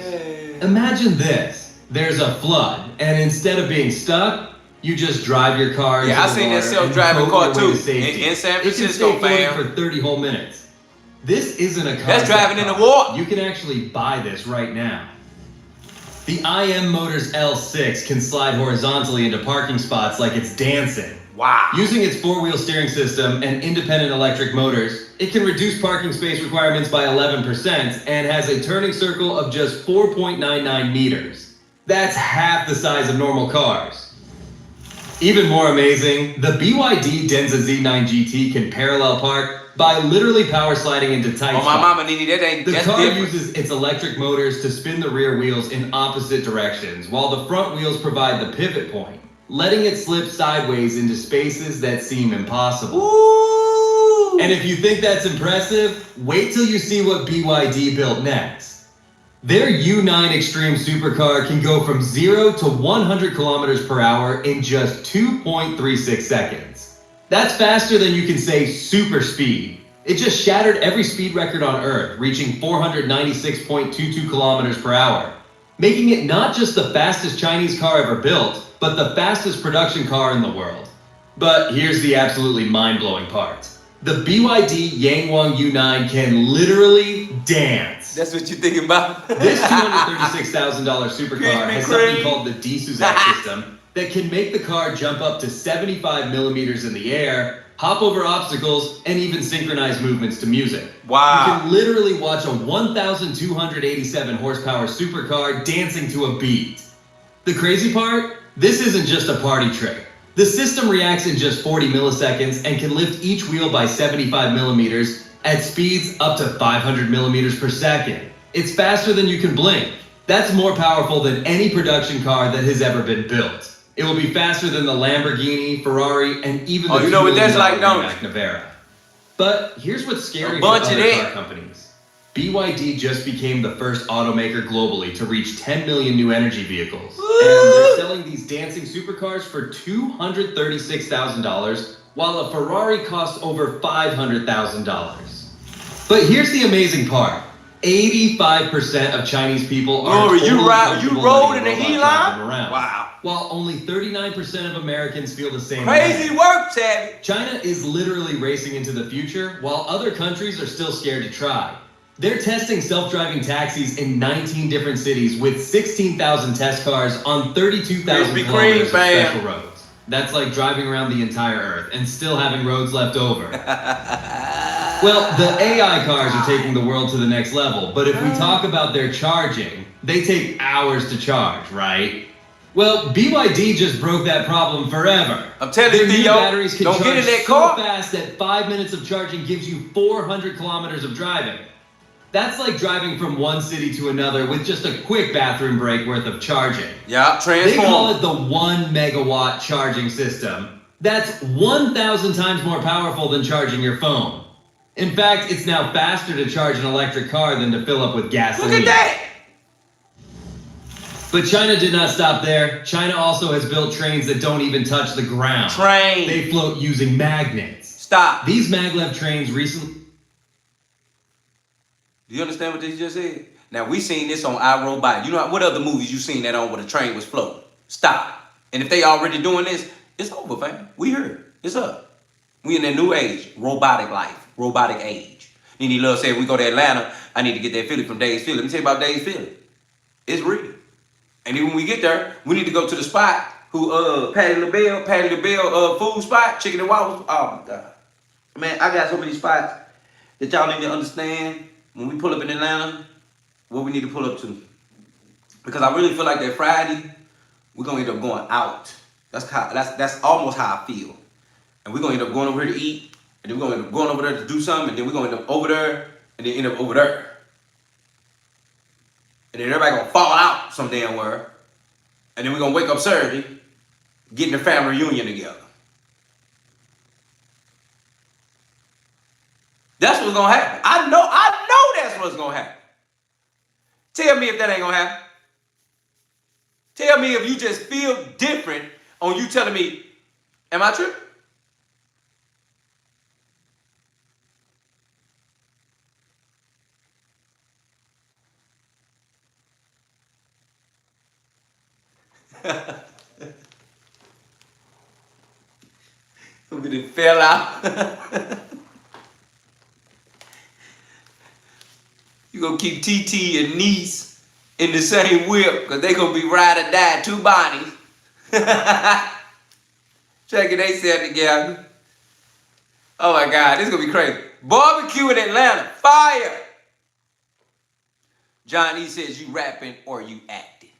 Speaker 2: Imagine this. There's a flood, and instead of being stuck, you just drive your car into the water.
Speaker 1: I seen that self-driving car too in San Francisco,
Speaker 2: it can stay floating
Speaker 1: fam.
Speaker 2: for 30 whole minutes. This isn't a car.
Speaker 1: That's driving in the water.
Speaker 2: You can actually buy this right now. The IM Motors L6 can slide horizontally into parking spots like it's dancing.
Speaker 1: Wow.
Speaker 2: Using its 4-wheel steering system and independent electric motors, it can reduce parking space requirements by 11% and has a turning circle of just 4.99 meters. That's half the size of normal cars. Even more amazing, the BYD Denza Z9 GT can parallel park by literally power sliding into tight spots.
Speaker 1: Oh, my mama, Nini,
Speaker 2: The car
Speaker 1: different.
Speaker 2: uses its electric motors to spin the rear wheels in opposite directions, while the front wheels provide the pivot point, letting it slip sideways into spaces that seem impossible.
Speaker 1: Ooh.
Speaker 2: And if you think that's impressive, wait till you see what BYD built next. Their U9 Extreme supercar can go from 0 to 100 kilometers per hour in just 2.36 seconds. That's faster than you can say super speed. It just shattered every speed record on Earth, reaching 496.22 kilometers per hour, making it not just the fastest Chinese car ever built, but the fastest production car in the world. But here's the absolutely mind-blowing part. The BYD Yangwang U9 can literally dance.
Speaker 1: That's what you thinking about?
Speaker 2: This $236,000 supercar has something called the D-Suzak system that can make the car jump up to 75 millimeters in the air, hop over obstacles, and even synchronize movements to music.
Speaker 1: Wow.
Speaker 2: You can literally watch a 1,287 horsepower supercar dancing to a beat. The crazy part? This isn't just a party trick. The system reacts in just 40 milliseconds and can lift each wheel by 75 millimeters at speeds up to 500 millimeters per second. It's faster than you can blink. That's more powerful than any production car that has ever been built. It will be faster than the Lamborghini, Ferrari, and even the
Speaker 1: you know what that's like, don't you?
Speaker 2: Navara. But here's what's scary for
Speaker 1: bunch
Speaker 2: other
Speaker 1: of it.
Speaker 2: car companies. BYD just became the first automaker globally to reach 10 million new energy vehicles.
Speaker 1: Woo!
Speaker 2: And they're selling these dancing supercars for $236,000, while a Ferrari costs over $500,000. But here's the amazing part. 85% of Chinese people are
Speaker 1: Glory,
Speaker 2: totally
Speaker 1: you
Speaker 2: comfortable
Speaker 1: rode in
Speaker 2: letting
Speaker 1: the
Speaker 2: robots
Speaker 1: E
Speaker 2: drive
Speaker 1: line?
Speaker 2: them around.
Speaker 1: Wow.
Speaker 2: While only 39% of Americans feel the same
Speaker 1: Crazy
Speaker 2: way.
Speaker 1: work, Savvy.
Speaker 2: China is literally racing into the future, while other countries are still scared to try. They're testing self-driving taxis in 19 different cities with 16,000 test cars on 32,000
Speaker 1: Krispy
Speaker 2: kilometers of
Speaker 1: Kreme,
Speaker 2: special roads. That's like driving around the entire Earth and still having roads left over. Well, the AI cars are taking the world to the next level, but if we talk about their charging, they take hours to charge, right? Well, BYD just broke that problem forever.
Speaker 1: I'm telling
Speaker 2: Their
Speaker 1: you,
Speaker 2: new
Speaker 1: Theo,
Speaker 2: batteries can
Speaker 1: don't
Speaker 2: charge
Speaker 1: get in that
Speaker 2: so
Speaker 1: car.
Speaker 2: fast that 5 minutes of charging gives you 400 kilometers of driving. That's like driving from one city to another with just a quick bathroom break worth of charging.
Speaker 1: Yeah,
Speaker 2: They call
Speaker 1: transform.
Speaker 2: it the 1 megawatt charging system. That's 1,000 times more powerful than charging your phone. In fact, it's now faster to charge an electric car than to fill up with gasoline.
Speaker 1: Look at that.
Speaker 2: But China did not stop there. China also has built trains that don't even touch the ground.
Speaker 1: Train.
Speaker 2: They float using magnets.
Speaker 1: Stop.
Speaker 2: These maglev trains recently...
Speaker 1: Do you understand what they just said? Now, we seen this on iRobot. You know what other movies you seen that on where the train was floating? Stop. And if they already doing this, it's over, fam. We here. It's up. We in a new age. Robotic life. Robotic age. Nene Love said, we go to Atlanta, I need to get that Philly from Dave's Philly. Let me tell you about Dave's Philly. It's real. And then when we get there, we need to go to the spot who, Patty LaBelle food spot, chicken and waffles. Oh, my God. Man, I got so many spots that y'all need to understand. When we pull up in Atlanta, what we need to pull up to. Because I really feel like that Friday, we're going to end up going out. That's almost how I feel. And we're going to end up going over here to eat. And then we're going to end up going over there to do something. And then we're going to end up over there. And then end up over there. And then everybody going to fall out some damn where. And then we're going to wake up Saturday, getting the family reunion together. That's what's gonna happen. I know that's what's gonna happen. Tell me if that ain't gonna happen. Tell me if you just feel different on you telling me, am I tripping? Somebody fell out. You gonna keep TT and niece in the same whip because they gonna be ride or die, two Bonnies. Checking they self together. Oh my God, this is gonna be crazy. Barbecue in Atlanta, fire. John E says you rapping or you acting.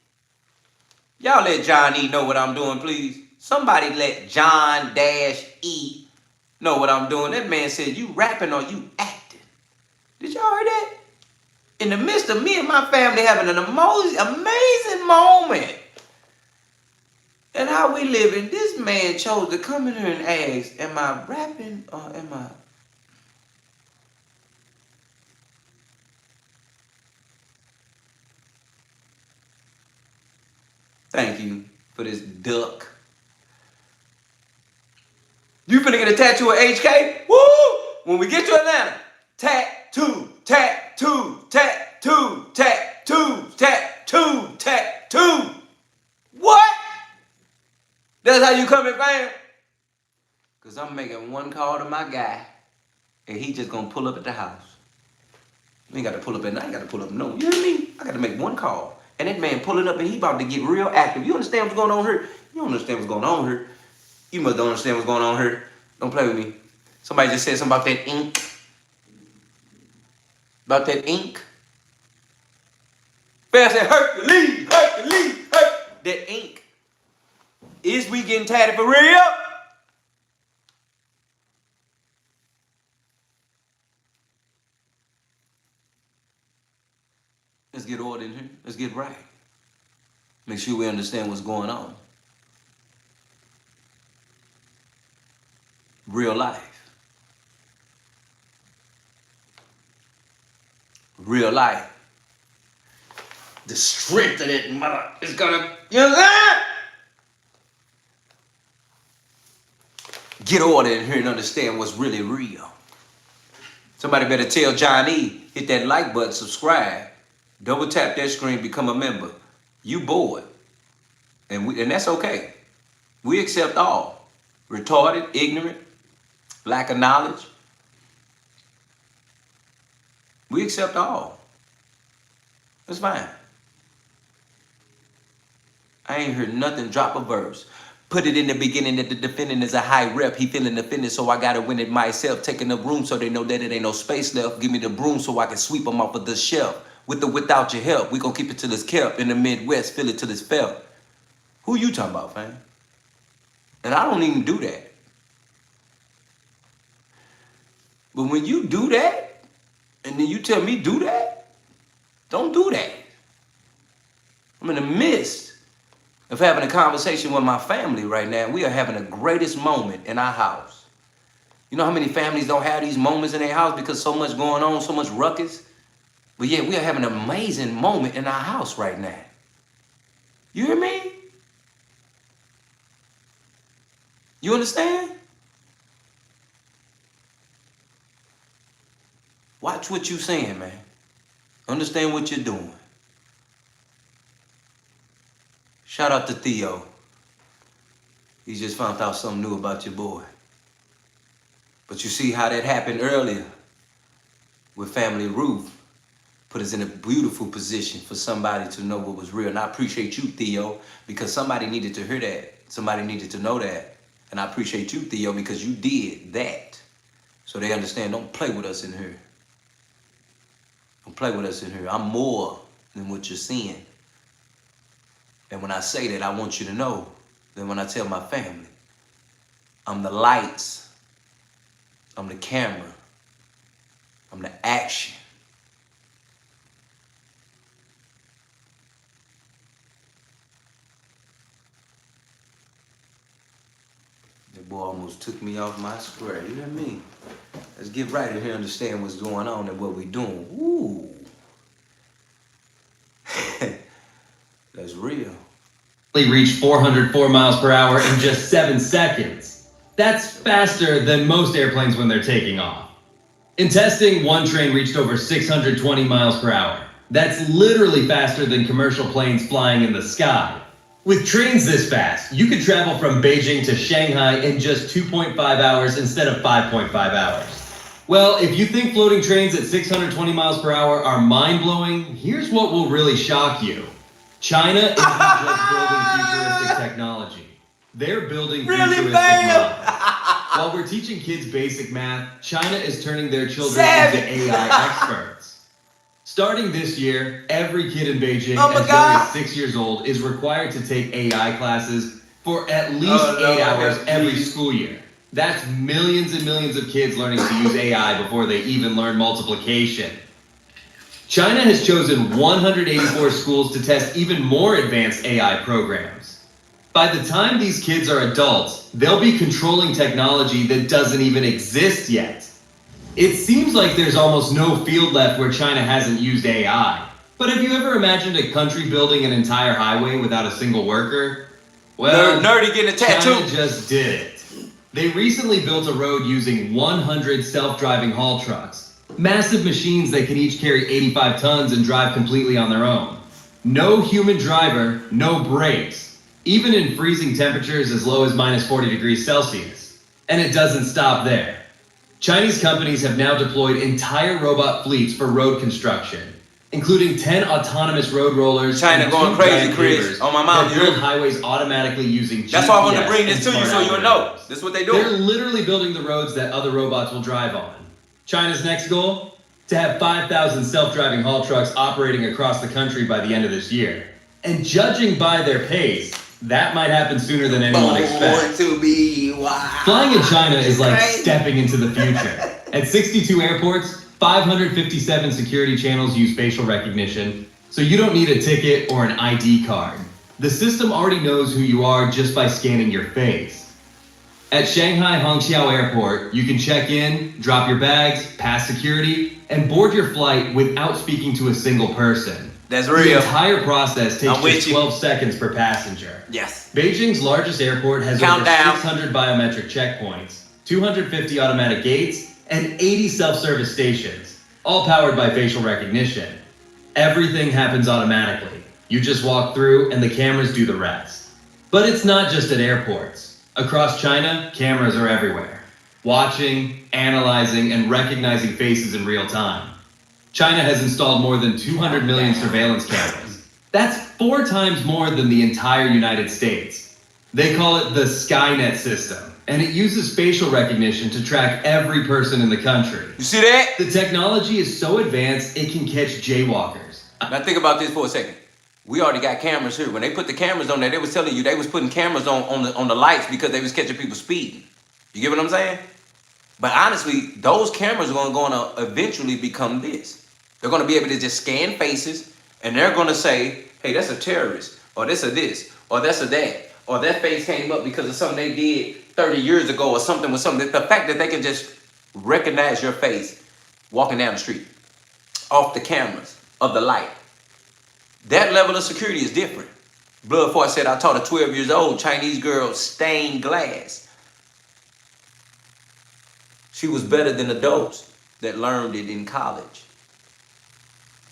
Speaker 1: Y'all let John E know what I'm doing, please. Somebody let John E know what I'm doing. That man said you rapping or you acting. Did y'all hear that? In the midst of me and my family having an amazing moment and how we living, this man chose to come in here and ask, am I rapping or am I? Thank you for this duck. You finna get a tattoo of HK? Woo! When we get to Atlanta, tattoo, tattoo, tattoo, tattoo, tattoo, tattoo. What? That's how you coming, fam? Because I'm making one call to my guy. and he just gonna pull up at the house. You ain't got to pull up at night. You got to pull up no. You know what I mean? I got to make one call, and that man pulling up, and he about to get real active. You understand what's going on here? You don't understand what's going on here. You must don't understand what's going on here. Don't play with me. Somebody just said something about that ink. About that ink. Bear said, Hercules, Hercules, that ink. Is we getting tatted for real? Let's get order in here. Let's get right. Make sure we understand what's going on. Real life. Real life. The strength of that mother is gonna, you know that? Get order in here and understand what's really real. Somebody better tell Johnny, hit that like button, subscribe, double tap that screen, become a member. You bored. And that's okay. We accept all. Retarded, ignorant, lack of knowledge. We accept all. That's fine. I ain't heard nothing drop a verse. Put it in the beginning that the defendant is a high rep. He feeling offended, so I gotta win it myself. Taking up room so they know that it ain't no space left. Give me the broom so I can sweep them off of the shelf. With or without your help, we gonna keep it till it's kept. In the Midwest, feel it till it's felt. Who you talking about, fam? And I don't even do that. But when you do that, and then you tell me do that, don't do that. I'm in the midst of having a conversation with my family right now. We are having the greatest moment in our house. You know how many families don't have these moments in their house because so much going on, so much ruckus? But yeah, we are having an amazing moment in our house right now. You hear me? You understand? Watch what you're saying, man. Understand what you're doing. Shout out to Theo. He just found out something new about your boy. But you see how that happened earlier with Family Ruth. Put us in a beautiful position for somebody to know what was real. And I appreciate you, Theo, because somebody needed to hear that. Somebody needed to know that. And I appreciate you, Theo, because you did that. So they understand, don't play with us in here. Don't play with us in here. I'm more than what you're seeing. And when I say that, I want you to know that when I tell my family, I'm the lights, I'm the camera, I'm the action. That boy almost took me off my square, you know what I mean? Let's get right in here and understand what's going on and what we're doing. Ooh. That's real.
Speaker 2: Reached 404 miles per hour in just 7 seconds. That's faster than most airplanes when they're taking off. In testing, one train reached over 620 miles per hour. That's literally faster than commercial planes flying in the sky. With trains this fast, you could travel from Beijing to Shanghai in just 2.5 hours instead of 5.5 hours. Well, if you think floating trains at 620 miles per hour are mind-blowing, here's what will really shock you. China isn't just building futuristic technology. They're building futuristic minds. While we're teaching kids basic math, China is turning their children into AI experts. Starting this year, every kid in Beijing as young as 6 years old is required to take AI classes for at least 8 hours every school year. That's millions and millions of kids learning to use AI before they even learn multiplication. China has chosen 184 schools to test even more advanced AI programs. By the time these kids are adults, they'll be controlling technology that doesn't even exist yet. It seems like there's almost no field left where China hasn't used AI. But have you ever imagined a country building an entire highway without a single worker? Well,
Speaker 1: nerdy getting a tattoo.
Speaker 2: China just did it. They recently built a road using 100 self-driving haul trucks. Massive machines that can each carry 85 tons and drive completely on their own. No human driver, no brakes, even in freezing temperatures as low as -40 degrees Celsius. And it doesn't stop there. Chinese companies have now deployed entire robot fleets for road construction, including 10 autonomous road rollers.
Speaker 1: China
Speaker 2: and
Speaker 1: going
Speaker 2: 2
Speaker 1: crazy,
Speaker 2: giant
Speaker 1: Chris.
Speaker 2: pavers
Speaker 1: On my mouth,
Speaker 2: that
Speaker 1: you
Speaker 2: build
Speaker 1: heard?
Speaker 2: highways automatically using GPS.
Speaker 1: That's why I wanted to bring this
Speaker 2: and
Speaker 1: to you so
Speaker 2: smart
Speaker 1: you'll know.
Speaker 2: algorithms.
Speaker 1: This is what they
Speaker 2: They're
Speaker 1: do.
Speaker 2: literally building the roads that other robots will drive on. China's next goal? To have 5,000 self-driving haul trucks operating across the country by the end of this year. And judging by their pace, that might happen sooner than anyone expects.
Speaker 1: To be wild.
Speaker 2: Flying in China is like
Speaker 1: Right.
Speaker 2: stepping into the future. At 62 airports, 557 security channels use facial recognition, so you don't need a ticket or an ID card. The system already knows who you are just by scanning your face. At Shanghai Hongqiao Airport, you can check in, drop your bags, pass security, and board your flight without speaking to a single person.
Speaker 1: That's
Speaker 2: The
Speaker 1: real.
Speaker 2: entire process takes
Speaker 1: I'm with
Speaker 2: just
Speaker 1: you.
Speaker 2: 12 seconds per passenger.
Speaker 1: Yes.
Speaker 2: Beijing's largest airport has
Speaker 1: Countdown.
Speaker 2: over 600 biometric checkpoints, 250 automatic gates, and 80 self-service stations, all powered by facial recognition. Everything happens automatically. You just walk through and the cameras do the rest. But it's not just at airports. Across China, cameras are everywhere, watching, analyzing, and recognizing faces in real time. China has installed more than 200 million surveillance cameras. That's 4 times more than the entire United States. They call it the Skynet system, and it uses facial recognition to track every person in the country.
Speaker 1: You see that?
Speaker 2: The technology is so advanced, it can catch jaywalkers.
Speaker 1: Now think about this for a second. We already got cameras here. When they put the cameras on there, they was telling you they was putting cameras on the lights because they was catching people speeding. You get what I'm saying? But honestly, those cameras are going to eventually become this. They're going to be able to just scan faces, and they're going to say, hey, that's a terrorist, or this, or that's a that, or that face came up because of something they did 30 years ago, or something with something. The fact that they can just recognize your face walking down the street off the cameras of the light. That level of security is different. Bloodfort said, I taught a 12 years old Chinese girl stained glass. She was better than adults that learned it in college.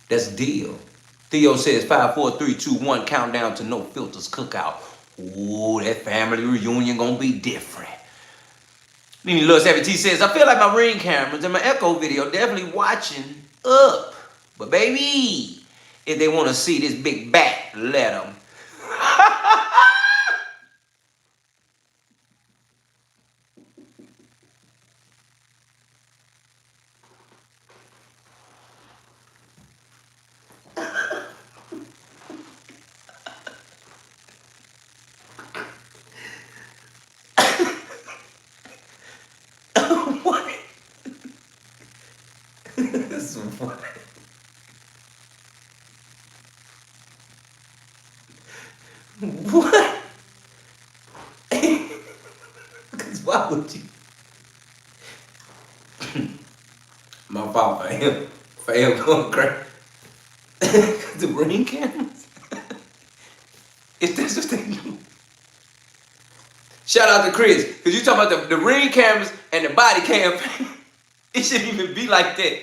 Speaker 1: That's deal. Theo says 5, 4, 3, 2, 1, countdown to No Filters cookout. Ooh, that family reunion gonna be different. Nene Lil Savvy T says, I feel like my Ring cameras and my Echo video definitely watching up. But baby, if they want to see this big bat, let them. What? This is so funny. What? Because why would you? My fault, fam. Fam going crazy. The Ring cameras? Is this what they do? Shout out to Chris, because you talking about the Ring cameras and the body cam. It shouldn't even be like that.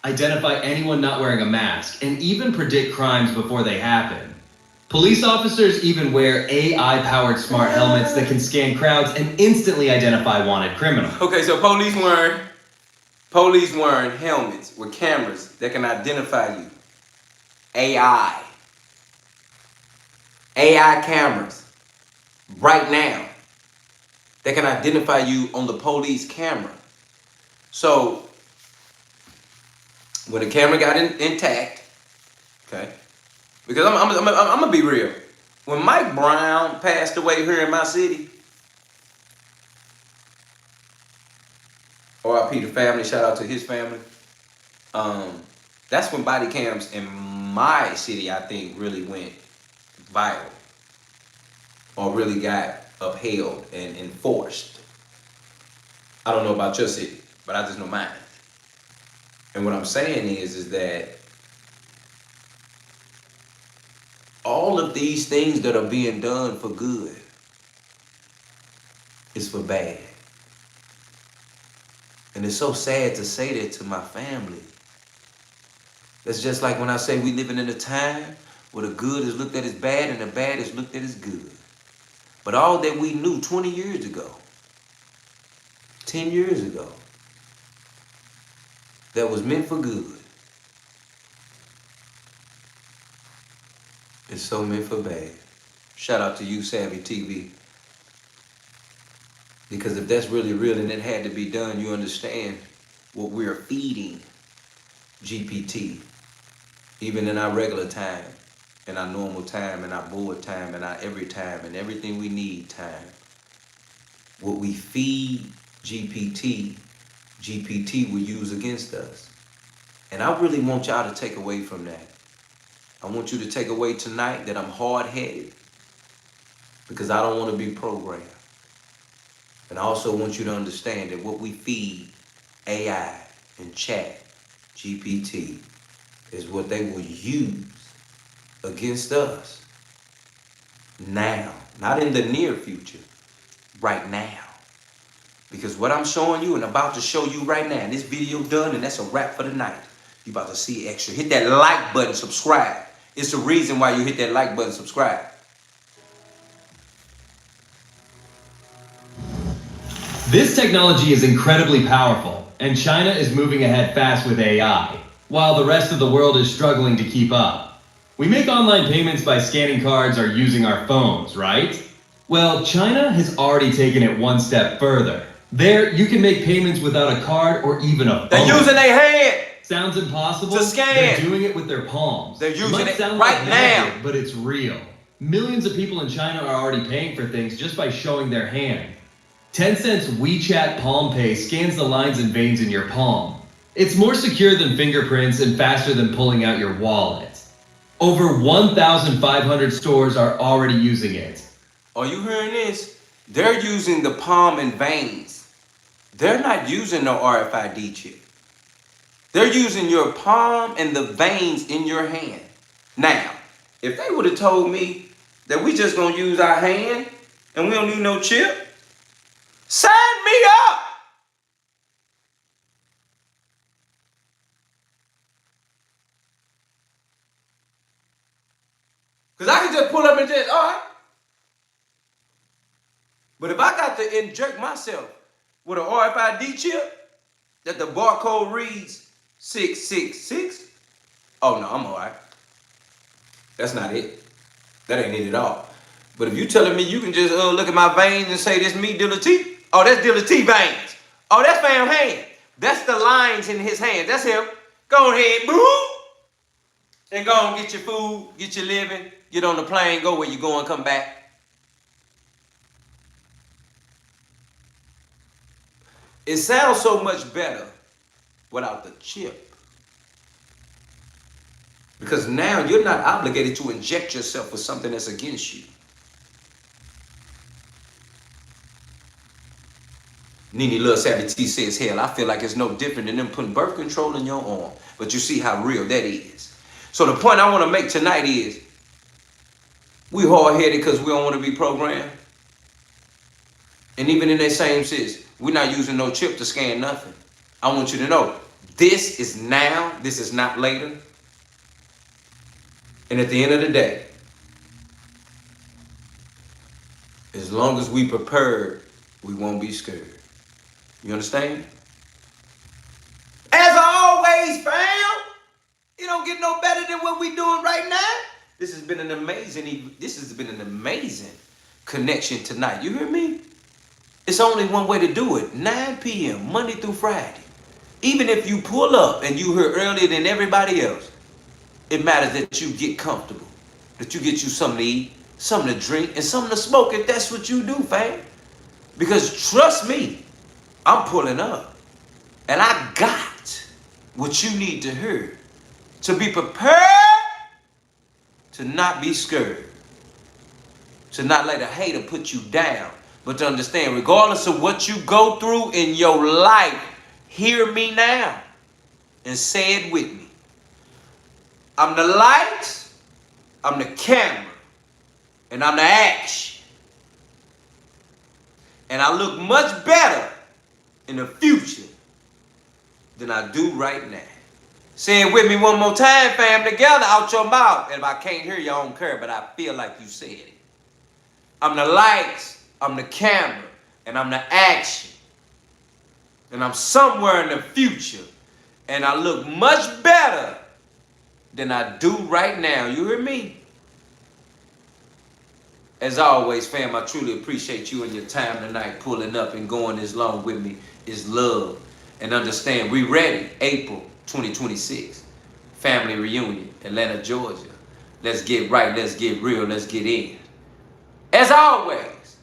Speaker 2: Identify anyone not wearing a mask, and even predict crimes before they happen. Police officers even wear AI-powered smart helmets that can scan crowds and instantly identify wanted criminals.
Speaker 1: Okay, so police wearing helmets with cameras that can identify you. AI cameras right now that can identify you on the police camera. So when the camera got intact, okay, because I'm gonna be real. When Mike Brown passed away here in my city, RIP the family, shout out to his family. That's when body cams in my city, I think, really went viral or really got upheld and enforced. I don't know about your city, but I just know mine. And what I'm saying is that all of these things that are being done for good is for bad. And it's so sad to say that to my family. That's just like when I say we living in a time where the good is looked at as bad and the bad is looked at as good. But all that we knew 20 years ago, 10 years ago, that was meant for good is so meant for bad. Shout out to you, Savvy TV. Because if that's really real and it had to be done, you understand what we're feeding GPT, even in our regular time, in our normal time, in our board time, in our every time, and everything we need time. What we feed GPT will use against us. And I really want y'all to take away from that. I want you to take away tonight that I'm hard-headed because I don't want to be programmed. And I also want you to understand that what we feed AI and chat GPT is what they will use against us now, not in the near future, right now. Because what I'm showing you and about to show you right now, and this video done, and that's a wrap for the night. You about to see extra. Hit that like button, subscribe. It's the reason why you hit that like button, subscribe.
Speaker 2: This technology is incredibly powerful, and China is moving ahead fast with AI, while the rest of the world is struggling to keep up. We make online payments by scanning cards or using our phones, right? Well, China has already taken it one step further. There, you can make payments without a card or even a phone.
Speaker 1: They're using their hand.
Speaker 2: Sounds impossible?
Speaker 1: To scan.
Speaker 2: They're doing it with their palms.
Speaker 1: They're using
Speaker 2: might
Speaker 1: it
Speaker 2: sound
Speaker 1: right
Speaker 2: like
Speaker 1: now.
Speaker 2: magic, but it's real. Millions of people in China are already paying for things just by showing their hand. Tencent's WeChat Palm Pay scans the lines and veins in your palm. It's more secure than fingerprints and faster than pulling out your wallet. Over 1,500 stores are already using it.
Speaker 1: Are you hearing this? They're using the palm and veins. They're not using no RFID chip. They're using your palm and the veins in your hand. Now, if they would have told me that we just gonna use our hand and we don't need no chip, sign me up. Because I can just pull up and just, all right. But if I got to inject myself with an RFID chip that the barcode reads 666, oh no, I'm all right. That's not it. That ain't it at all. But if you telling me you can just look at my veins and say this me Dilla T, oh that's Dilla T veins. Oh that's fam hand. That's the lines in his hand. That's him. Go ahead, boo, and go and get your food, get your living, get on the plane, go where you going, come back. It sounds so much better without the chip. Because now you're not obligated to inject yourself with something that's against you. Nene Love Savvy T says, hell, I feel like it's no different than them putting birth control in your arm. But you see how real that is. So the point I want to make tonight is, we hard-headed because we don't want to be programmed. And even in that same sense, we're not using no chip to scan nothing. I want you to know, this is now, this is not later. And at the end of the day, as long as we prepared, we won't be scared. You understand? As always, fam, it don't get no better than what we doing right now. This has been an amazing connection tonight. You hear me? It's only one way to do it. 9 p.m. Monday through Friday. Even if you pull up and you hear earlier than everybody else, it matters that you get comfortable, that you get you something to eat, something to drink, and something to smoke if that's what you do, fam. Because trust me, I'm pulling up. And I got what you need to hear to be prepared, to not be scared, to not let a hater put you down, but to understand, regardless of what you go through in your life, hear me now and say it with me. I'm the light, I'm the camera, and I'm the action. And I look much better in the future than I do right now. Say it with me one more time, fam, together, out your mouth. And if I can't hear you, I don't care, but I feel like you said it. I'm the light, I'm the camera, and I'm the action. And I'm somewhere in the future And I look much better than I do right now. You hear me? As always, fam, I truly appreciate you and your time tonight pulling up and going this long with me. Is love. And understand, we ready. April 2026. Family reunion, Atlanta, Georgia. Let's get right, let's get real, let's get in. As always,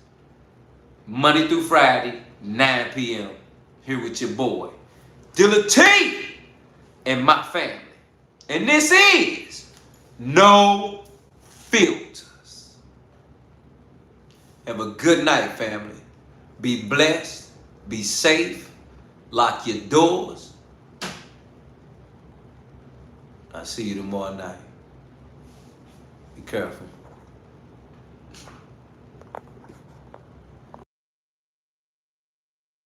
Speaker 1: Monday through Friday, 9 p.m. Here with your boy, Dealatofficial, and my family. And this is No Filters. Have a good night, family. Be blessed, be safe, lock your doors. I'll see you tomorrow night. Be careful.